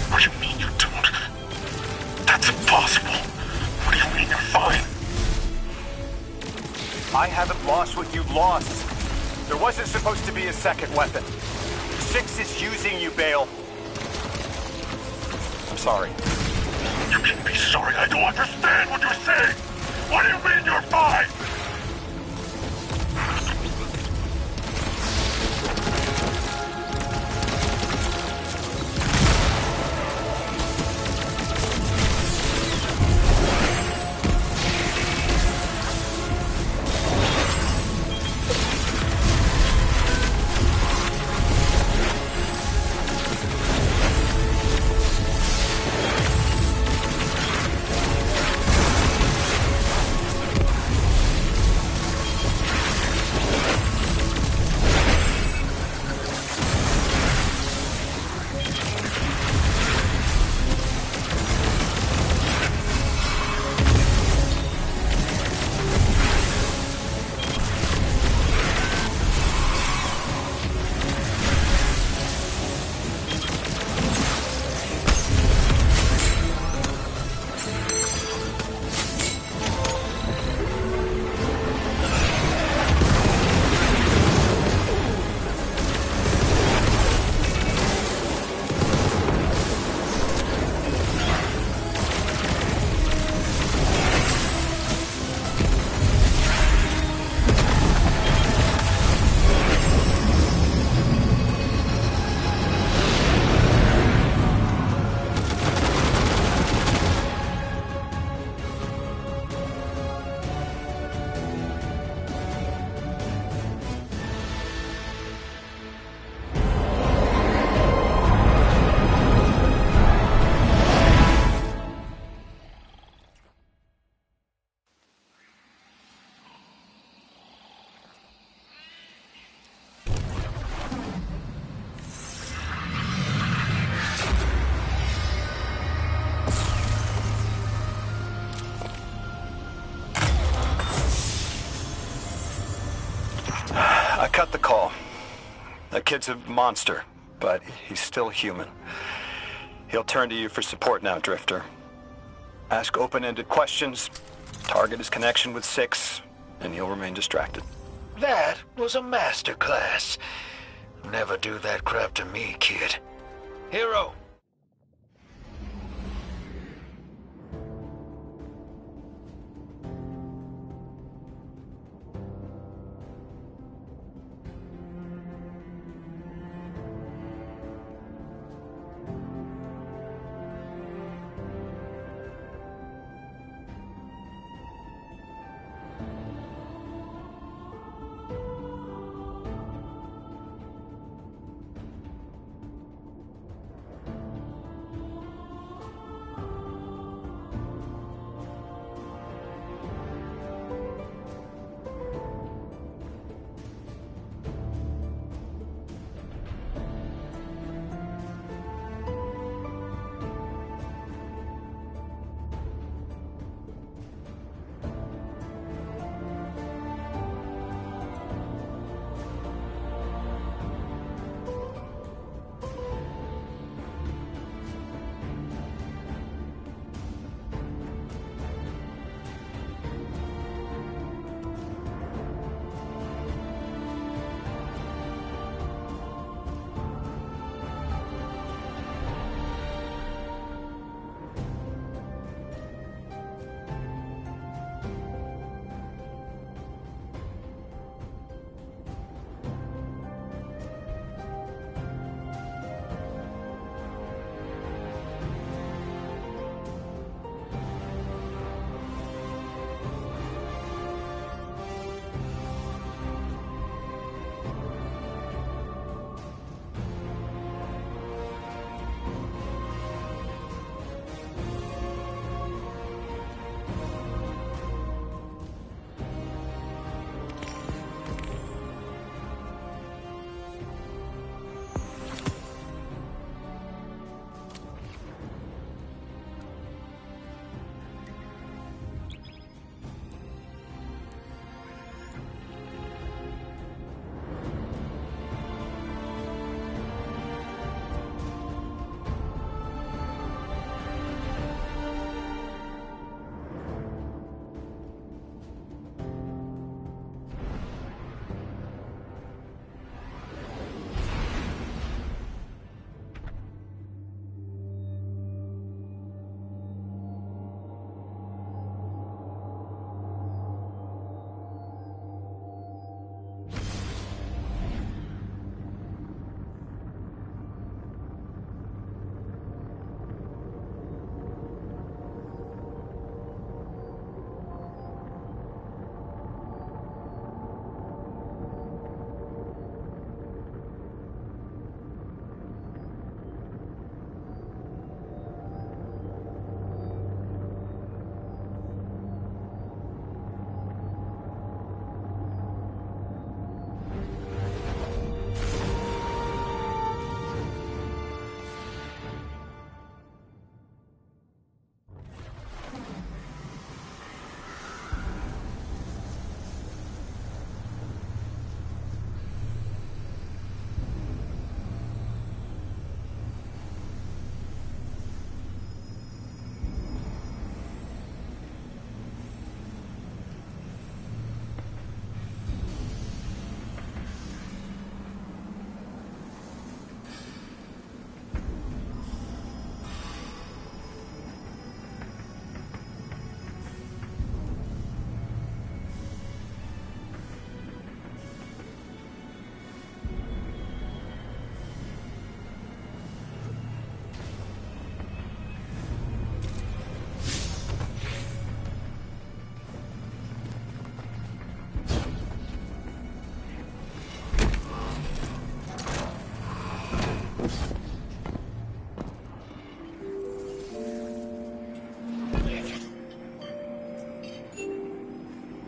What do you mean you don't? That's impossible. What do you mean you're fine?
I haven't lost what you've lost. There wasn't supposed to be a second weapon. 6 is using you, Bale. I'm sorry.
You can be sorry. I don't understand what you're saying. What do you mean you're fine?
I cut the call. That kid's a monster, but he's still human. He'll turn to you for support now, Drifter. Ask open-ended questions, target his connection with 6, and he'll remain distracted.
That was a masterclass. Never do that crap to me, kid. Hero!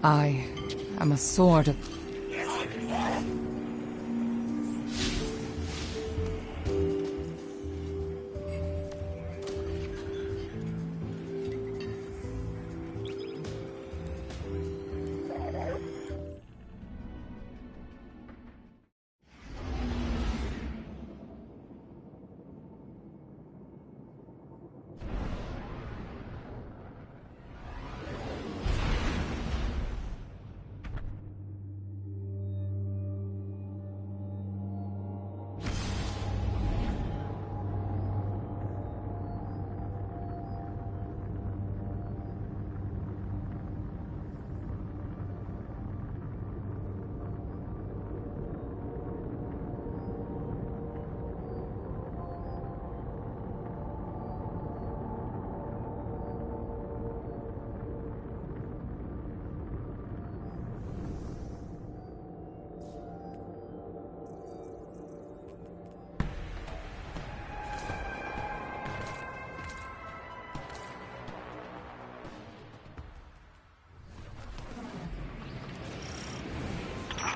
I am a sort of...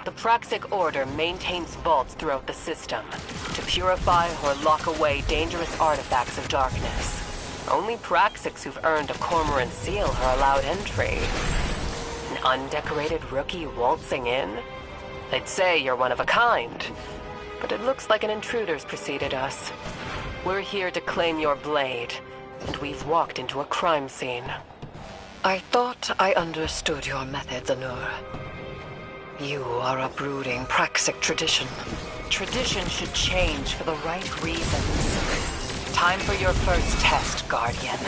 The Praxic Order maintains vaults throughout the system to purify or lock away dangerous artifacts of darkness. Only Praxics who've earned a Cormoran seal are allowed entry. An undecorated rookie waltzing in? They'd say you're one of a kind, but it looks like an intruder's preceded us. We're here to claim your blade, and we've walked into a crime scene. I thought I understood your methods, Anur. You are uprooting Praxic tradition. Tradition should change for the right reasons. Time for your first test, Guardian.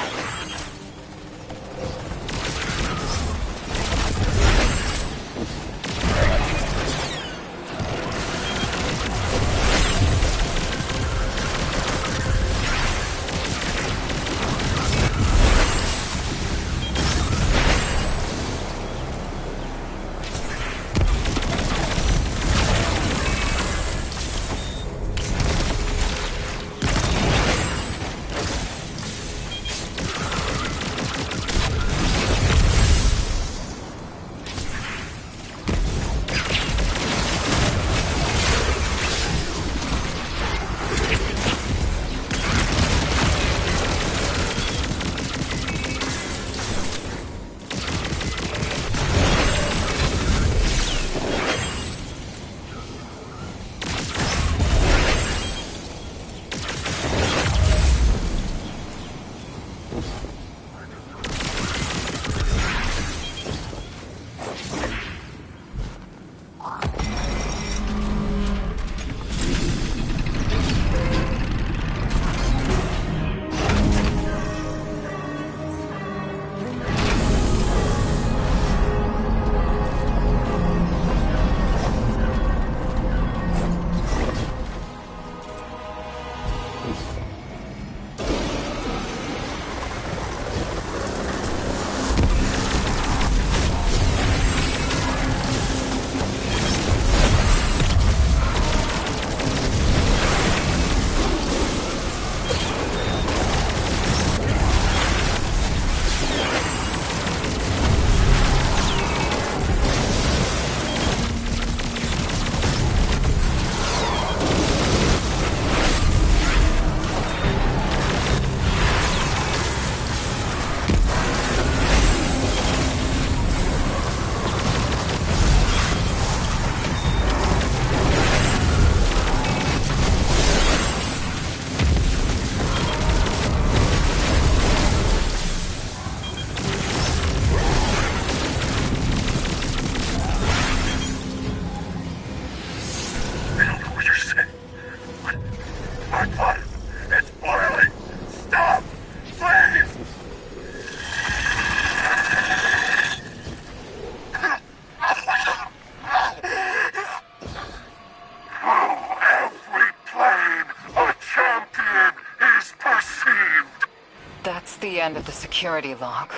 The end of the security log.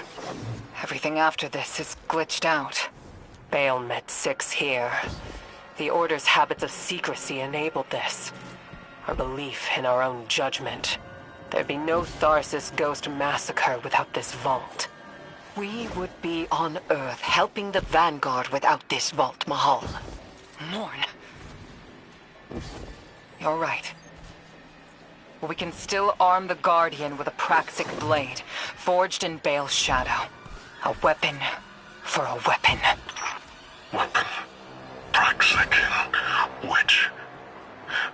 Everything after this is glitched out. Bailmet 6 here. The Order's habits of secrecy enabled this. Our belief in our own judgment. There'd be no Tharsis Ghost massacre without this vault. We would be on Earth helping the Vanguard without this vault, Mahal.
Morn. You're right. We can still arm the Guardian with a Praxic blade, forged in Bale's shadow. A weapon for a weapon.
Weapon. Praxic. Which?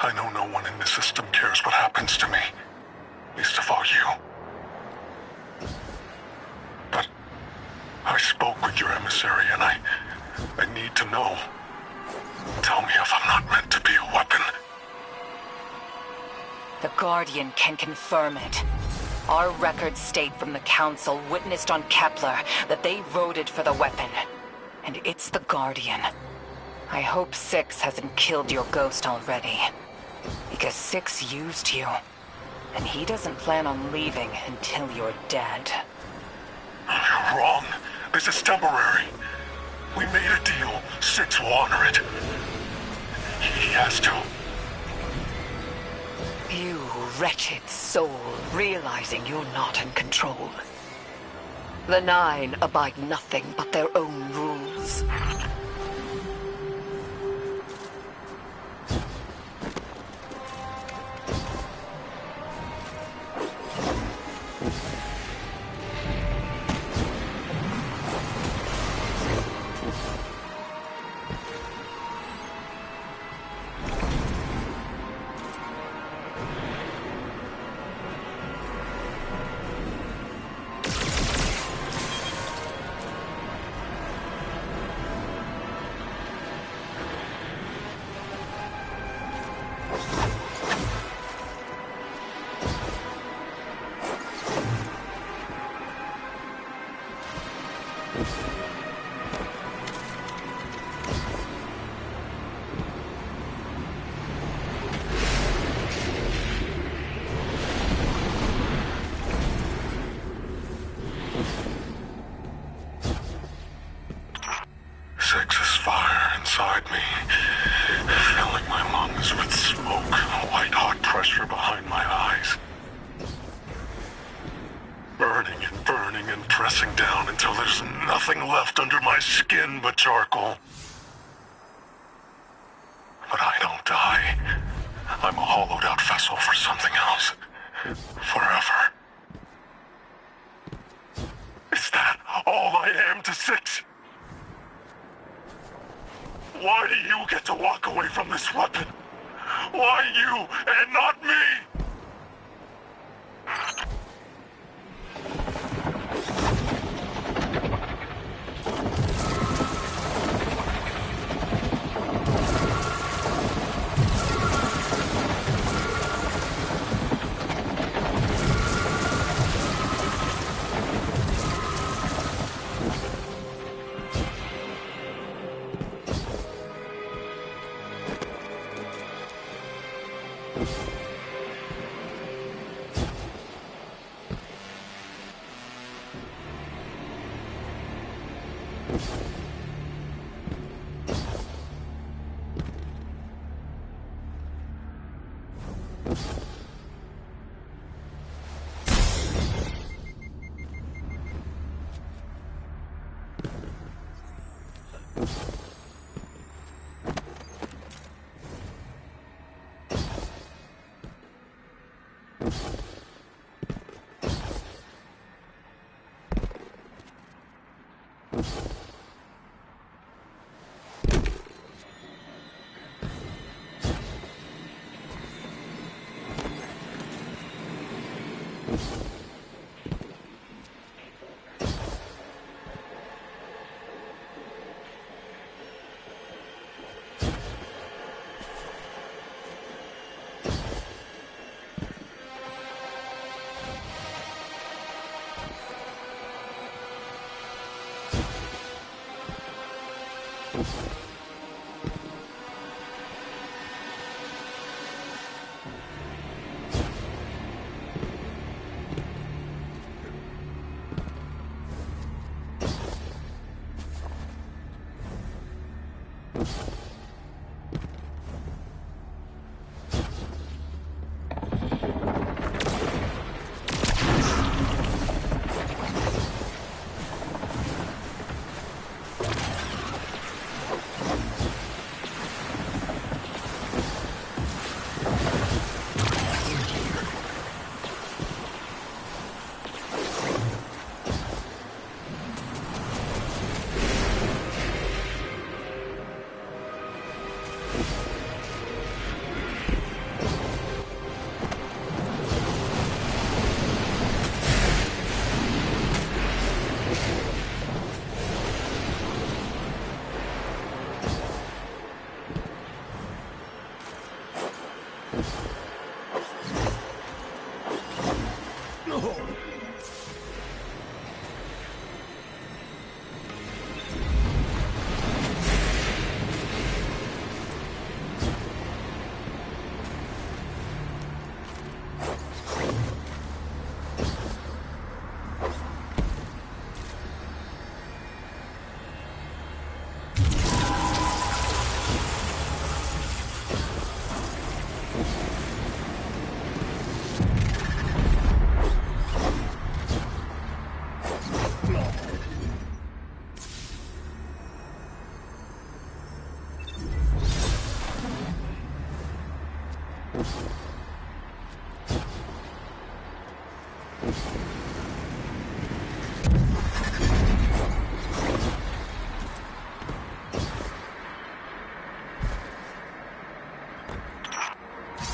I know no one in the system cares what happens to me. Least of all you. But I spoke with your emissary and I need to know. Tell me if I'm not meant to be a weapon.
The Guardian can confirm it. Our records state from the Council witnessed on Kepler that they voted for the weapon. And it's the Guardian. I hope Six hasn't killed your ghost already. Because Six used you. And he doesn't plan on leaving until you're dead.
You're wrong. This is temporary. We made a deal. Six will honor it. He has to.
You wretched soul, realizing you're not in control. The Nine abide nothing but their own rules.
Six's fire inside me, filling my lungs with smoke, white-hot pressure behind my eyes. Burning and pressing down until there's nothing left under my skin but charcoal. But I don't die. I'm a hollowed-out vessel for something else. Forever. Is that all I am to Six? Why do you get to walk away from this weapon? Why you and not me?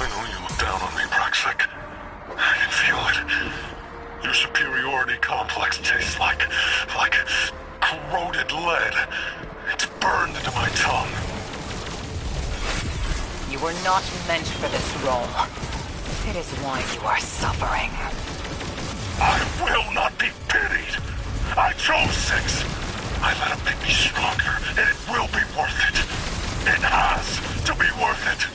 I know you look down on me, Praxic. I can feel it. Your superiority complex tastes like corroded lead. It's burned into my tongue.
You were not meant for this role. It is why you are suffering.
I will not be pitied. I chose 6. I let him make me stronger, and it will be worth it. It has to be worth it.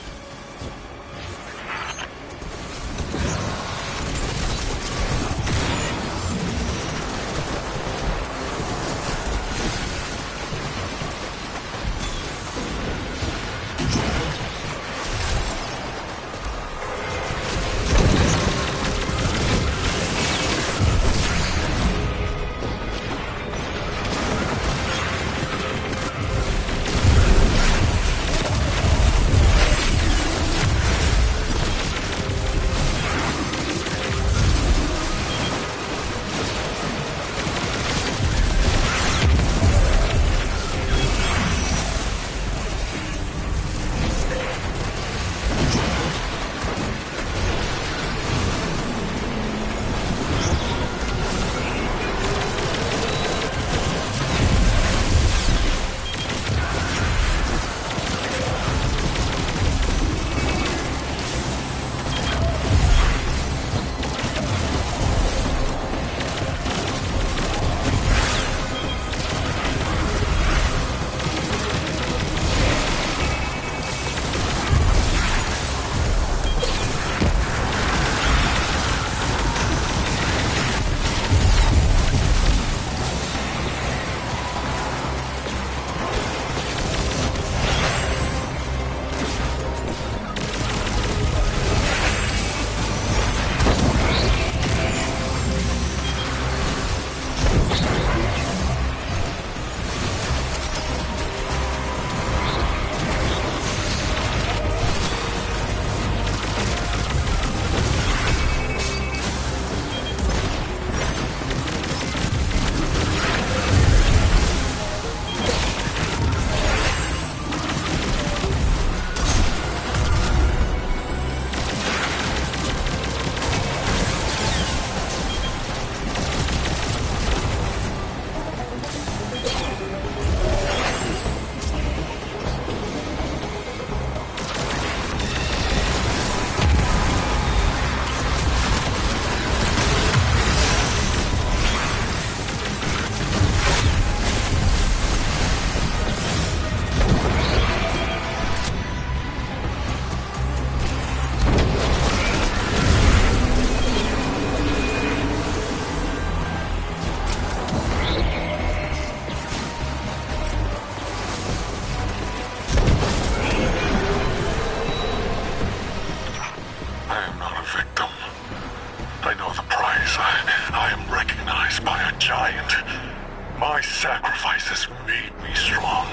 My sacrifices made me strong.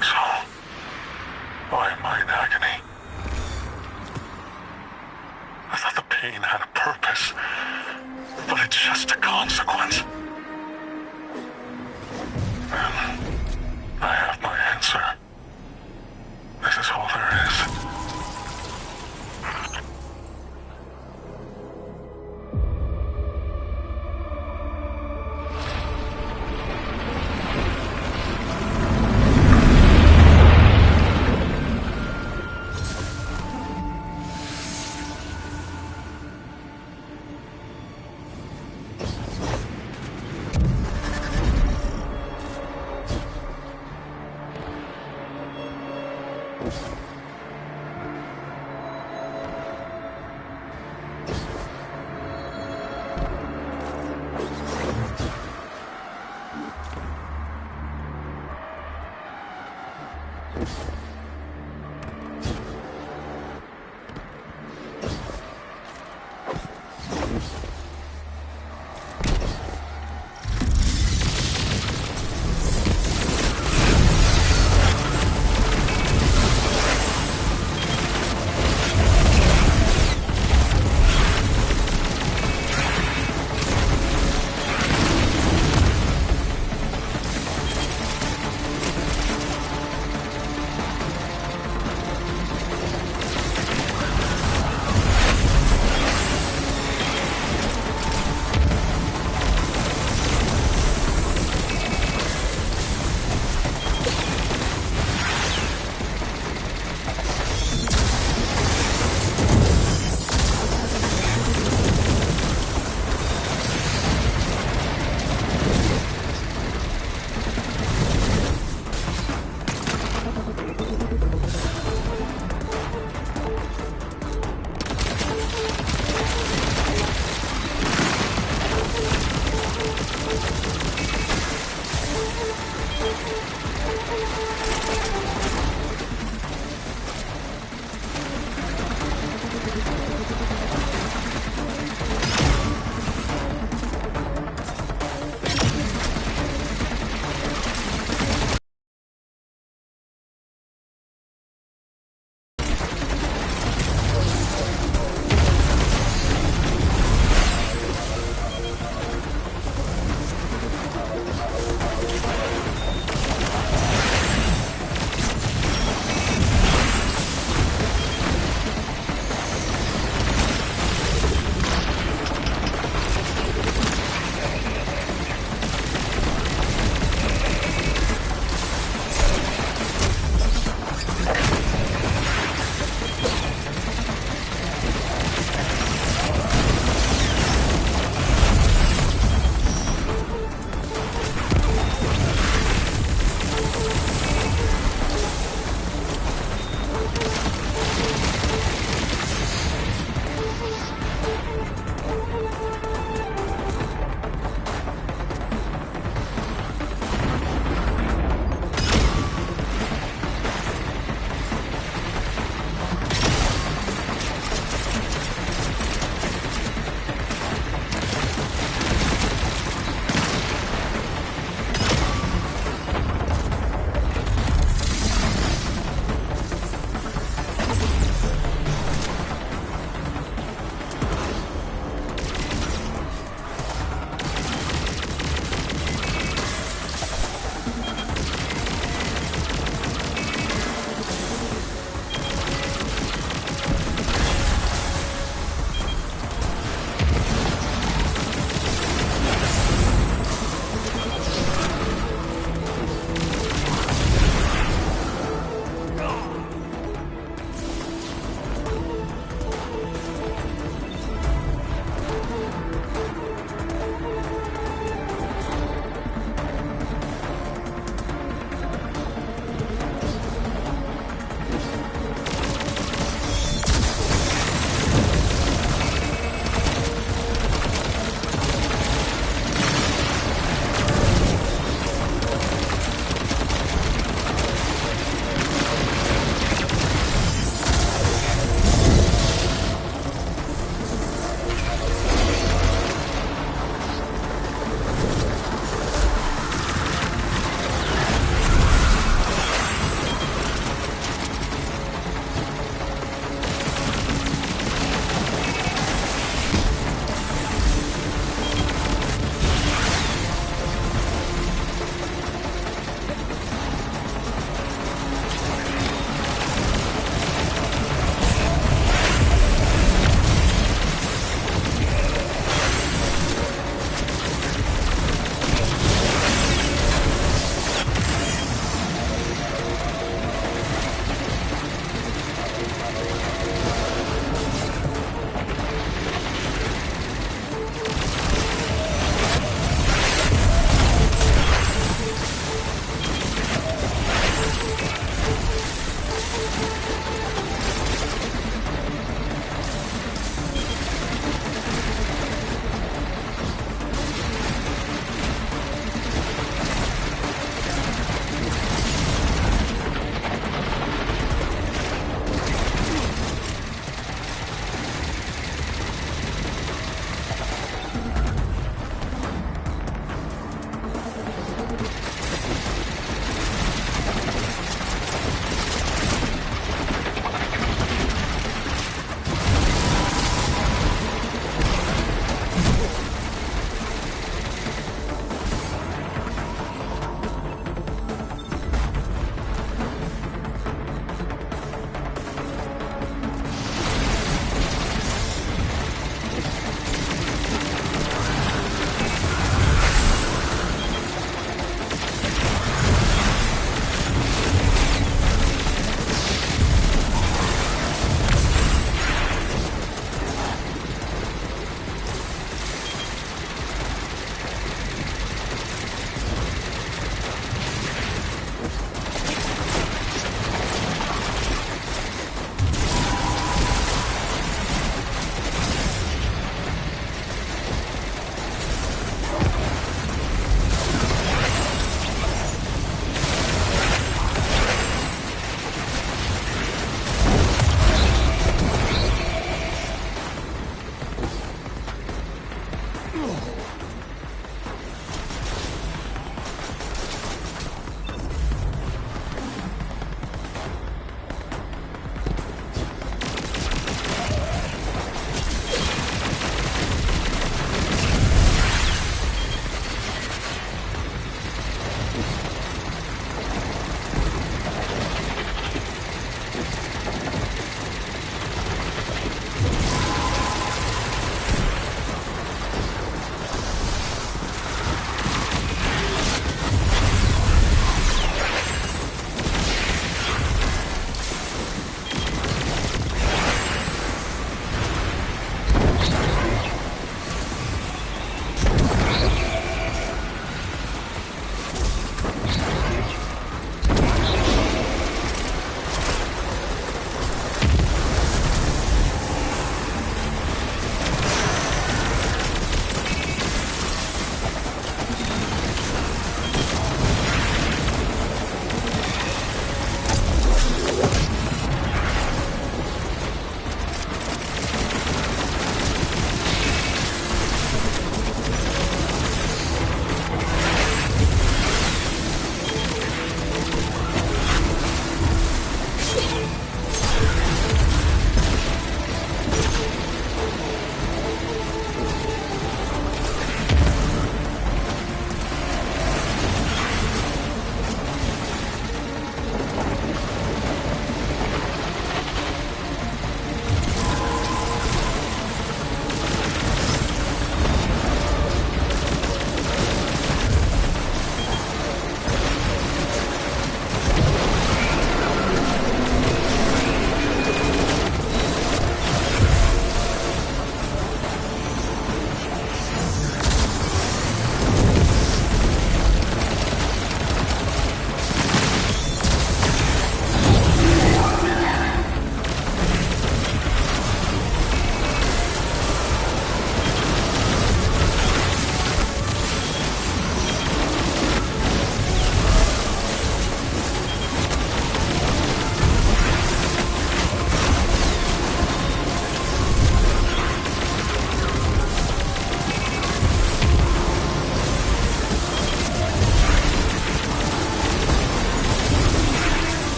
So, why am I in agony? I thought the pain had a purpose, but it's just a consequence. And I have my answer. This is all there is.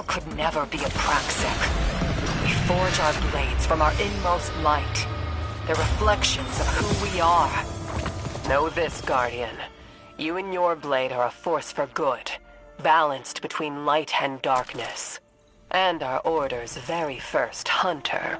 Could never be a Praxic. We forge our blades from our inmost light. They're reflections of who we are. Know this, Guardian. You and your blade are a force for good, balanced between light and darkness. And our Order's very first hunter.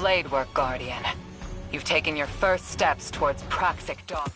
blade work, Guardian. You've taken your first steps towards Praxic Dog.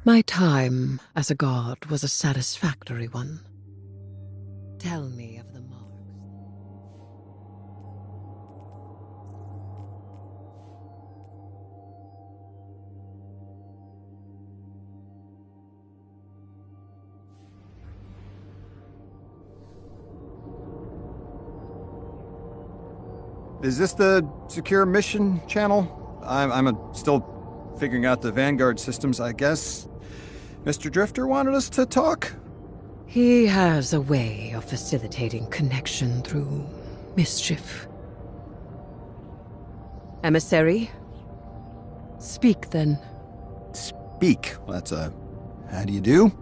My time as a god was a satisfactory one. Tell me of the marks.
Is this the secure mission channel? I'm still figuring out the Vanguard systems, I guess. Mr. Drifter wanted us to talk?
He has a way of facilitating connection through mischief.
Emissary? Speak, then.
Speak? That's a... how do you do?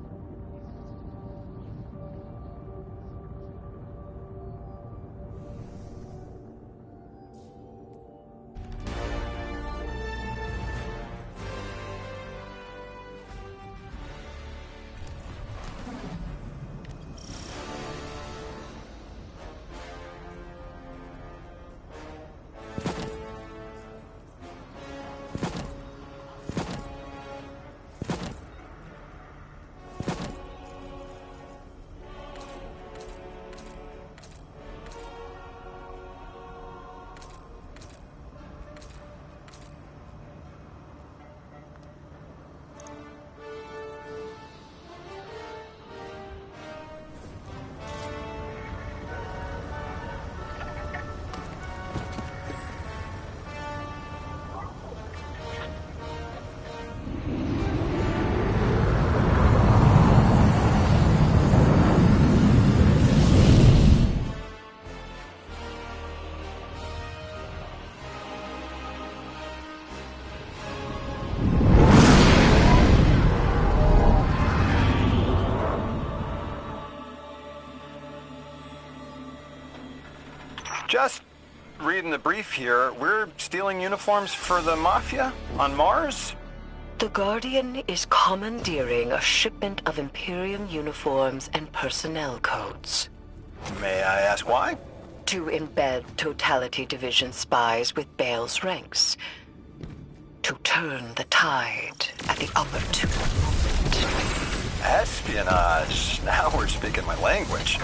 Just reading the brief here, we're stealing uniforms for the Mafia on Mars?
The Guardian is commandeering a shipment of Imperium uniforms and personnel codes.
May I ask why?
To embed Totality Division spies with Bale's ranks. To turn the tide at the upper two movement.
Espionage. Now we're speaking my language.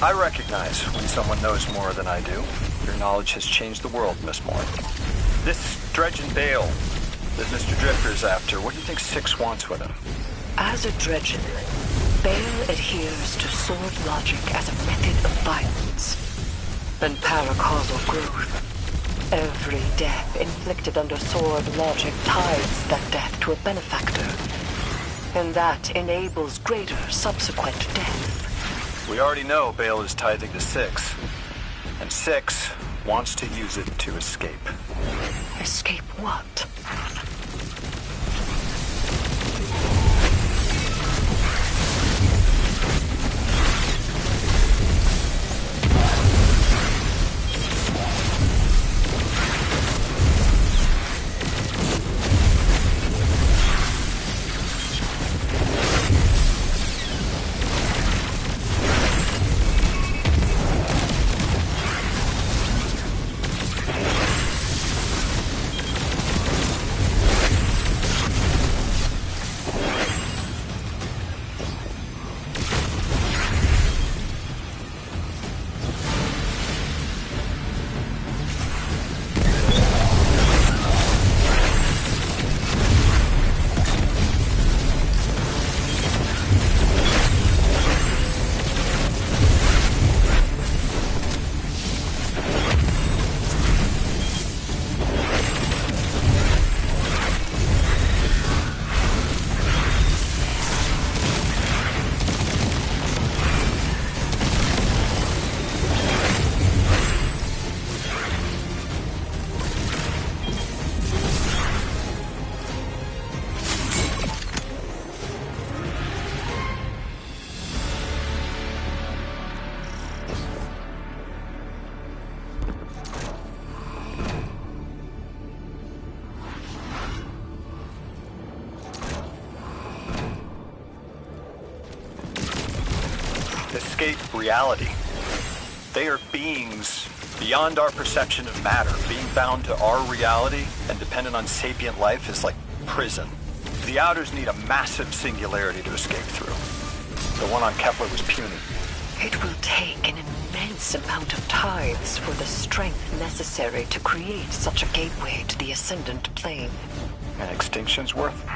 I recognize when someone knows more than I do. Your knowledge has changed the world, Miss Moore. This Dredge and Bale that Mr. Drifter's after, what do you think Six wants with him?
As a Dredgen, Bale adheres to sword logic as a method of violence and paracausal growth. Every death inflicted under sword logic ties that death to a benefactor, and that enables greater subsequent death.
We already know Bale is tithing to Six, and Six wants to use it to escape.
Escape what?
escape reality. They are beings beyond our perception of matter. Being bound to our reality and dependent on sapient life is like prison. The Outers need a massive singularity to escape through. The one on Kepler was puny.
It will take an immense amount of tithes for the strength necessary to create such a gateway to the Ascendant Plane.
And extinction's worth?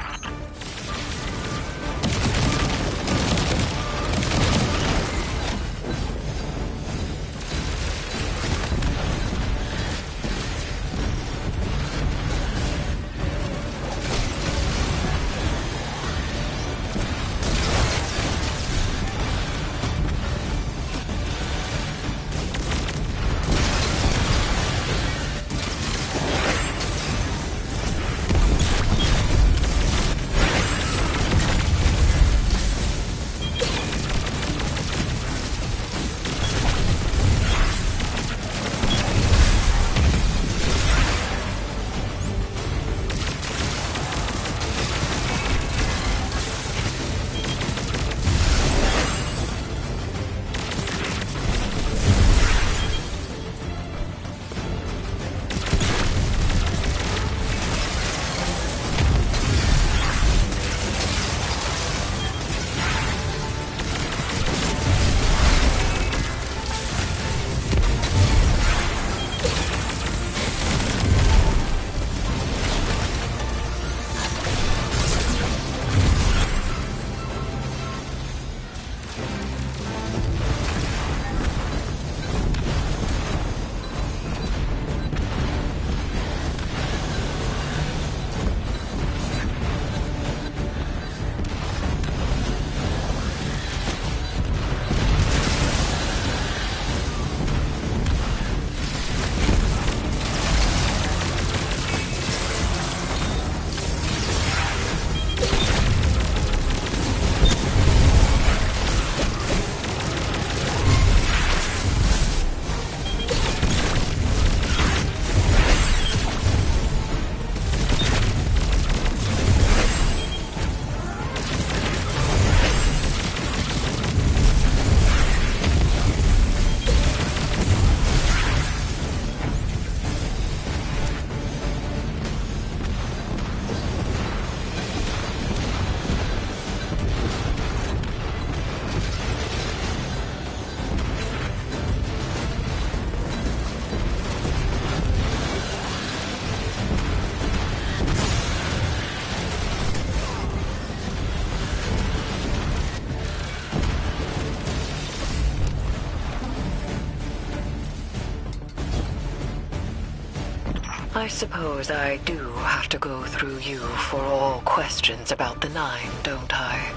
I suppose I do have to go through you for all questions about the Nine, don't I?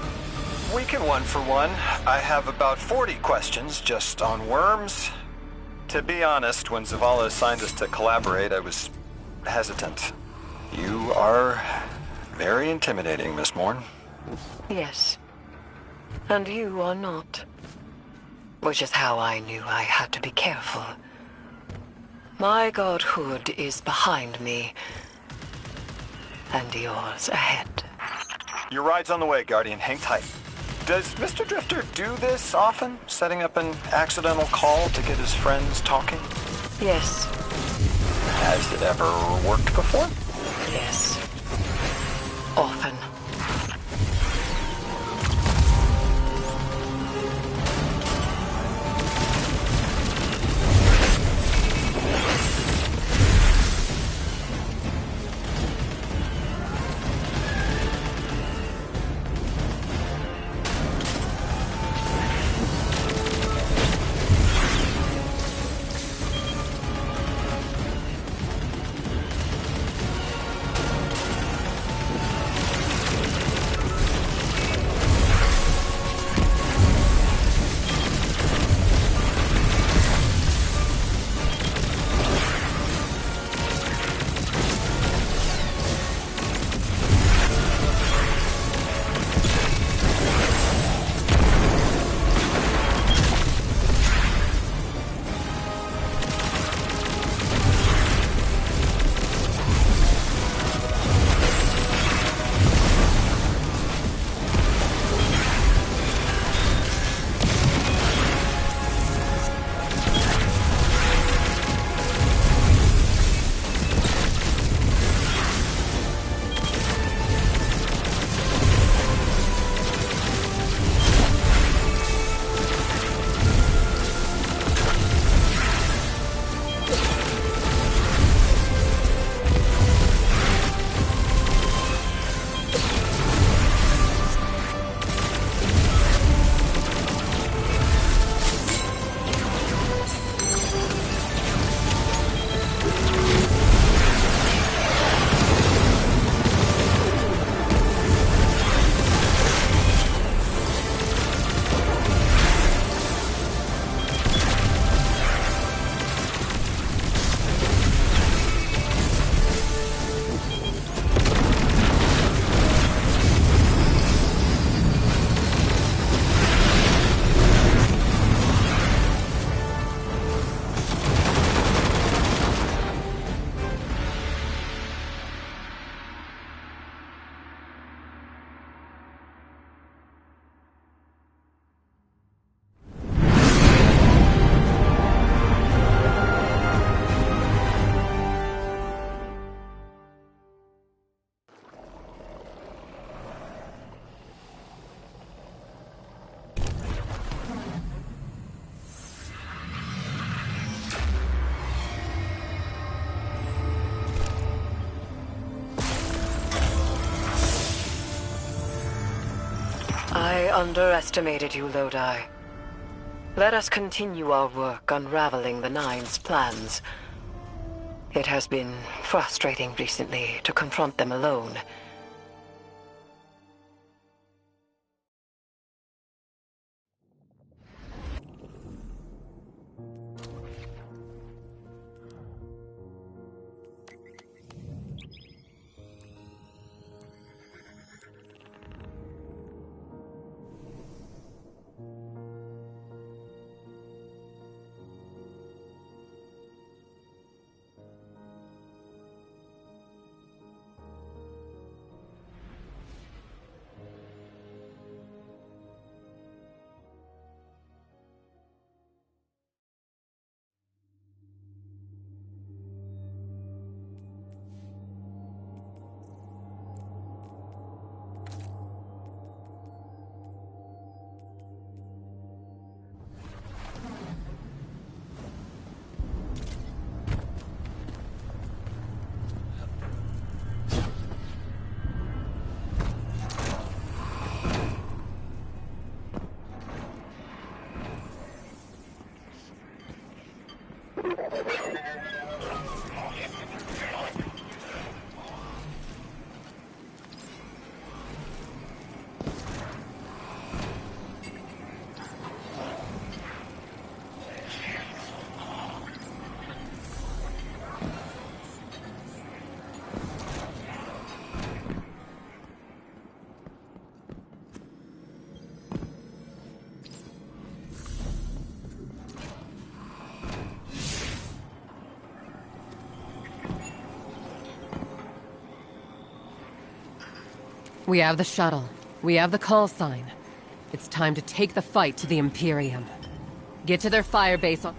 We can one for one. I have about 40 questions just on worms. To be honest, when Zavala assigned us to collaborate, I was hesitant. You are very intimidating, Miss Morn.
Yes. And you are not. Which is how I knew I had to be careful. My godhood is behind me, and yours ahead.
Your ride's on the way, Guardian. Hang tight. Does Mr. Drifter do this often? Setting up an accidental call to get his friends talking?
Yes.
Has it ever worked before?
Yes. Often. underestimated you, Lodi. Let us continue our work unraveling the Nine's plans. It has been frustrating recently to confront them alone.
We have the shuttle. We have the call sign. It's time to take the fight to the Imperium. Get to their firebase on...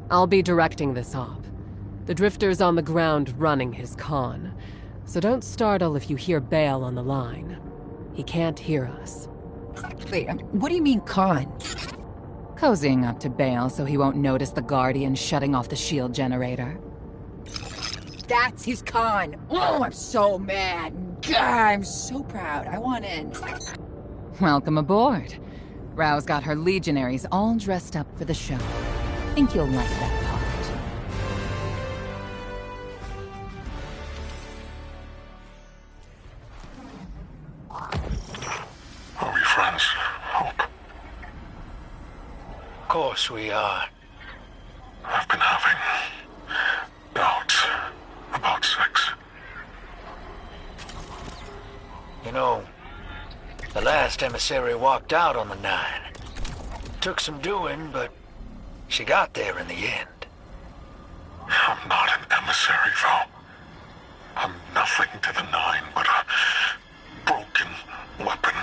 I'll be directing this op. The Drifter's on the ground running his con. So don't startle if you hear Bale on the line. He can't hear us.
Wait, what do you mean con?
Cozying up to Bale so he won't notice the Guardian shutting off the shield generator.
That's his con! Oh, I'm so mad! God, I'm so proud. I want in.
Welcome aboard. Rao's got her legionaries all dressed up for the show. Think you'll like that part.
Are we friends, Hope?
Of course we are.
I've been having doubts about sex.
You know, the last emissary walked out on the Nine. Took some doing, but she got there in the end.
I'm not an emissary, though. I'm nothing to the Nine but a broken weapon.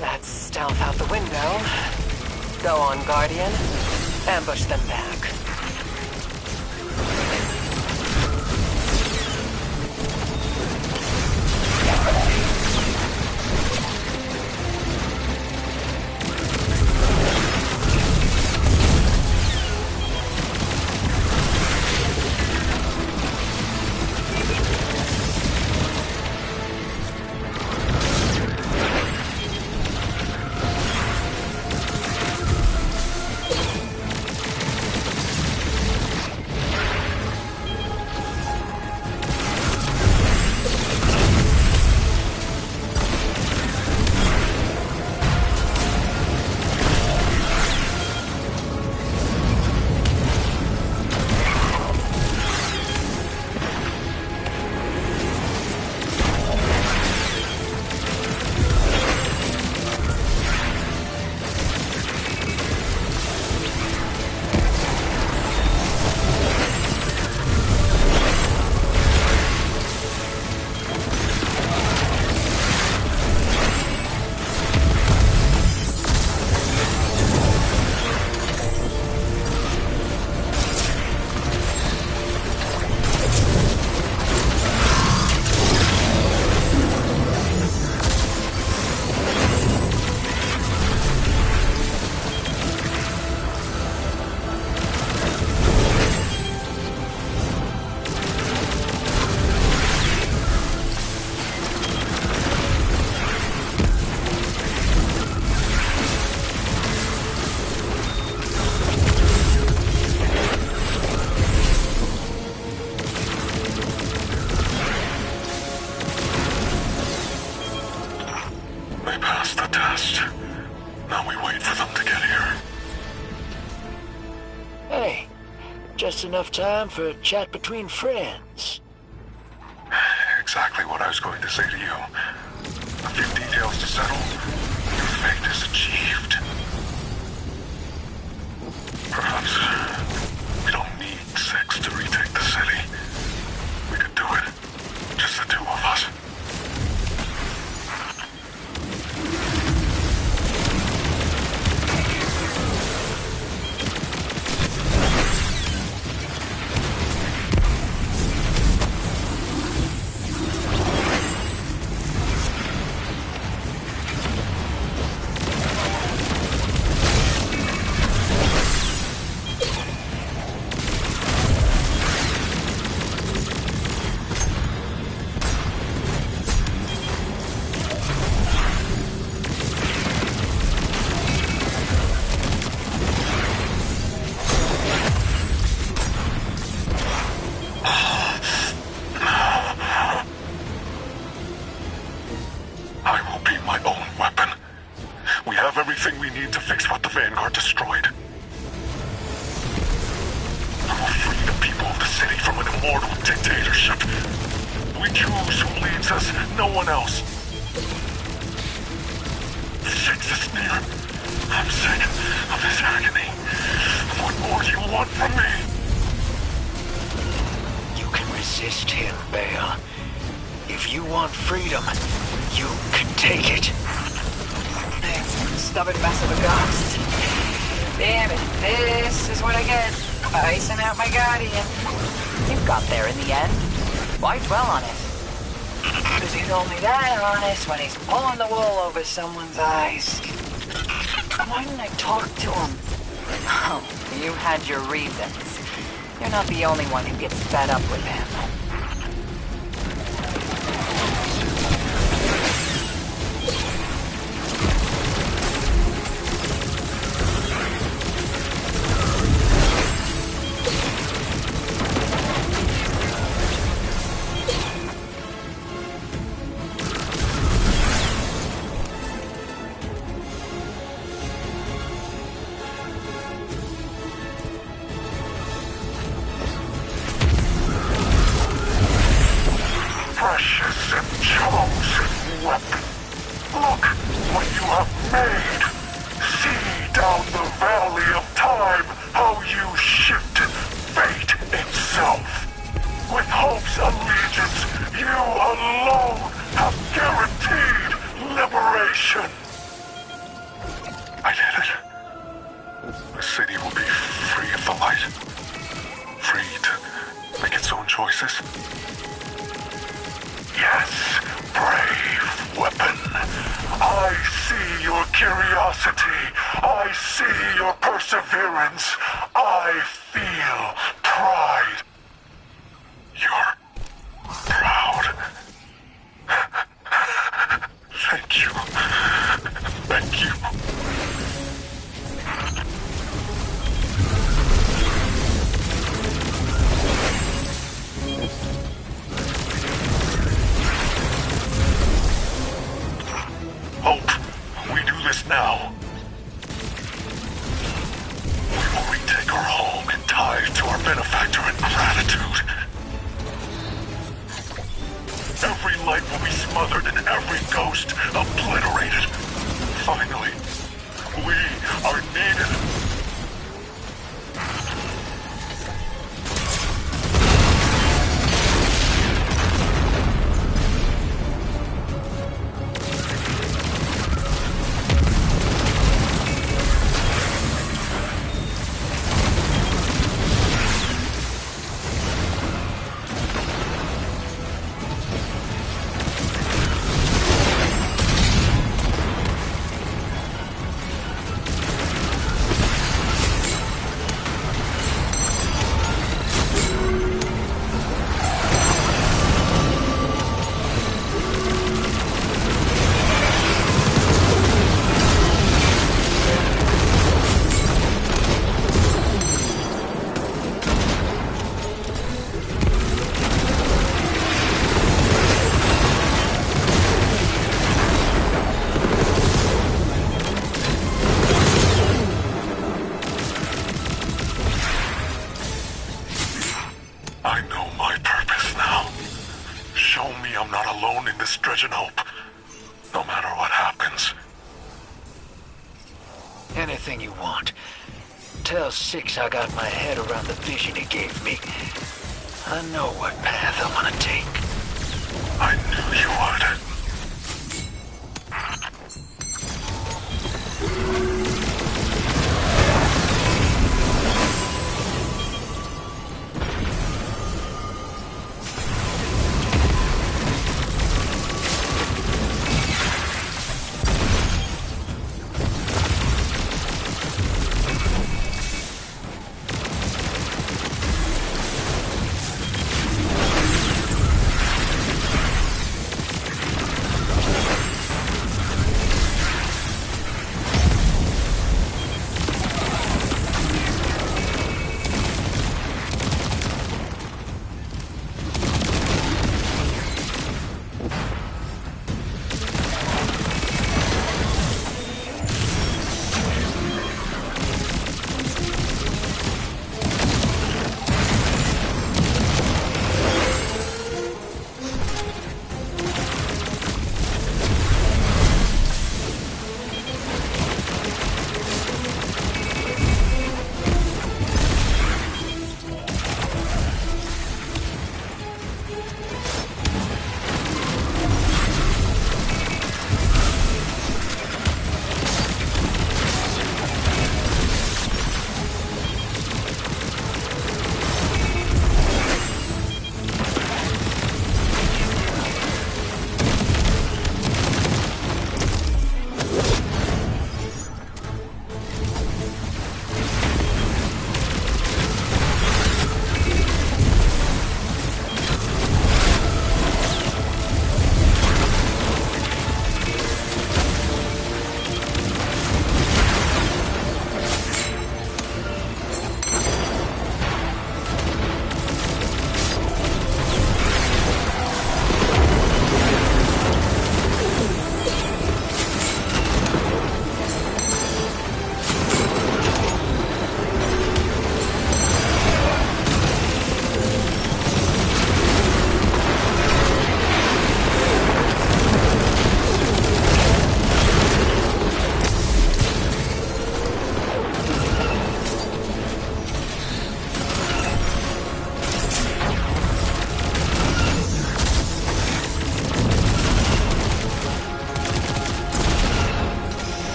Let's stealth out the window. Go on, Guardian. Ambush them back.
rest. Now we wait for them to get here.
Hey, just enough time for a chat between friends.
Exactly what I was going to say to you. A few details to settle. Your fate is achieved. Perhaps we don't need 6 to retake the city. We could do it. Just the 2 of us. Everything we need to fix what the Vanguard destroyed. I will free the people of the city from an immortal dictatorship. We choose who leads us, no one else. The 6 is near. I'm sick of this agony. What more do you want from me?
You can resist him, Bale. If you want freedom, you can take it.
Stubborn mess of a ghost. Damn it, this is what I get. Icing out my guardian.
You got there in the end. Why dwell on it?
Because he's only that honest when he's pulling the wool over someone's eyes. Why didn't I talk to him?
Oh, you had your reasons. You're not the only one who gets fed up with him.
Precious and chosen weapon. Look what you have made. See down the valley of time how you shifted fate itself. With Hope's allegiance, you alone have guaranteed liberation. I did it. The city will be free of the light. Free to make its own choices. Yes, brave weapon. I see your curiosity. I see your perseverance. I feel pride. You're proud. Thank you. Thank you. Hope, we do this now. We will retake our home and tie to our benefactor in gratitude. Every light will be smothered and every ghost obliterated. Finally, we are needed.
Anything you want. Tell Six I got my head around the vision he gave me. I know what path I want to take.
I knew you would.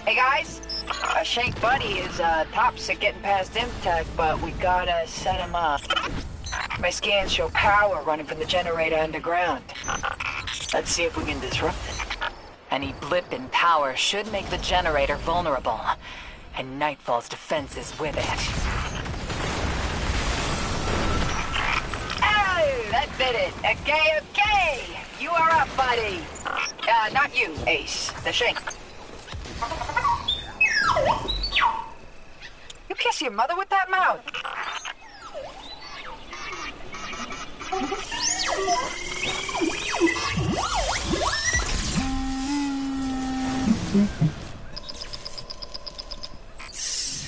Hey guys, Shank Buddy is tops at getting past Imtech, but we gotta set him up. My scans show power running from the generator underground. Let's see if we can disrupt it.
Any blip in power should make the generator vulnerable, and Nightfall's defenses with it.
Oh, that did it. Okay, okay. You are up, buddy. Not you, Ace. The Shank. You kiss your mother with that mouth.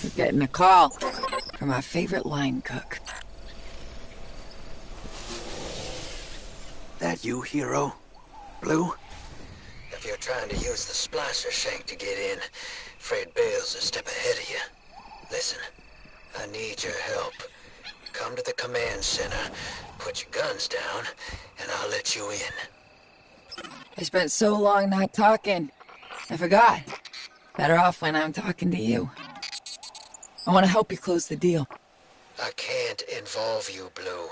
We're getting a call from our favorite line cook.
That you, hero? Blue? If you're trying to use the splicer shank to get in, afraid Bale's a step ahead of you. Listen, I need your help. Come to the command center, put your guns down, and I'll let you in.
I spent so long not talking. I forgot. Better off when I'm talking to you. I want to help you close the deal.
I can't involve you, Blue.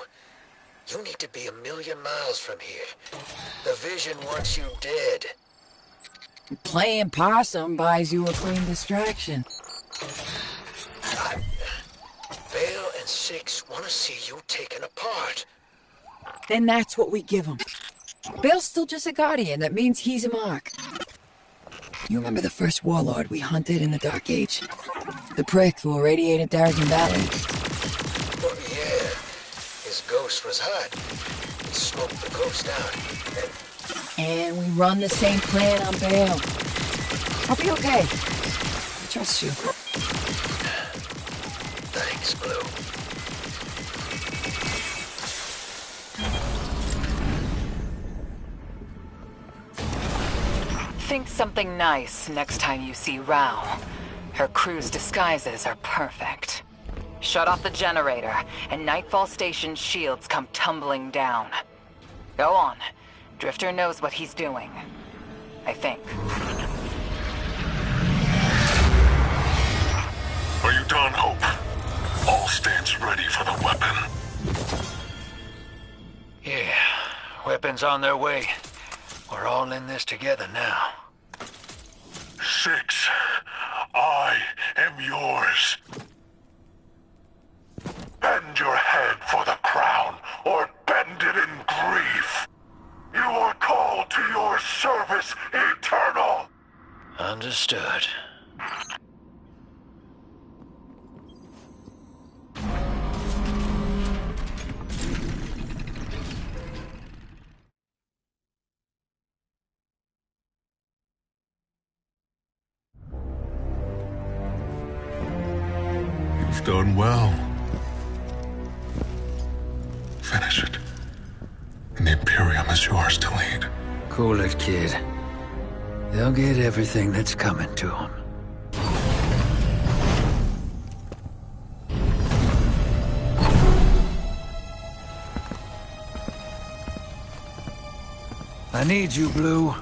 You need to be 1,000,000 miles from here. The Vision wants you dead.
Playing possum buys you a clean distraction.
Bale and Six want to see you taken apart.
Then that's what we give him. Bale's still just a Guardian. That means he's a mark. You remember the first warlord we hunted in the Dark Age? The prick who irradiated Darrigan Valley?
Oh, yeah. His ghost was hot. He smoked the ghost out. And
And we run the same plan on Bale. I'll be okay. I trust you.
Thanks, Blue.
Think something nice next time you see Rao. Her crew's disguises are perfect. Shut off the generator, and Nightfall Station's shields come tumbling down. Go on. Drifter knows what he's doing. I think.
Are you done, Hope? All stands ready for the weapon.
Yeah, weapons on their way. We're all in this together now.
6, I am yours. Bend your head for the crown, or bend it in grief. You are called to your service eternal.
Understood.
You've done well. Finish it. And the Imperium is yours to lead.
Cool it, kid. They'll get everything that's coming to them. I need you, Blue.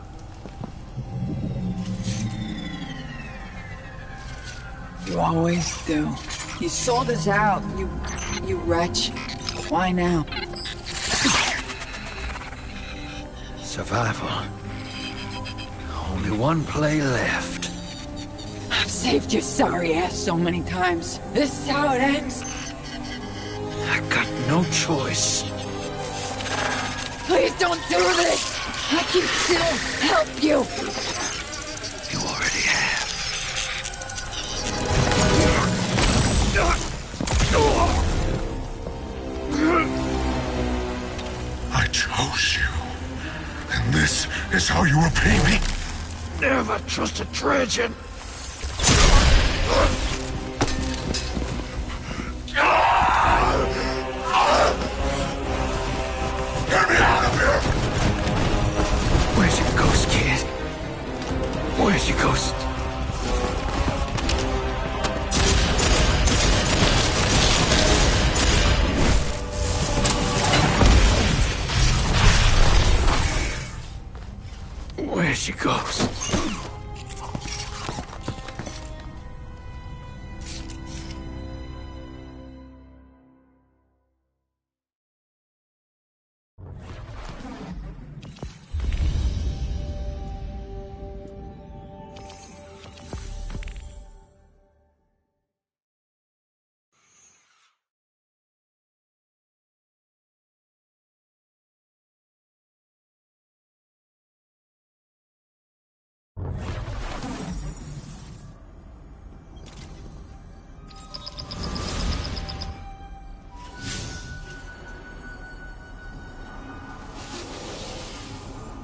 You always do. You sold us out, you wretch. Why now?
Survival. Only one play left.
I've saved your sorry ass so many times. This is how it ends.
I got no choice.
Please don't do this! I can still help you!
You already have.
I chose you. And this is how you repay me?
Never trust a Trajan.
Get me out of here!
Where's your ghost, kid? Where's your ghost? Where's your ghost?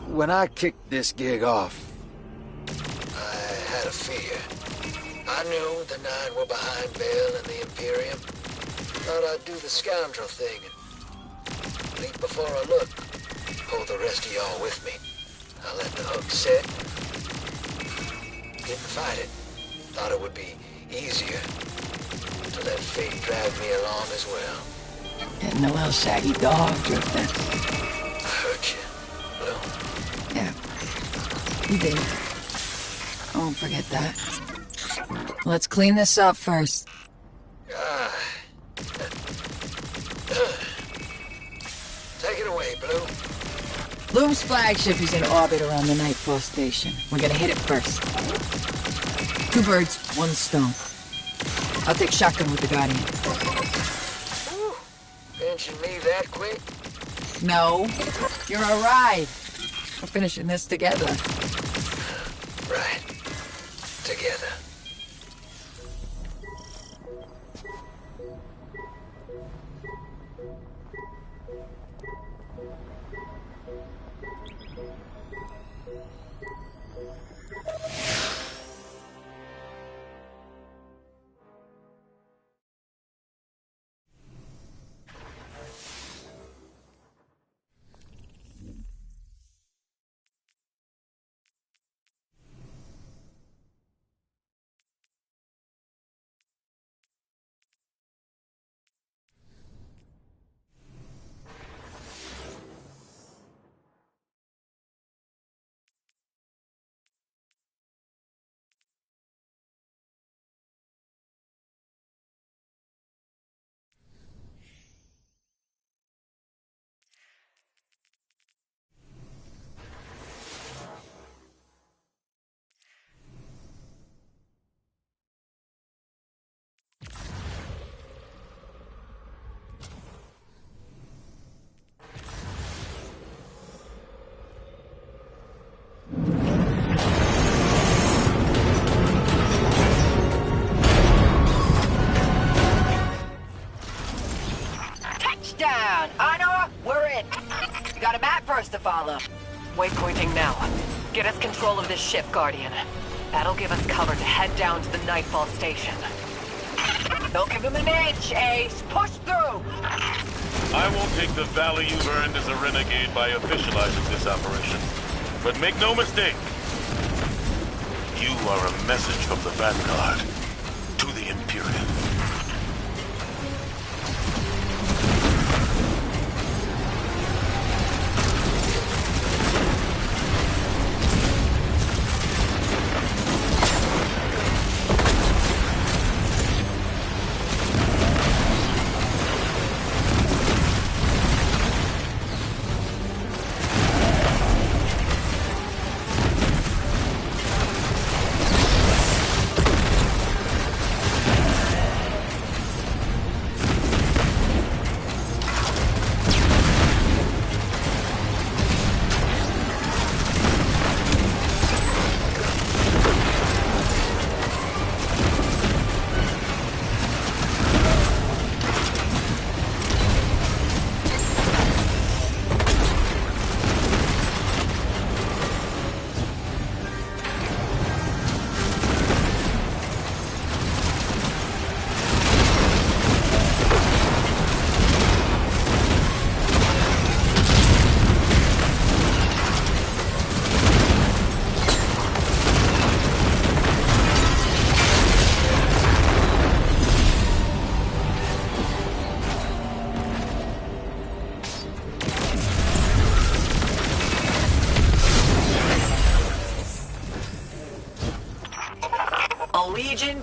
When I kicked this gig off,
I had a fear. I knew the Nine were behind Bale and the Imperium. Thought I'd do the scoundrel thing and leap before I look. Pull the rest of y'all with me. I let the hook set. Didn't fight it. Thought it would be easier to let fate drag me along as well.
Getting a little shaggy dog, Drifter.
I hurt you, Blue.
Yeah, you did. I won't forget that. Let's clean this up first.
Take it away, Blue.
Bloom's flagship is in orbit around the Nightfall Station. We're gonna hit it first. 2 birds, 1 stone. I'll take shotgun with the Guardian.
Pinching me that quick?
No, you're a ride. We're finishing this together.
Right. Together.
follow.
Waypointing now. Get us control of this ship, Guardian. That'll give us cover to head down to the Nightfall station.
Don't give him an inch, Ace! Push through!
I won't take the value you've earned as a renegade by officializing this operation. But make no mistake, you are a message from the Vanguard to the Imperium.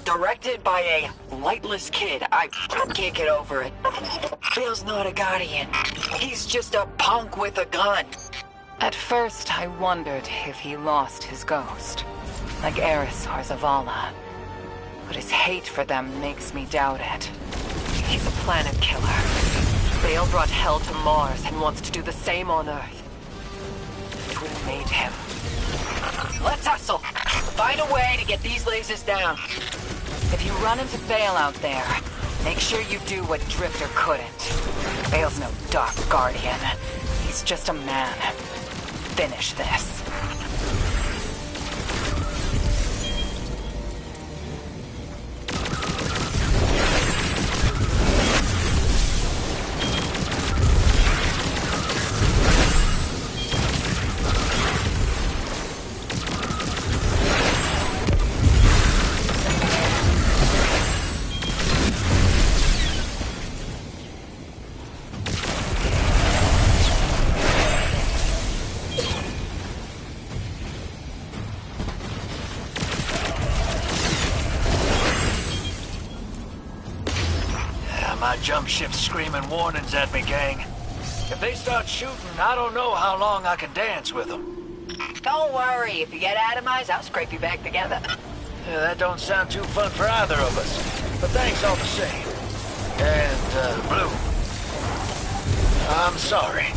Directed by a lightless kid. I can't get over it. Bale's not a Guardian. He's just a punk with a gun.
At first, I wondered if he lost his ghost, like Eris or Zavala. But his hate for them makes me doubt it. He's a planet killer. Bale brought hell to Mars and wants to do the same on Earth. What made him?
Let's hustle. Find a way to get these lasers down.
If you run into Bale out there, make sure you do what Drifter couldn't. Bale's no Dark Guardian. He's just a man. Finish this.
My jump ship's screaming warnings at me, gang. If they start shooting, I don't know how long I can dance with them.
Don't worry. If you get atomized, I'll scrape you back together.
Yeah, that don't sound too fun for either of us. But thanks all the same. And, Blue, I'm sorry.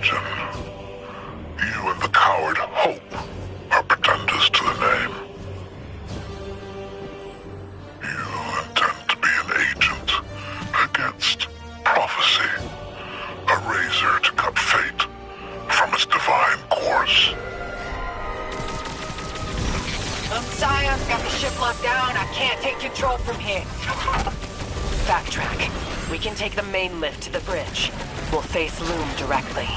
Dredgen. You and the coward Hope are pretenders to the name. You intend to be an agent against prophecy, a razor to cut fate from its divine course.
Sion's got the ship locked down. I can't take control from here.
Backtrack. We can take the main lift to the bridge. We'll face Loom directly.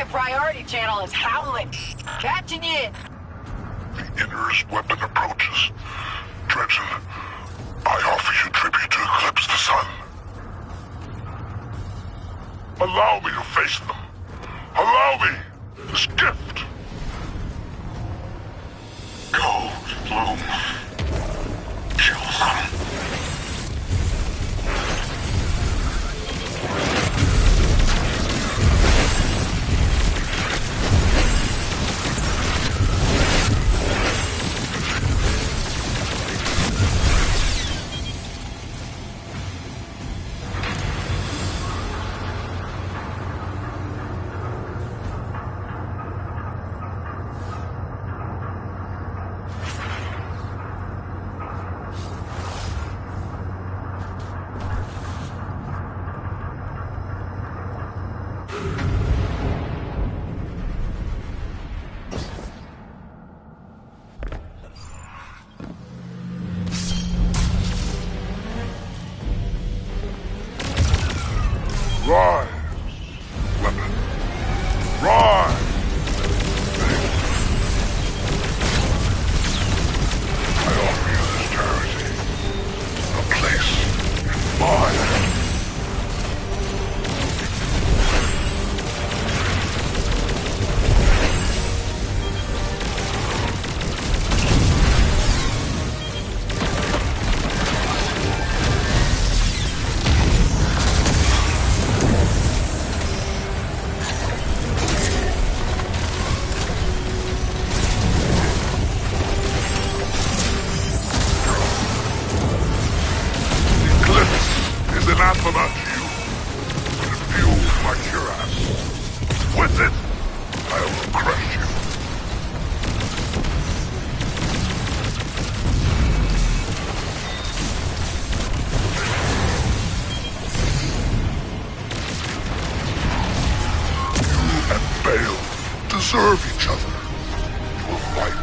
Priority channel is howling. Catching you.
The Inner's weapon approaches. Dredgen, I offer you tribute to eclipse the sun. Allow me to face them. Allow me this gift. Go, Loom. Kill them. Rise, weapon. Rise! I offer you this charity. A place in my hand. Anathema to you. Confused my cuirass. With it, I will crush you. You and Bale deserve each other. You will fight.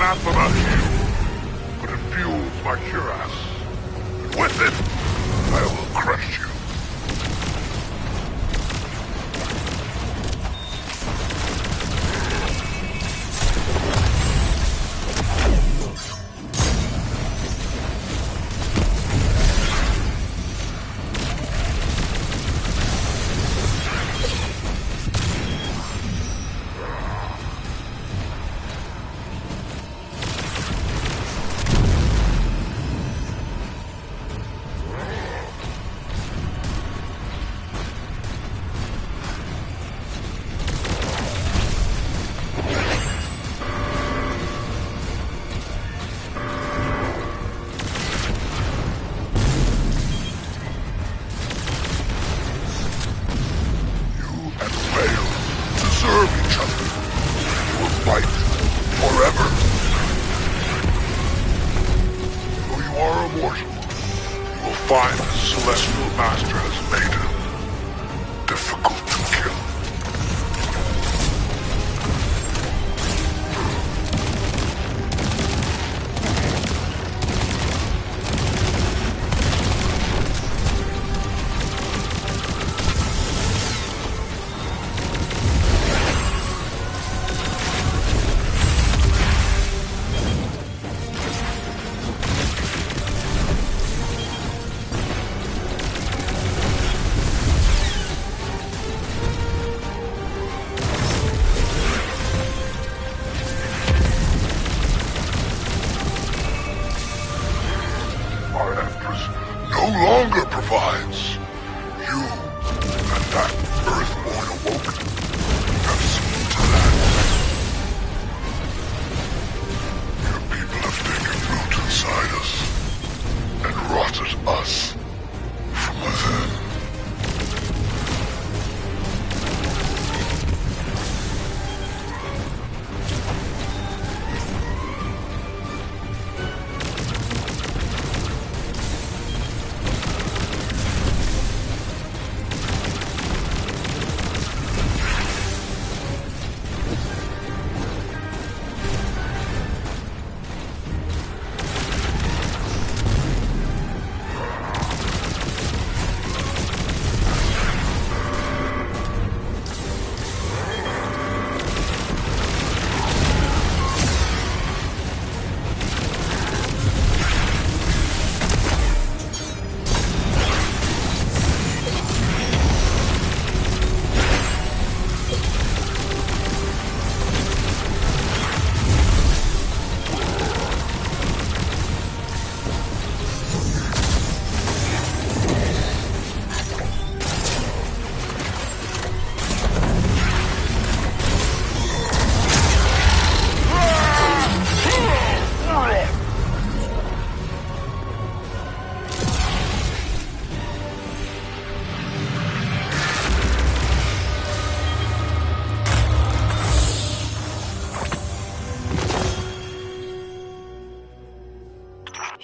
anathema heal, but it fuels my cuirass. And with it, I will crush you. Find the Celestial Master has made him difficult to kill. No longer provides. You and that Earthborn awoken have seen to that. Your people have taken root inside us and rotted us from within.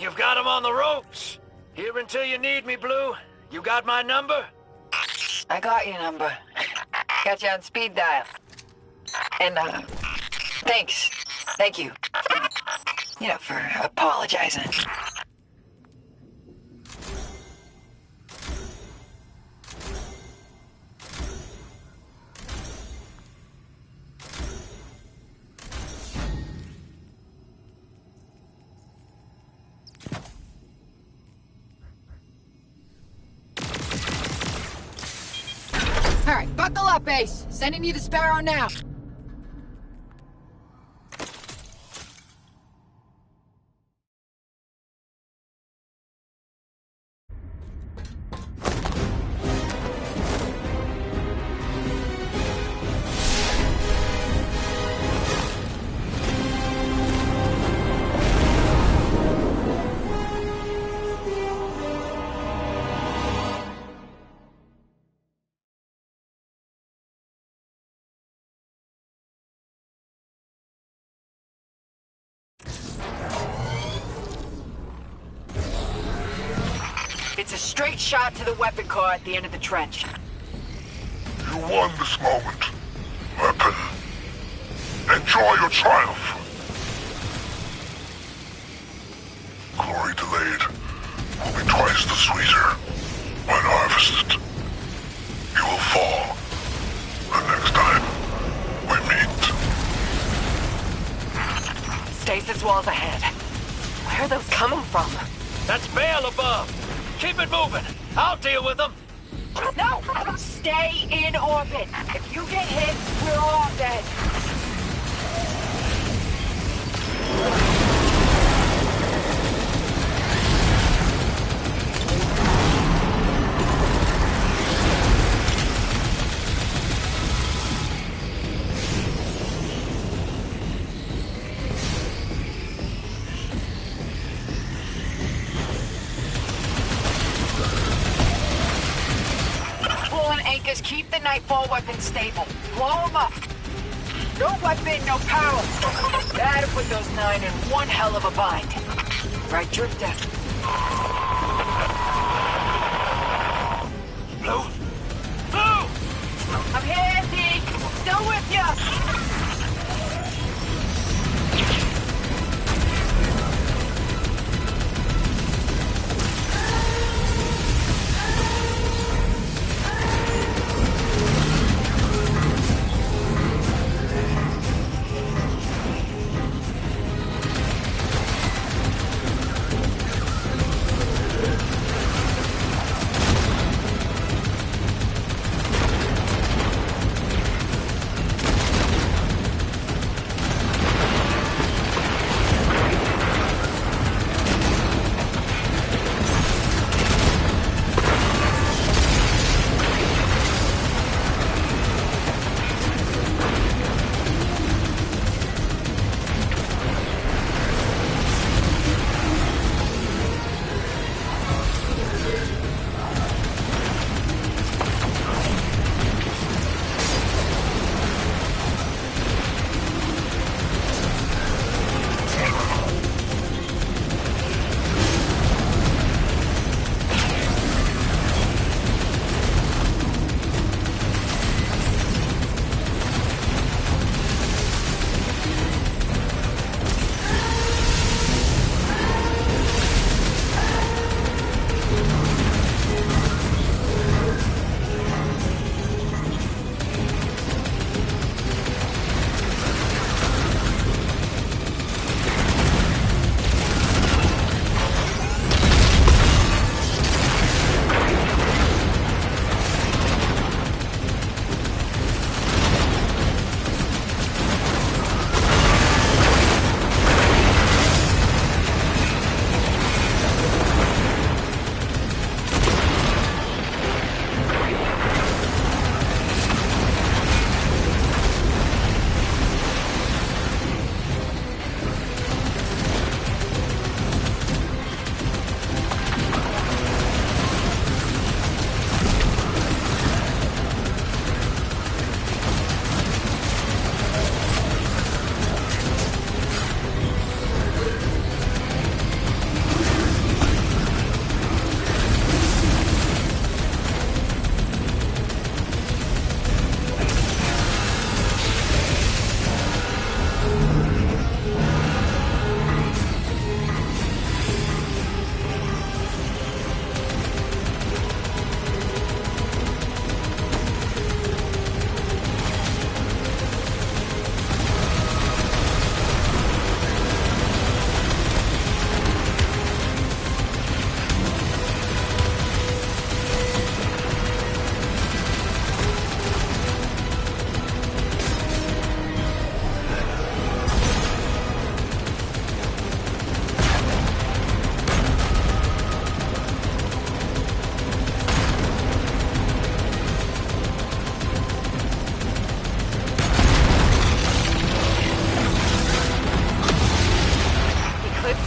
You've got him on the ropes. Here until you need me, Blue. You got my number?
I got your number. Got you on speed dial. And, thanks. Thank you. You know, for apologizing.
All right, buckle up, Ace. Sending you the Sparrow now.
It's a straight shot to the weapon car at the end of the trench.
You won this moment, weapon. Enjoy your triumph. blade will be twice the sweeter when harvested. You will fall the next time we meet.
Stasis walls ahead. Where are those coming from?
That's Bale above. Keep it moving. I'll deal with them.
No! Stay in orbit! If you get hit, we're all dead! Anchors, keep the Nightfall weapon stable. Blow them up. No weapon, no power. That'll put those 9 in one hell of a bind. Right, Drifter?
Blue? Blue!
I'm here, D. Still with ya.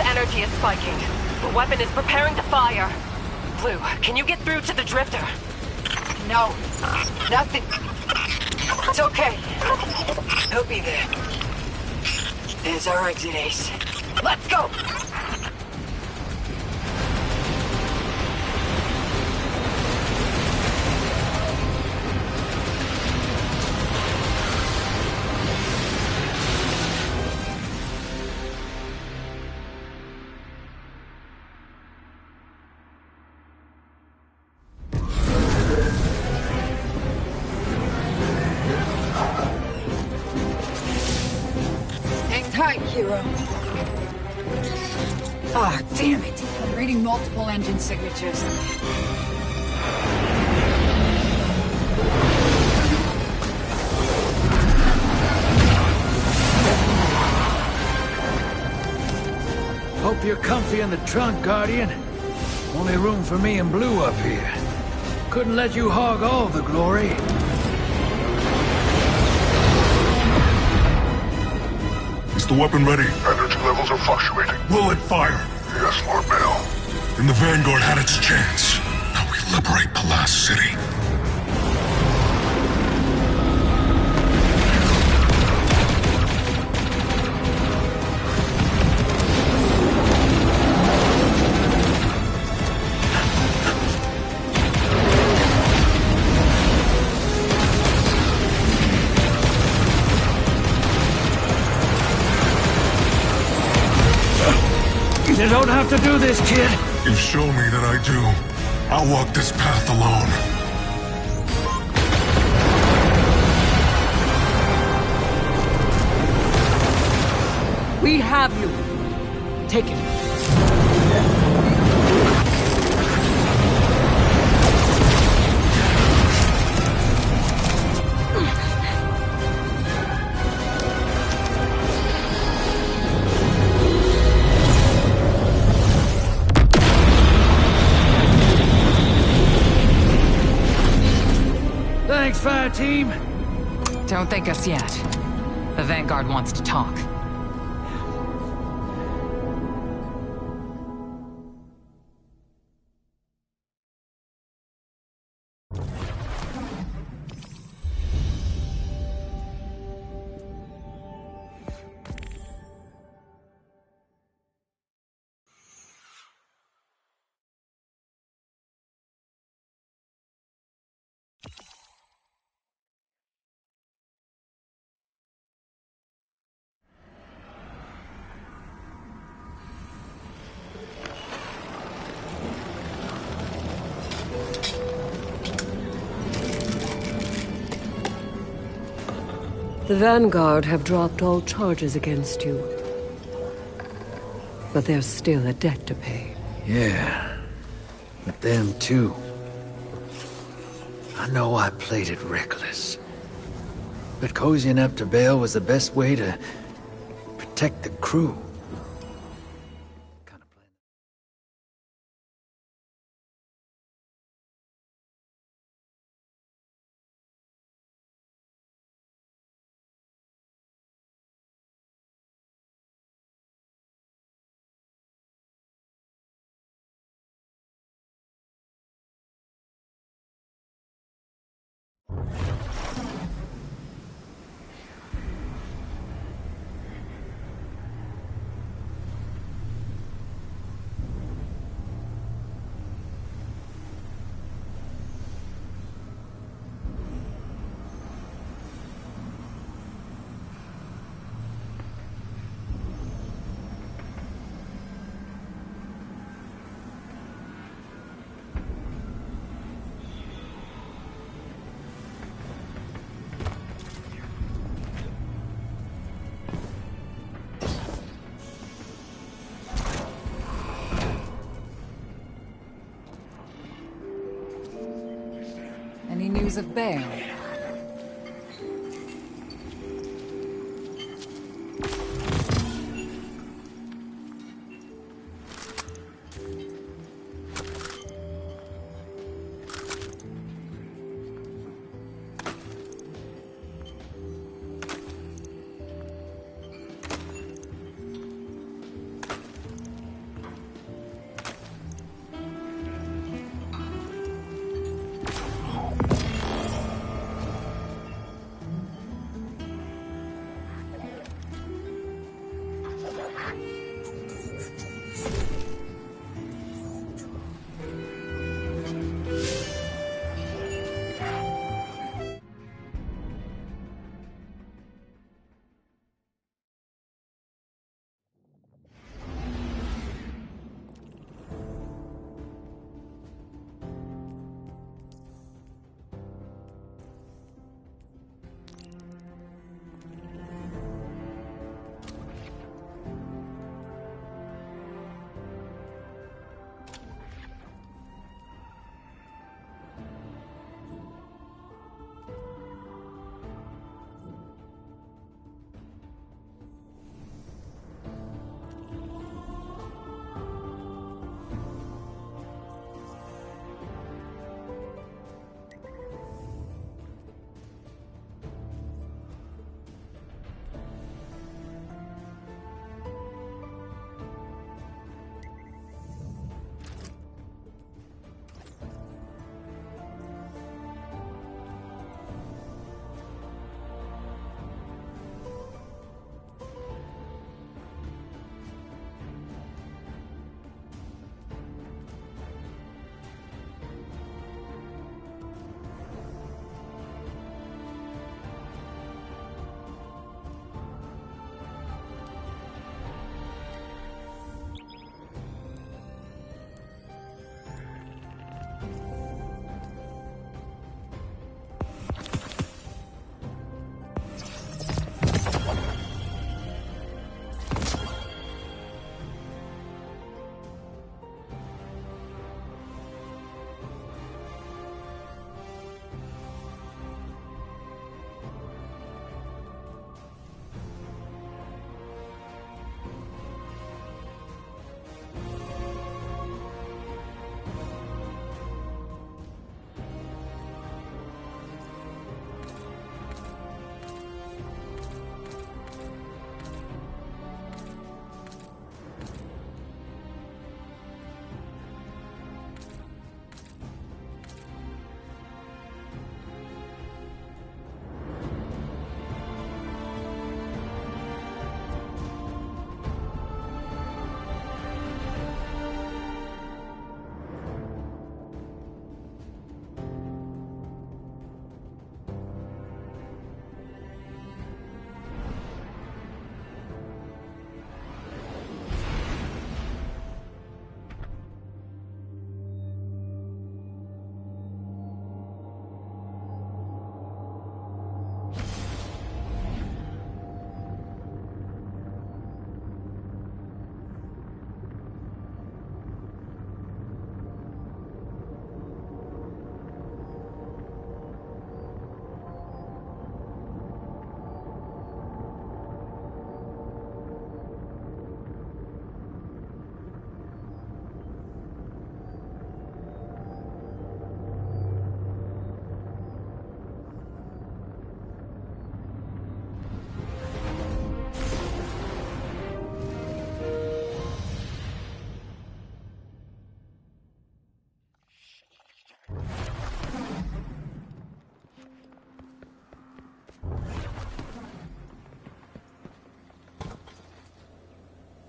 Energy is spiking. The weapon is preparing to fire. Blue, can you get through to the Drifter?
No. Nothing. It's okay. He'll be there. There's our exit, Ace. Let's go! Ah, damn it! I'm reading multiple engine signatures.
Hope you're comfy in the trunk, Guardian. Only room for me and Blue up here. Couldn't let you hog all the glory.
Is the weapon ready?
Energy levels are fluctuating.
Will it fire?
Yes, Lord Bale.
Then the Vanguard had its chance. Now we liberate the last city.
You don't have to do this, kid.
You show me that I do. I'll walk this path alone.
We have you. Take it.
Thanks, Fire Team.
Don't thank us yet. The Vanguard wants to talk.
The Vanguard have dropped all charges against you. But there's still a debt to pay.
Yeah, but them too. I know I played it reckless. But cozying up to Bale was the best way to protect the crew.
Any news of Bale?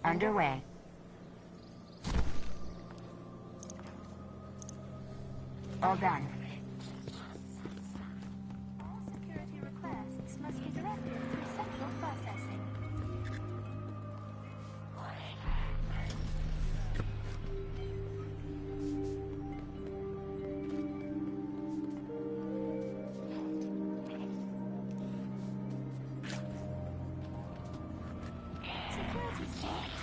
underway. All done.
All security requests must be directed through central processing.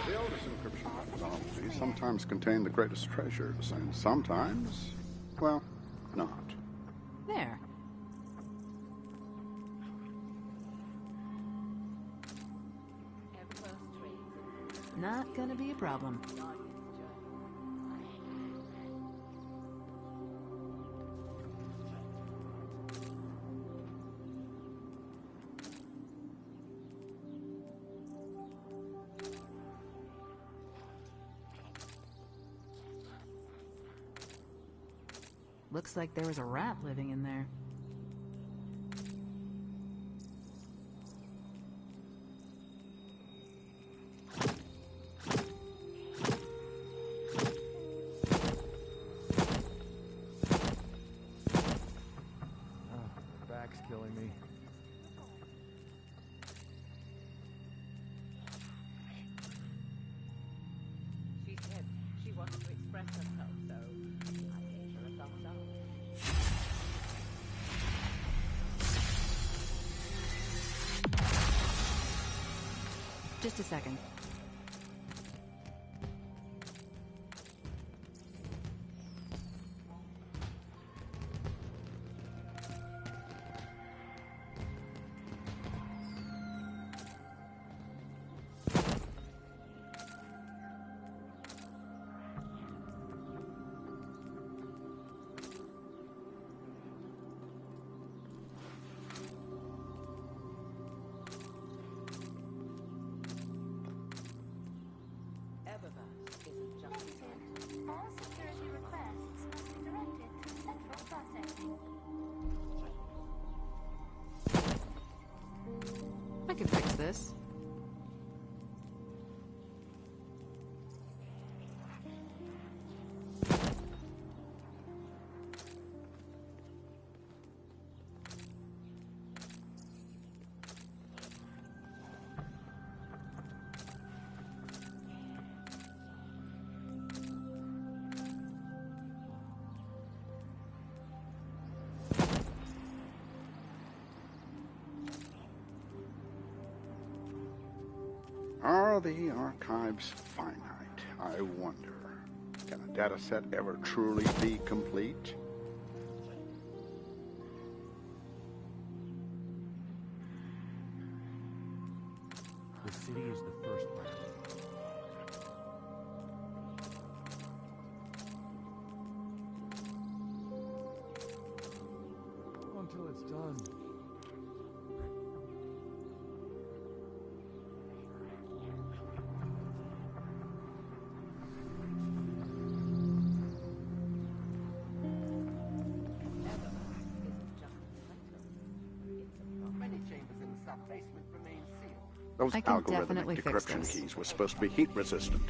The oldest encryption methodologies sometimes contain the greatest treasures, and sometimes, well, not.
There.
Not gonna be a problem. Looks like there was a rat living in there.
Back's killing me.
She said she wanted to express herself, so I gave her a thumbs up.
Just a second.
All security requests must be directed through central processing.
I can fix this.
Are the archives finite? I wonder. Can a data set ever truly be complete?
The city is the first part. Until it's done.
Many chambers in the sub-basement remain sealed.
Those
I can
algorithmic
definitely fix
decryption
this.
keys were supposed to be heat resistant.